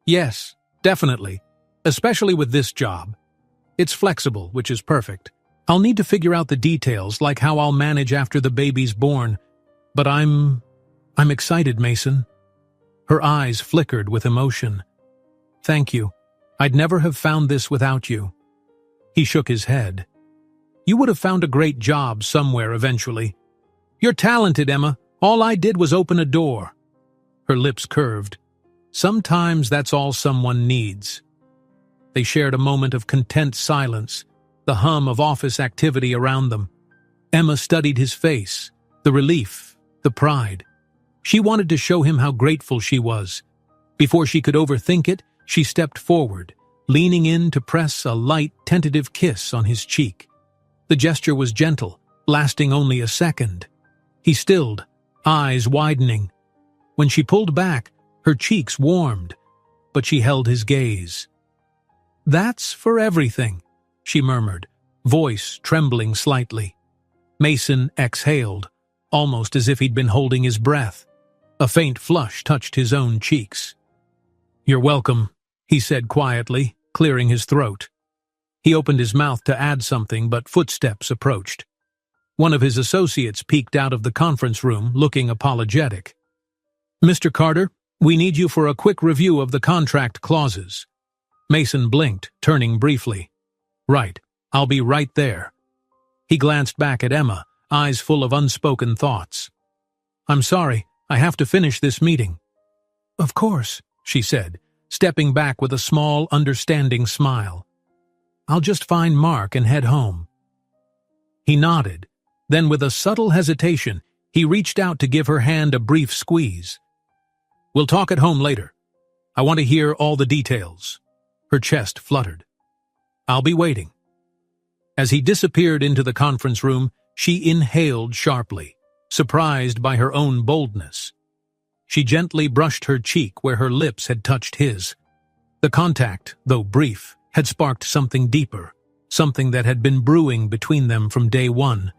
"Yes, definitely, especially with this job. It's flexible, which is perfect. I'll need to figure out the details, like how I'll manage after the baby's born. But I'm excited, Mason." Her eyes flickered with emotion. "Thank you. I'd never have found this without you." He shook his head. "You would have found a great job somewhere eventually. You're talented, Emma. All I did was open a door." Her lips curved. "Sometimes that's all someone needs." They shared a moment of content silence, the hum of office activity around them. Emma studied his face, the relief, the pride. She wanted to show him how grateful she was. Before she could overthink it, she stepped forward, leaning in to press a light, tentative kiss on his cheek. The gesture was gentle, lasting only a second. He stilled, eyes widening. When she pulled back, her cheeks warmed, but she held his gaze. "That's for everything," she murmured, voice trembling slightly. Mason exhaled, almost as if he'd been holding his breath. A faint flush touched his own cheeks. "You're welcome," he said quietly, clearing his throat. He opened his mouth to add something, but footsteps approached. One of his associates peeked out of the conference room, looking apologetic. "Mr. Carter, we need you for a quick review of the contract clauses." Mason blinked, turning briefly. "Right, I'll be right there." He glanced back at Emma, eyes full of unspoken thoughts. "I'm sorry, I have to finish this meeting." "Of course," she said, stepping back with a small, understanding smile. "I'll just find Mark and head home." He nodded. Then, with a subtle hesitation, he reached out to give her hand a brief squeeze. "We'll talk at home later. I want to hear all the details." Her chest fluttered. "I'll be waiting." As he disappeared into the conference room, she inhaled sharply, surprised by her own boldness. She gently brushed her cheek where her lips had touched his. The contact, though brief, had sparked something deeper, something that had been brewing between them from day one.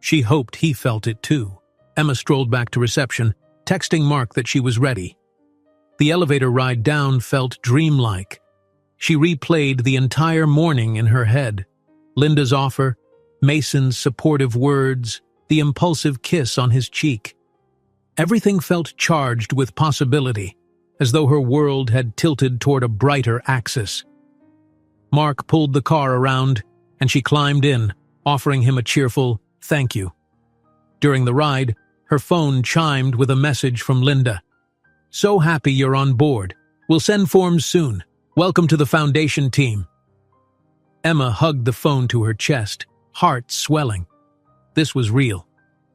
She hoped he felt it too. Emma strolled back to reception, texting Mark that she was ready. The elevator ride down felt dreamlike. She replayed the entire morning in her head. Linda's offer, Mason's supportive words, the impulsive kiss on his cheek. Everything felt charged with possibility, as though her world had tilted toward a brighter axis. Mark pulled the car around, and she climbed in, offering him a cheerful "thank you." During the ride, her phone chimed with a message from Linda. "So happy you're on board. We'll send forms soon. Welcome to the foundation team." Emma hugged the phone to her chest, heart swelling. This was real.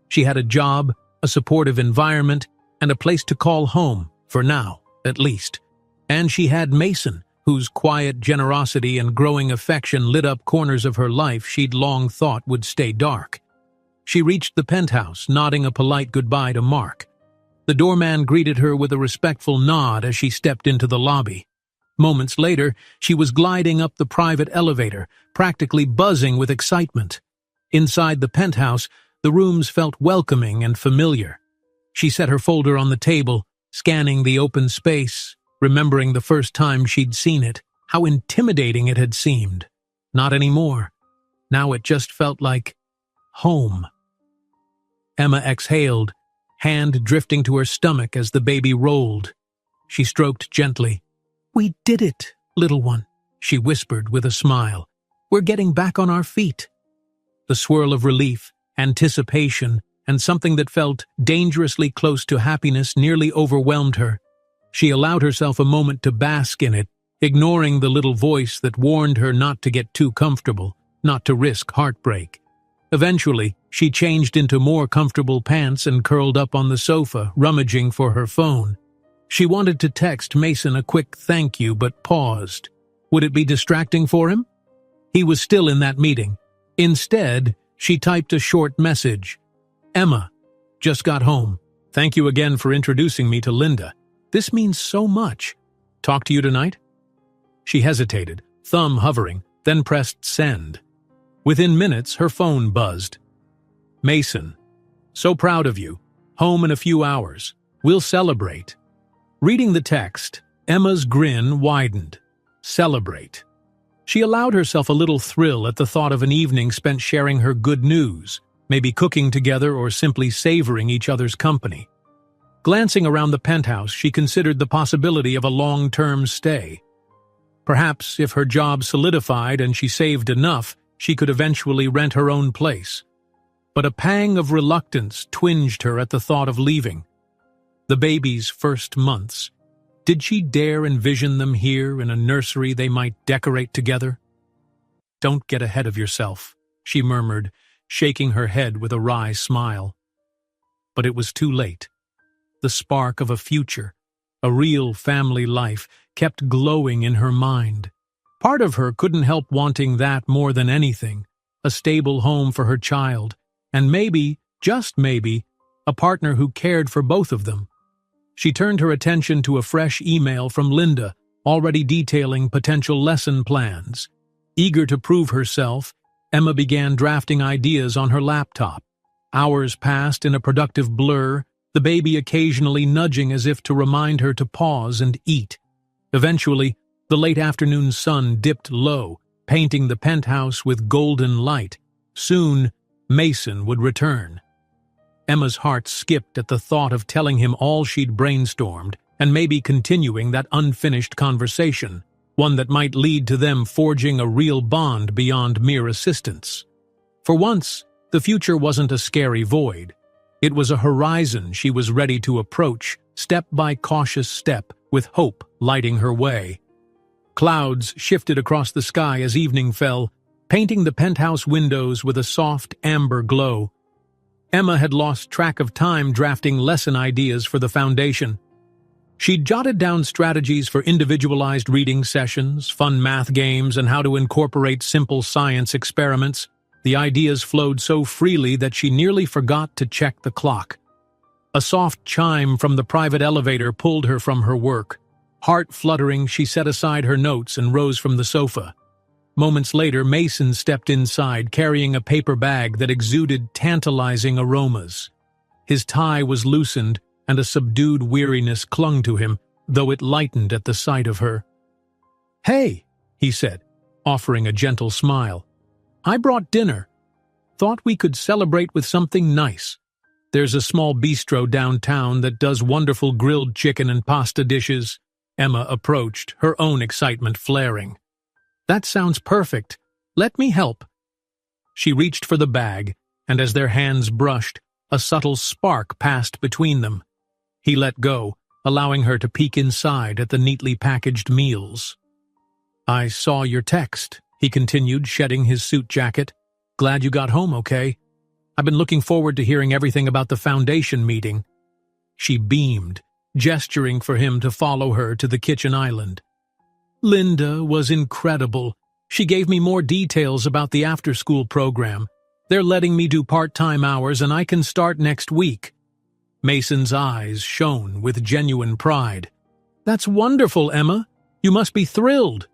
She had a job, a supportive environment, and a place to call home, for now, at least. And she had Mason, whose quiet generosity and growing affection lit up corners of her life she'd long thought would stay dark. She reached the penthouse, nodding a polite goodbye to Mark. The doorman greeted her with a respectful nod as she stepped into the lobby. Moments later, she was gliding up the private elevator, practically buzzing with excitement. Inside the penthouse, the rooms felt welcoming and familiar. She set her folder on the table, scanning the open space, remembering the first time she'd seen it, how intimidating it had seemed. Not anymore. Now it just felt like home. Emma exhaled, hand drifting to her stomach as the baby rolled. She stroked gently. "We did it, little one," she whispered with a smile. "We're getting back on our feet." The swirl of relief, anticipation, and something that felt dangerously close to happiness nearly overwhelmed her. She allowed herself a moment to bask in it, ignoring the little voice that warned her not to get too comfortable, not to risk heartbreak. Eventually, she changed into more comfortable pants and curled up on the sofa, rummaging for her phone. She wanted to text Mason a quick thank you, but paused. Would it be distracting for him? He was still in that meeting. Instead, she typed a short message. "Emma, just got home. Thank you again for introducing me to Linda. This means so much. Talk to you tonight?" She hesitated, thumb hovering, then pressed send. Within minutes, her phone buzzed. "Mason, so proud of you. Home in a few hours. We'll celebrate." Reading the text, Emma's grin widened. Celebrate. She allowed herself a little thrill at the thought of an evening spent sharing her good news, maybe cooking together or simply savoring each other's company. Glancing around the penthouse, she considered the possibility of a long-term stay. Perhaps, if her job solidified and she saved enough, she could eventually rent her own place. But a pang of reluctance twinged her at the thought of leaving. The baby's first months. Did she dare envision them here in a nursery they might decorate together? "Don't get ahead of yourself," she murmured, shaking her head with a wry smile. But it was too late. The spark of a future, a real family life, kept glowing in her mind. Part of her couldn't help wanting that more than anything, a stable home for her child, and maybe, just maybe, a partner who cared for both of them. She turned her attention to a fresh email from Linda, already detailing potential lesson plans. Eager to prove herself, Emma began drafting ideas on her laptop. Hours passed in a productive blur, the baby occasionally nudging as if to remind her to pause and eat. Eventually, the late afternoon sun dipped low, painting the penthouse with golden light. Soon, Mason would return. Emma's heart skipped at the thought of telling him all she'd brainstormed and maybe continuing that unfinished conversation, one that might lead to them forging a real bond beyond mere assistance. For once, the future wasn't a scary void. It was a horizon she was ready to approach, step by cautious step, with hope lighting her way. Clouds shifted across the sky as evening fell, painting the penthouse windows with a soft amber glow. Emma had lost track of time drafting lesson ideas for the foundation. She'd jotted down strategies for individualized reading sessions, fun math games, and how to incorporate simple science experiments. The ideas flowed so freely that she nearly forgot to check the clock. A soft chime from the private elevator pulled her from her work. Heart fluttering, she set aside her notes and rose from the sofa. Moments later, Mason stepped inside, carrying a paper bag that exuded tantalizing aromas. His tie was loosened, and a subdued weariness clung to him, though it lightened at the sight of her. "Hey," he said, offering a gentle smile. "I brought dinner. Thought we could celebrate with something nice. There's a small bistro downtown that does wonderful grilled chicken and pasta dishes." Emma approached, her own excitement flaring. "That sounds perfect. Let me help." She reached for the bag, and as their hands brushed, a subtle spark passed between them. He let go, allowing her to peek inside at the neatly packaged meals. "I saw your text," he continued, shedding his suit jacket. "Glad you got home okay. I've been looking forward to hearing everything about the foundation meeting." She beamed, gesturing for him to follow her to the kitchen island. "Linda was incredible. She gave me more details about the after-school program. They're letting me do part-time hours and I can start next week." Mason's eyes shone with genuine pride. "That's wonderful, Emma. You must be thrilled."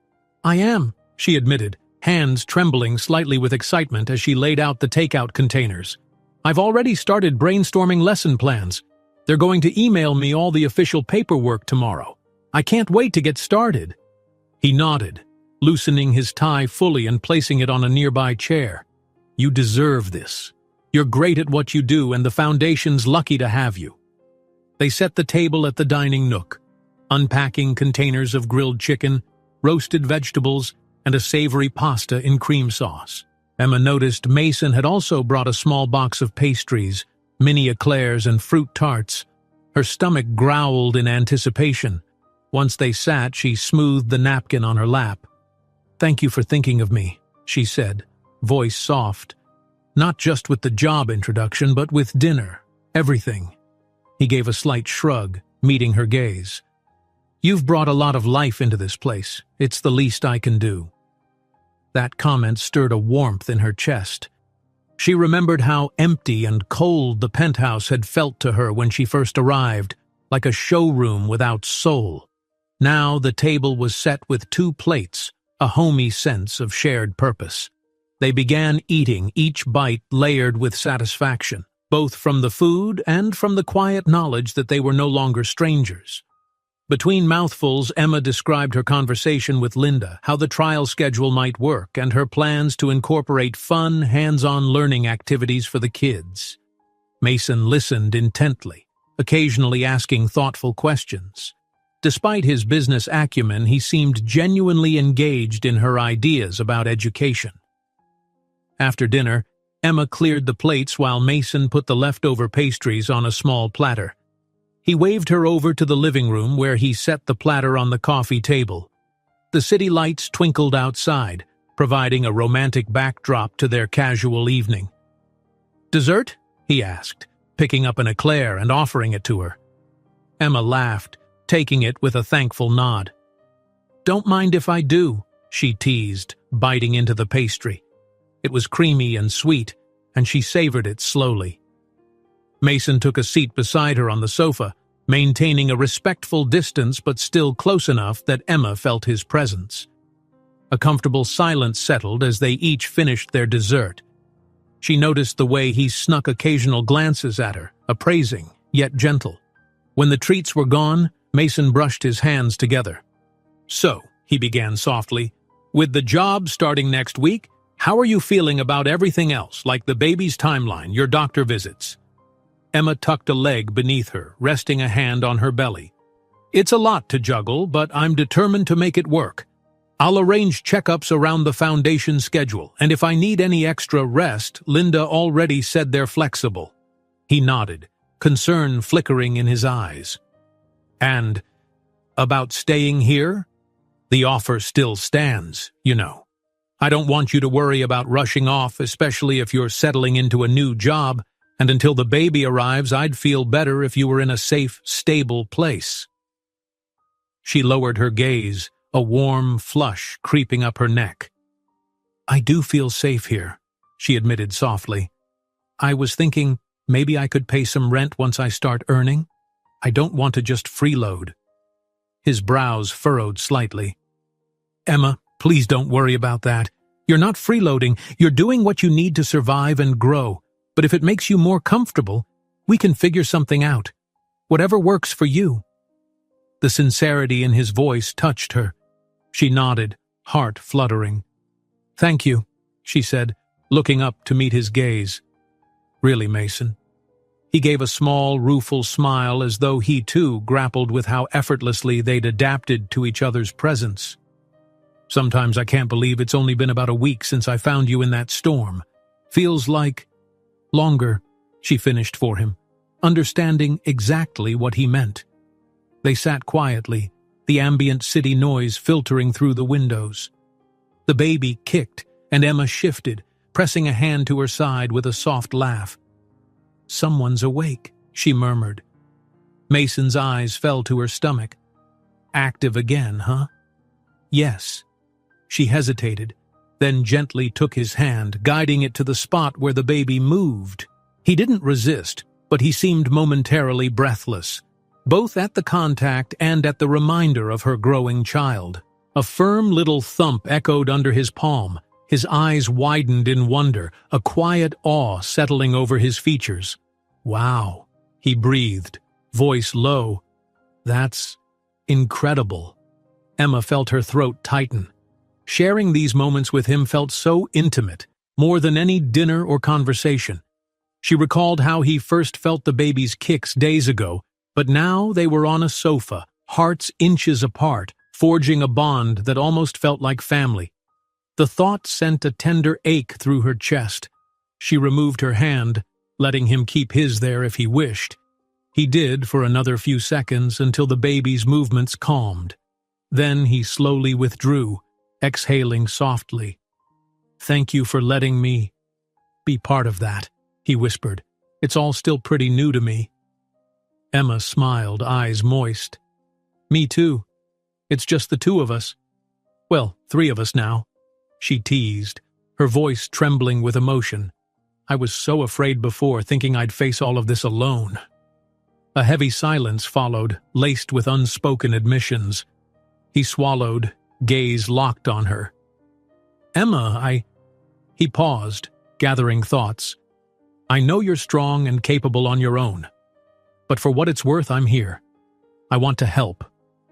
"I am," she admitted, hands trembling slightly with excitement as she laid out the takeout containers. "I've already started brainstorming lesson plans. They're going to email me all the official paperwork tomorrow. I can't wait to get started." He nodded, loosening his tie fully and placing it on a nearby chair. "You deserve this. You're great at what you do, and the foundation's lucky to have you." They set the table at the dining nook, unpacking containers of grilled chicken, roasted vegetables, and a savory pasta in cream sauce. Emma noticed Mason had also brought a small box of pastries, mini eclairs, and fruit tarts. Her stomach growled in anticipation. Once they sat, she smoothed the napkin on her lap. "Thank you for thinking of me," she said, voice soft. "Not just with the job introduction, but with dinner, everything." He gave a slight shrug, meeting her gaze. "You've brought a lot of life into this place. It's the least I can do." That comment stirred a warmth in her chest. She remembered how empty and cold the penthouse had felt to her when she first arrived, like a showroom without soul. Now the table was set with 2 plates, a homey sense of shared purpose. They began eating, each bite layered with satisfaction, both from the food and from the quiet knowledge that they were no longer strangers. Between mouthfuls, Emma described her conversation with Linda, how the trial schedule might work, and her plans to incorporate fun, hands-on learning activities for the kids. Mason listened intently, occasionally asking thoughtful questions. Despite his business acumen, he seemed genuinely engaged in her ideas about education. After dinner, Emma cleared the plates while Mason put the leftover pastries on a small platter. He waved her over to the living room where he set the platter on the coffee table. The city lights twinkled outside, providing a romantic backdrop to their casual evening. "Dessert?" he asked, picking up an eclair and offering it to her. Emma laughed, taking it with a thankful nod. "Don't mind if I do," she teased, biting into the pastry. It was creamy and sweet, and she savored it slowly. Mason took a seat beside her on the sofa, maintaining a respectful distance but still close enough that Emma felt his presence. A comfortable silence settled as they each finished their dessert. She noticed the way he snuck occasional glances at her, appraising, yet gentle. When the treats were gone, Mason brushed his hands together. "So," he began softly, "with the job starting next week, how are you feeling about everything else, like the baby's timeline, your doctor visits?" Emma tucked a leg beneath her, resting a hand on her belly. "It's a lot to juggle, but I'm determined to make it work. I'll arrange checkups around the foundation schedule, and if I need any extra rest, Linda already said they're flexible." He nodded, concern flickering in his eyes. "And About staying here? The offer still stands, you know. I don't want you to worry about rushing off, especially if you're settling into a new job, and until the baby arrives, I'd feel better if you were in a safe, stable place. She lowered her gaze, a warm flush creeping up her neck. I do feel safe here, she admitted softly. I was thinking maybe I could pay some rent once I start earning. I don't want to just freeload. His brows furrowed slightly. Emma, please don't worry about that. You're not freeloading, you're doing what you need to survive and grow. But if it makes you more comfortable, we can figure something out. Whatever works for you. The sincerity in his voice touched her. She nodded, heart fluttering. Thank you, she said, looking up to meet his gaze. Really, Mason? He gave a small, rueful smile as though he too grappled with how effortlessly they'd adapted to each other's presence. Sometimes I can't believe it's only been about a week since I found you in that storm. Feels like longer, she finished for him, understanding exactly what he meant. They sat quietly, the ambient city noise filtering through the windows. The baby kicked, and Emma shifted, pressing a hand to her side with a soft laugh. Someone's awake, she murmured. Mason's eyes fell to her stomach. Active again, huh? Yes. She hesitated, then gently took his hand, guiding it to the spot where the baby moved. He didn't resist, but he seemed momentarily breathless, both at the contact and at the reminder of her growing child. A firm little thump echoed under his palm. His eyes widened in wonder, a quiet awe settling over his features. Wow, he breathed, voice low. That's incredible. Emma felt her throat tighten. Sharing these moments with him felt so intimate, more than any dinner or conversation. She recalled how he first felt the baby's kicks days ago, but now they were on a sofa, hearts inches apart, forging a bond that almost felt like family. The thought sent a tender ache through her chest. She removed her hand, letting him keep his there if he wished. He did for another few seconds until the baby's movements calmed. Then he slowly withdrew, exhaling softly. Thank you for letting me be part of that, he whispered. It's all still pretty new to me. Emma smiled, eyes moist. Me too. It's just the two of us. Well, three of us now. She teased, her voice trembling with emotion. I was so afraid before, thinking I'd face all of this alone. A heavy silence followed, laced with unspoken admissions. He swallowed, gaze locked on her. Emma, He paused, gathering thoughts. I know you're strong and capable on your own. But for what it's worth, I'm here. I want to help,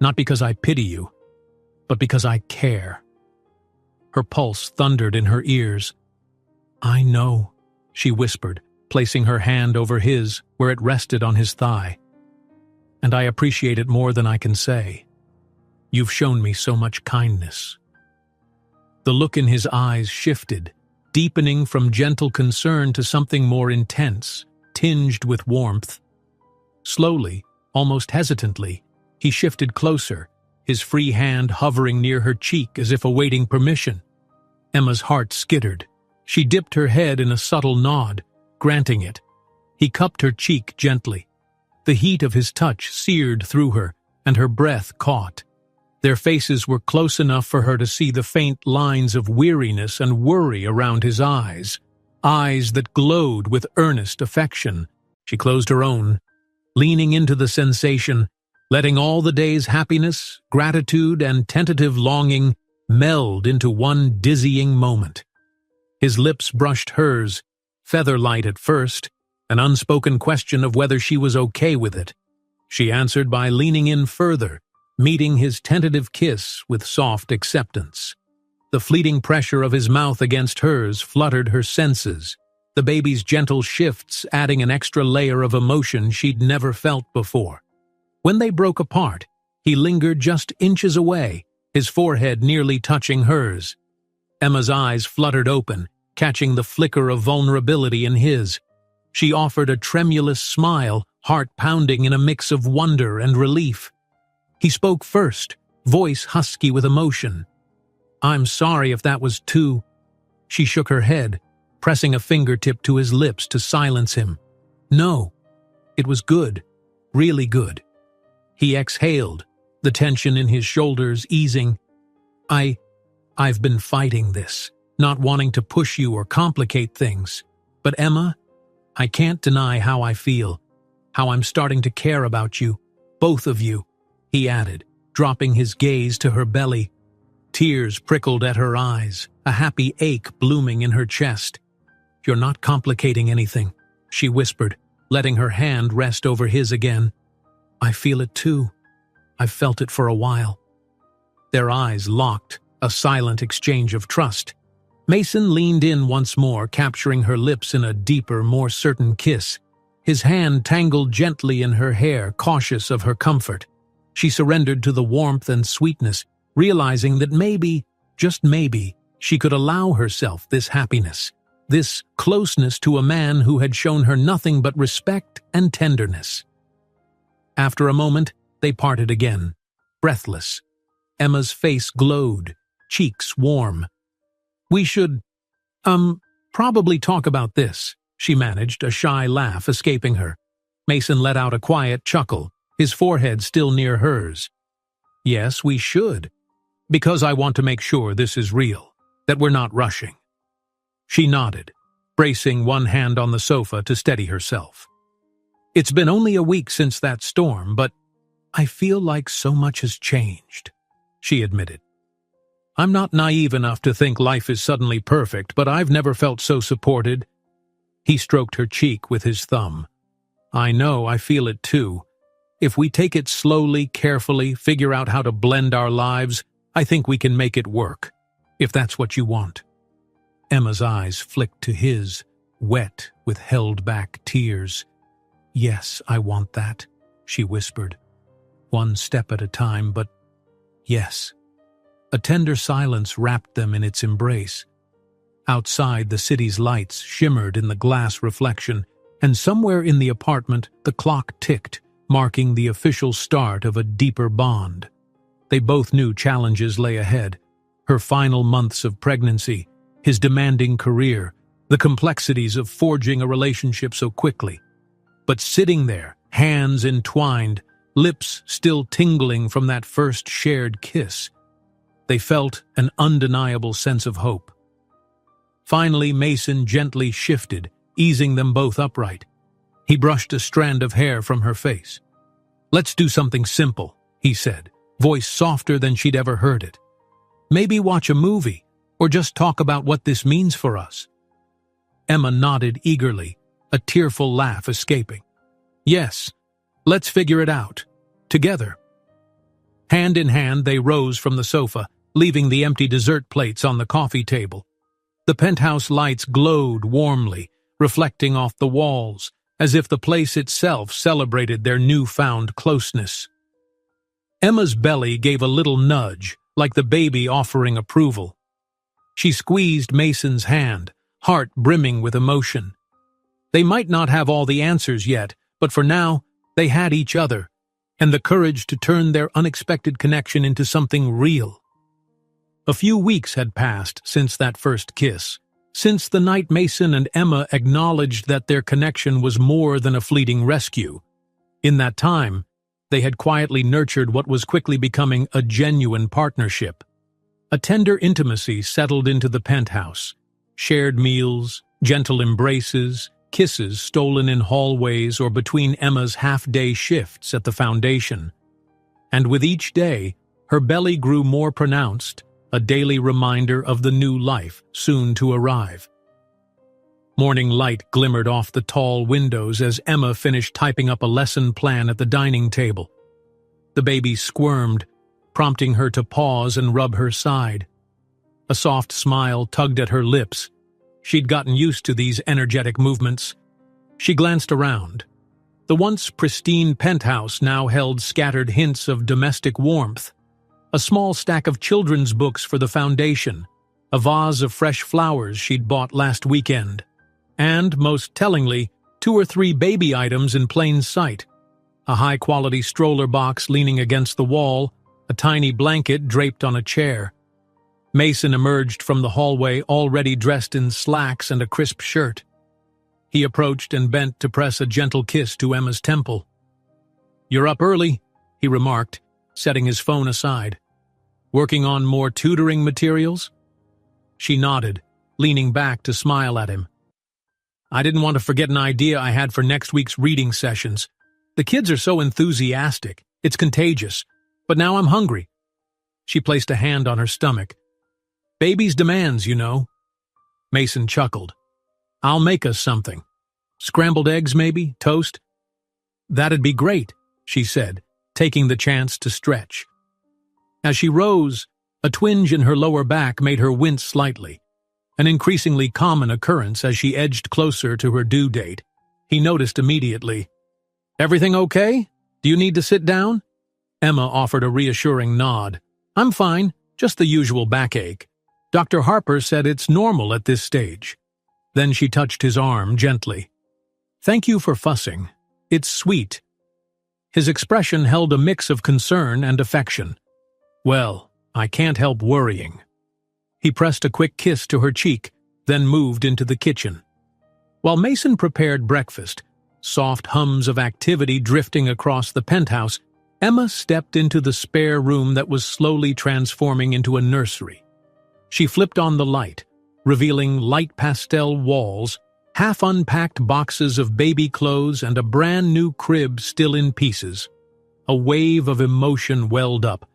not because I pity you, but because I care. Her pulse thundered in her ears. I know, she whispered, placing her hand over his where it rested on his thigh. And I appreciate it more than I can say. You've shown me so much kindness. The look in his eyes shifted, deepening from gentle concern to something more intense, tinged with warmth. Slowly, almost hesitantly, he shifted closer, his free hand hovering near her cheek as if awaiting permission. Emma's heart skittered. She dipped her head in a subtle nod, granting it. He cupped her cheek gently. The heat of his touch seared through her, and her breath caught. Their faces were close enough for her to see the faint lines of weariness and worry around his eyes that glowed with earnest affection. She closed her own, leaning into the sensation, letting all the day's happiness, gratitude, and tentative longing meld into one dizzying moment. His lips brushed hers, feather-light at first, an unspoken question of whether she was okay with it. She answered by leaning in further, meeting his tentative kiss with soft acceptance. The fleeting pressure of his mouth against hers fluttered her senses, the baby's gentle shifts adding an extra layer of emotion she'd never felt before. When they broke apart, he lingered just inches away, his forehead nearly touching hers. Emma's eyes fluttered open, catching the flicker of vulnerability in his. She offered a tremulous smile, heart pounding in a mix of wonder and relief. He spoke first, voice husky with emotion. "I'm sorry if that was too—" She shook her head, pressing a fingertip to his lips to silence him. "No, it was good, really good." He exhaled, the tension in his shoulders easing. I've been fighting this, not wanting to push you or complicate things. But Emma, I can't deny how I feel, how I'm starting to care about you, both of you," he added, dropping his gaze to her belly. Tears prickled at her eyes, a happy ache blooming in her chest. "You're not complicating anything," she whispered, letting her hand rest over his again. "I feel it too. I've felt it for a while." Their eyes locked, a silent exchange of trust. Mason leaned in once more, capturing her lips in a deeper, more certain kiss. His hand tangled gently in her hair, cautious of her comfort. She surrendered to the warmth and sweetness, realizing that maybe, just maybe, she could allow herself this happiness, this closeness to a man who had shown her nothing but respect and tenderness. After a moment, they parted again, breathless. Emma's face glowed, cheeks warm. "We should, probably talk about this," she managed, a shy laugh escaping her. Mason let out a quiet chuckle, his forehead still near hers. "Yes, we should. Because I want to make sure this is real, that we're not rushing." She nodded, bracing one hand on the sofa to steady herself. "It's been only a week since that storm, but I feel like so much has changed," she admitted. "I'm not naive enough to think life is suddenly perfect, but I've never felt so supported." He stroked her cheek with his thumb. "I know, I feel it too. If we take it slowly, carefully, figure out how to blend our lives, I think we can make it work, if that's what you want." Emma's eyes flicked to his, wet with held-back tears. "Yes, I want that," she whispered. "One step at a time, but yes." A tender silence wrapped them in its embrace. Outside, the city's lights shimmered in the glass reflection, and somewhere in the apartment, the clock ticked, marking the official start of a deeper bond. They both knew challenges lay ahead: her final months of pregnancy, his demanding career, the complexities of forging a relationship so quickly. But sitting there, hands entwined, lips still tingling from that first shared kiss, they felt an undeniable sense of hope. Finally, Mason gently shifted, easing them both upright. He brushed a strand of hair from her face. "Let's do something simple," he said, voice softer than she'd ever heard it. "Maybe watch a movie, or just talk about what this means for us." Emma nodded eagerly, a tearful laugh escaping. "Yes, let's figure it out. Together." Hand in hand, they rose from the sofa, leaving the empty dessert plates on the coffee table. The penthouse lights glowed warmly, reflecting off the walls, as if the place itself celebrated their newfound closeness. Emma's belly gave a little nudge, like the baby offering approval. She squeezed Mason's hand, heart brimming with emotion. They might not have all the answers yet, but for now, they had each other, and the courage to turn their unexpected connection into something real. A few weeks had passed since that first kiss, since the night Mason and Emma acknowledged that their connection was more than a fleeting rescue. In that time, they had quietly nurtured what was quickly becoming a genuine partnership. A tender intimacy settled into the penthouse. Shared meals, gentle embraces, kisses stolen in hallways or between Emma's half-day shifts at the foundation. And with each day, her belly grew more pronounced, a daily reminder of the new life soon to arrive. Morning light glimmered off the tall windows as Emma finished typing up a lesson plan at the dining table. The baby squirmed, prompting her to pause and rub her side. A soft smile tugged at her lips. She'd gotten used to these energetic movements. She glanced around. The once pristine penthouse now held scattered hints of domestic warmth. A small stack of children's books for the foundation, a vase of fresh flowers she'd bought last weekend, and, most tellingly, 2 or 3 baby items in plain sight. a high-quality stroller box leaning against the wall, a tiny blanket draped on a chair. Mason emerged from the hallway already dressed in slacks and a crisp shirt. He approached and bent to press a gentle kiss to Emma's temple. "You're up early," he remarked, setting his phone aside. "Working on more tutoring materials?" She nodded, leaning back to smile at him. "I didn't want to forget an idea I had for next week's reading sessions. The kids are so enthusiastic, it's contagious. But now I'm hungry." She placed a hand on her stomach. "Baby's demands, you know." Mason chuckled. "I'll make us something. Scrambled eggs, maybe? Toast?" "That'd be great," she said, taking the chance to stretch. As she rose, a twinge in her lower back made her wince slightly, an increasingly common occurrence as she edged closer to her due date. He noticed immediately. "Everything okay? Do you need to sit down?" Emma offered a reassuring nod. "I'm fine, just the usual backache. Dr. Harper said it's normal at this stage." Then she touched his arm gently. "Thank you for fussing. It's sweet." His expression held a mix of concern and affection. "Well, I can't help worrying." He pressed a quick kiss to her cheek, then moved into the kitchen. While Mason prepared breakfast, soft hums of activity drifting across the penthouse, Emma stepped into the spare room that was slowly transforming into a nursery. She flipped on the light, revealing light pastel walls, half-unpacked boxes of baby clothes, and a brand-new crib still in pieces. A wave of emotion welled up.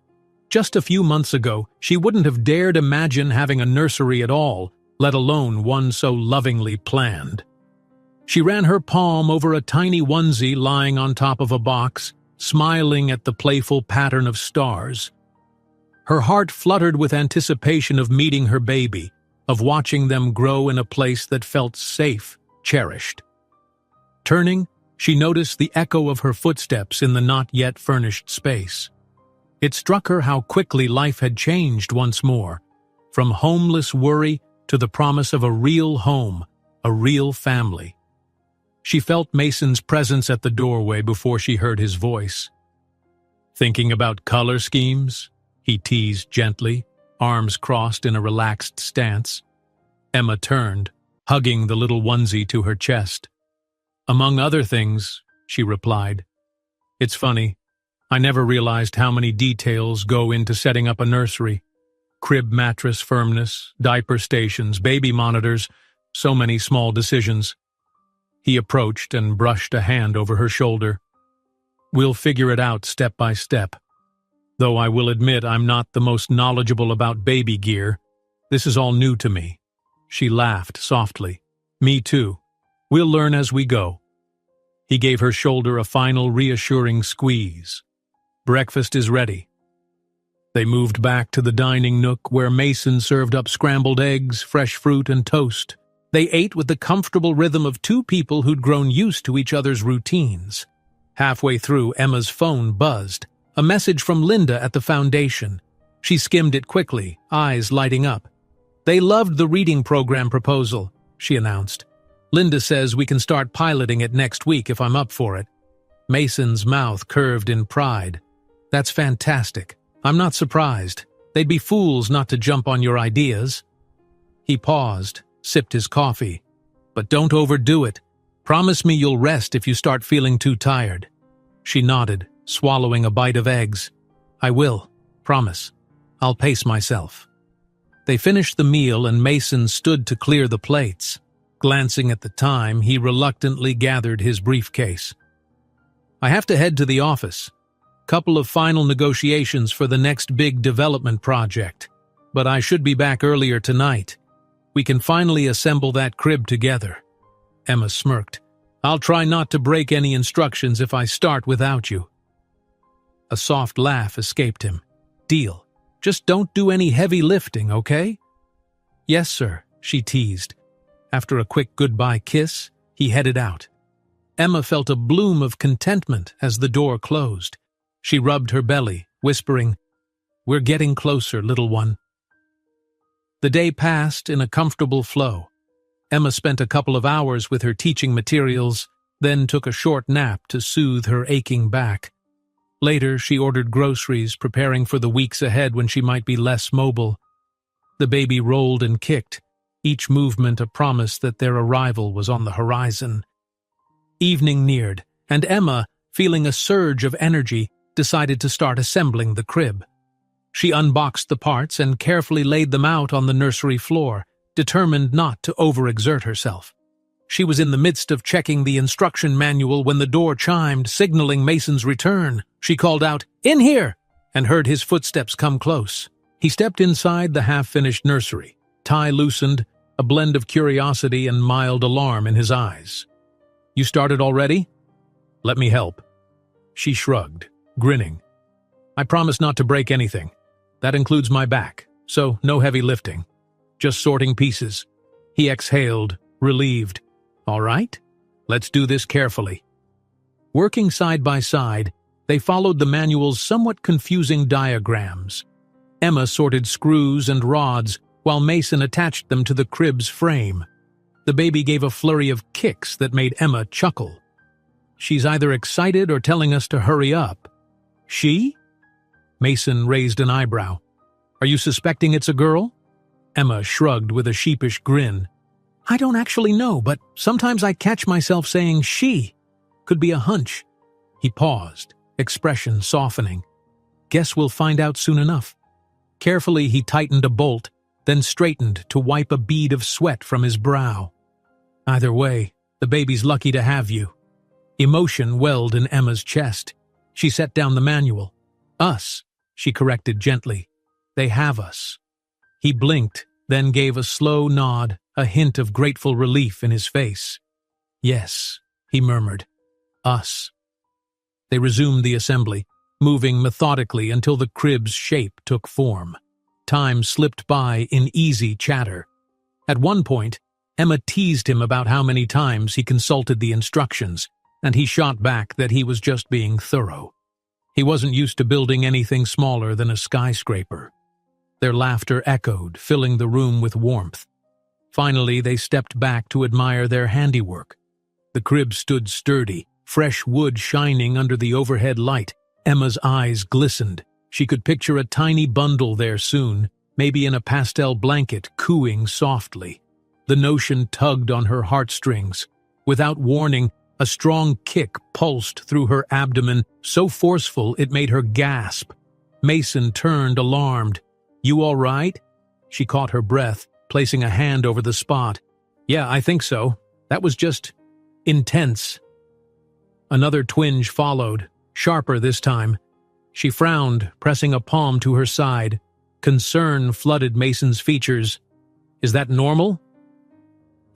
Just a few months ago, she wouldn't have dared imagine having a nursery at all, let alone one so lovingly planned. She ran her palm over a tiny onesie lying on top of a box, smiling at the playful pattern of stars. Her heart fluttered with anticipation of meeting her baby, of watching them grow in a place that felt safe, cherished. Turning, she noticed the echo of her footsteps in the not-yet-furnished space. It struck her how quickly life had changed once more, from homeless worry to the promise of a real home, a real family. She felt Mason's presence at the doorway before she heard his voice. "Thinking about color schemes?" he teased gently, arms crossed in a relaxed stance. Emma turned, hugging the little onesie to her chest. "Among other things," she replied. "It's funny, I never realized how many details go into setting up a nursery. Crib mattress firmness, diaper stations, baby monitors, so many small decisions." He approached and brushed a hand over her shoulder. "We'll figure it out step by step. Though I will admit I'm not the most knowledgeable about baby gear. This is all new to me." She laughed softly. "Me too. We'll learn as we go." He gave her shoulder a final reassuring squeeze. "Breakfast is ready." They moved back to the dining nook where Mason served up scrambled eggs, fresh fruit, and toast. They ate with the comfortable rhythm of two people who'd grown used to each other's routines. Halfway through, Emma's phone buzzed. A message from Linda at the foundation. She skimmed it quickly, eyes lighting up. "They loved the reading program proposal," she announced. "Linda says we can start piloting it next week if I'm up for it." Mason's mouth curved in pride. "That's fantastic. I'm not surprised. They'd be fools not to jump on your ideas." He paused, sipped his coffee. "But don't overdo it. Promise me you'll rest if you start feeling too tired." She nodded, swallowing a bite of eggs. "I will. Promise. I'll pace myself." They finished the meal and Mason stood to clear the plates. Glancing at the time, he reluctantly gathered his briefcase. "I have to head to the office. Couple of final negotiations for the next big development project. But I should be back earlier tonight. We can finally assemble that crib together." Emma smirked. "I'll try not to break any instructions if I start without you." A soft laugh escaped him. "Deal. Just don't do any heavy lifting, okay?" "Yes, sir," she teased. After a quick goodbye kiss, he headed out. Emma felt a bloom of contentment as the door closed. She rubbed her belly, whispering, "We're getting closer, little one." The day passed in a comfortable flow. Emma spent a couple of hours with her teaching materials, then took a short nap to soothe her aching back. Later, she ordered groceries, preparing for the weeks ahead when she might be less mobile. The baby rolled and kicked, each movement a promise that their arrival was on the horizon. Evening neared, and Emma, feeling a surge of energy, decided to start assembling the crib. She unboxed the parts and carefully laid them out on the nursery floor, determined not to overexert herself. She was in the midst of checking the instruction manual when the door chimed, signaling Mason's return. She called out, "In here!" and heard his footsteps come close. He stepped inside the half-finished nursery, tie loosened, a blend of curiosity and mild alarm in his eyes. "You started already? Let me help." She shrugged, grinning. "I promise not to break anything. That includes my back, so no heavy lifting. Just sorting pieces." He exhaled, relieved. "All right, let's do this carefully." Working side by side, they followed the manual's somewhat confusing diagrams. Emma sorted screws and rods, while Mason attached them to the crib's frame. The baby gave a flurry of kicks that made Emma chuckle. "She's either excited or telling us to hurry up." "She?" Mason raised an eyebrow. "Are you suspecting it's a girl?" Emma shrugged with a sheepish grin. "I don't actually know, but sometimes I catch myself saying she. Could be a hunch." He paused, expression softening. "Guess we'll find out soon enough." Carefully, he tightened a bolt, then straightened to wipe a bead of sweat from his brow. "Either way, the baby's lucky to have you." Emotion welled in Emma's chest. She set down the manual. "Us," she corrected gently. "They have us." He blinked, then gave a slow nod, a hint of grateful relief in his face. "Yes," he murmured. "Us." They resumed the assembly, moving methodically until the crib's shape took form. Time slipped by in easy chatter. At one point, Emma teased him about how many times he consulted the instructions, and he shot back that he was just being thorough. He wasn't used to building anything smaller than a skyscraper. Their laughter echoed, filling the room with warmth. Finally, they stepped back to admire their handiwork. The crib stood sturdy, fresh wood shining under the overhead light. Emma's eyes glistened. She could picture a tiny bundle there soon, maybe in a pastel blanket, cooing softly. The notion tugged on her heartstrings. Without warning, a strong kick pulsed through her abdomen, so forceful it made her gasp. Mason turned, alarmed. "You all right?" She caught her breath, placing a hand over the spot. "Yeah, I think so. That was just intense." Another twinge followed, sharper this time. She frowned, pressing a palm to her side. Concern flooded Mason's features. "Is that normal?"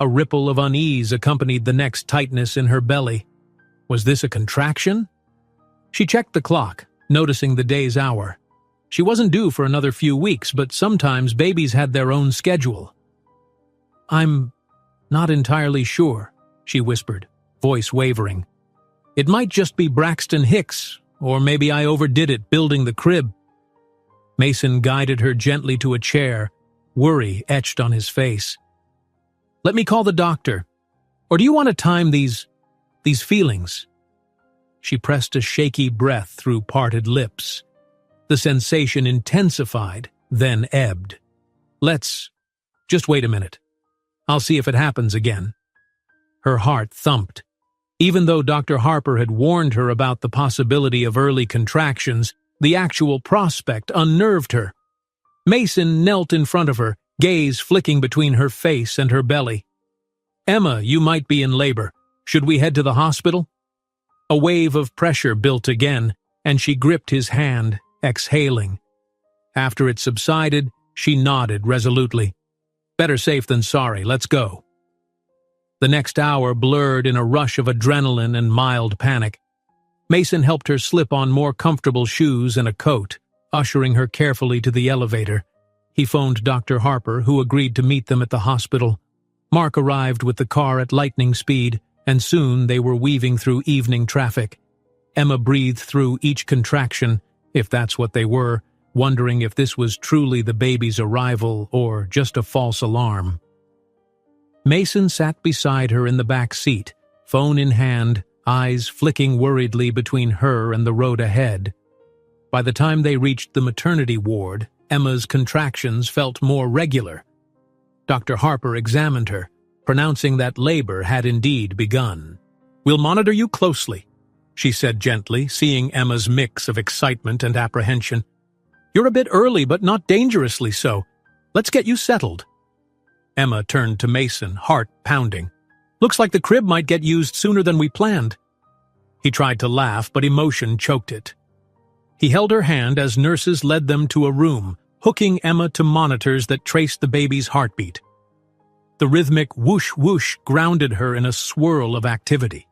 A ripple of unease accompanied the next tightness in her belly. Was this a contraction? She checked the clock, noticing the day's hour. She wasn't due for another few weeks, but sometimes babies had their own schedule. "I'm not entirely sure," she whispered, voice wavering. "It might just be Braxton Hicks, or maybe I overdid it building the crib." Mason guided her gently to a chair, worry etched on his face. "Let me call the doctor. Or do you want to time these feelings?" She pressed a shaky breath through parted lips. The sensation intensified, then ebbed. Just wait a minute. I'll see if it happens again." Her heart thumped. Even though Dr. Harper had warned her about the possibility of early contractions, the actual prospect unnerved her. Mason knelt in front of her, gaze flicking between her face and her belly. "Emma, you might be in labor. Should we head to the hospital?" A wave of pressure built again, and she gripped his hand, exhaling. After it subsided, she nodded resolutely. "Better safe than sorry, let's go." The next hour blurred in a rush of adrenaline and mild panic. Mason helped her slip on more comfortable shoes and a coat, ushering her carefully to the elevator. He phoned Dr. Harper, who agreed to meet them at the hospital. Mark arrived with the car at lightning speed, and soon they were weaving through evening traffic. Emma breathed through each contraction, if that's what they were, wondering if this was truly the baby's arrival or just a false alarm. Mason sat beside her in the back seat, phone in hand, eyes flicking worriedly between her and the road ahead. By the time they reached the maternity ward, Emma's contractions felt more regular. Dr. Harper examined her, pronouncing that labor had indeed begun. "We'll monitor you closely," she said gently, seeing Emma's mix of excitement and apprehension. "You're a bit early, but not dangerously so. Let's get you settled." Emma turned to Mason, heart pounding. "Looks like the crib might get used sooner than we planned." He tried to laugh, but emotion choked it. He held her hand as nurses led them to a room, hooking Emma to monitors that traced the baby's heartbeat. The rhythmic whoosh-whoosh grounded her in a swirl of activity.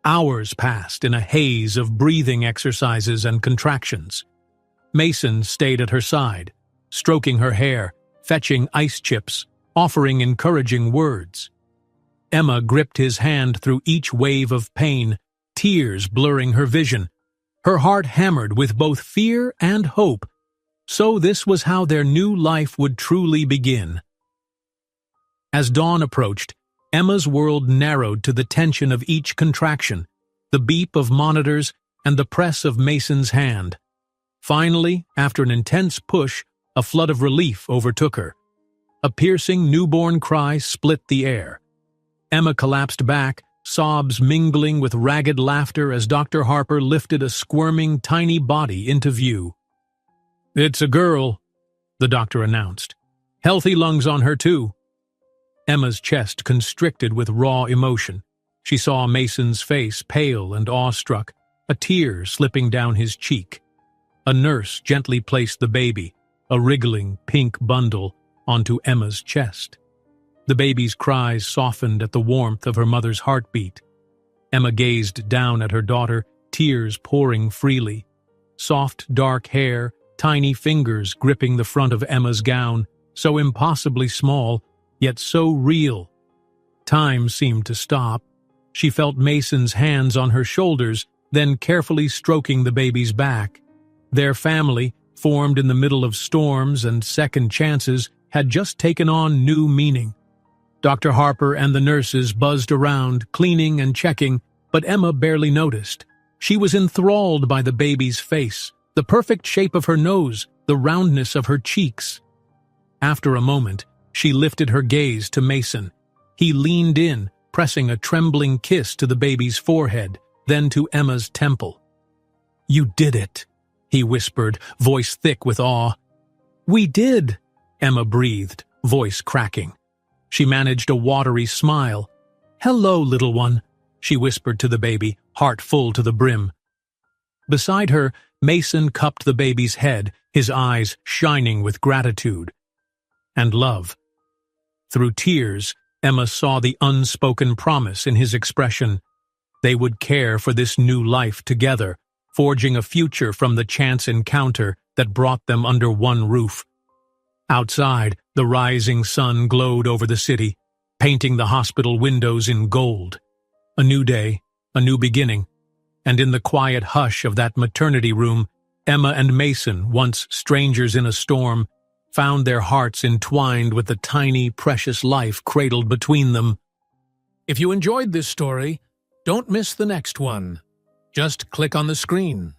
Hours passed in a haze of breathing exercises and contractions. Mason stayed at her side, stroking her hair, fetching ice chips, offering encouraging words. Emma gripped his hand through each wave of pain, tears blurring her vision. Her heart hammered with both fear and hope. So this was how their new life would truly begin. As dawn approached, Emma's world narrowed to the tension of each contraction, the beep of monitors, and the press of Mason's hand. Finally, after an intense push, a flood of relief overtook her. A piercing newborn cry split the air. Emma collapsed back, sobs mingling with ragged laughter as Dr. Harper lifted a squirming, tiny body into view. "It's a girl," the doctor announced. "Healthy lungs on her, too." Emma's chest constricted with raw emotion. She saw Mason's face pale and awestruck, a tear slipping down his cheek. A nurse gently placed the baby, a wriggling pink bundle, onto Emma's chest. The baby's cries softened at the warmth of her mother's heartbeat. Emma gazed down at her daughter, tears pouring freely. Soft, dark hair, tiny fingers gripping the front of Emma's gown, so impossibly small, yet so real. Time seemed to stop. She felt Mason's hands on her shoulders, then carefully stroking the baby's back. Their family, formed in the middle of storms and second chances, had just taken on new meaning. Dr. Harper and the nurses buzzed around, cleaning and checking, but Emma barely noticed. She was enthralled by the baby's face, the perfect shape of her nose, the roundness of her cheeks. After a moment, she lifted her gaze to Mason. He leaned in, pressing a trembling kiss to the baby's forehead, then to Emma's temple. "You did it," he whispered, voice thick with awe. "We did," Emma breathed, voice cracking. She managed a watery smile. "Hello, little one," she whispered to the baby, heart full to the brim. Beside her, Mason cupped the baby's head, his eyes shining with gratitude and love. Through tears, Emma saw the unspoken promise in his expression. They would care for this new life together, forging a future from the chance encounter that brought them under one roof. Outside, the rising sun glowed over the city, painting the hospital windows in gold. A new day, a new beginning, and in the quiet hush of that maternity room, Emma and Mason, once strangers in a storm, found their hearts entwined with the tiny, precious life cradled between them. If you enjoyed this story, don't miss the next one. Just click on the screen.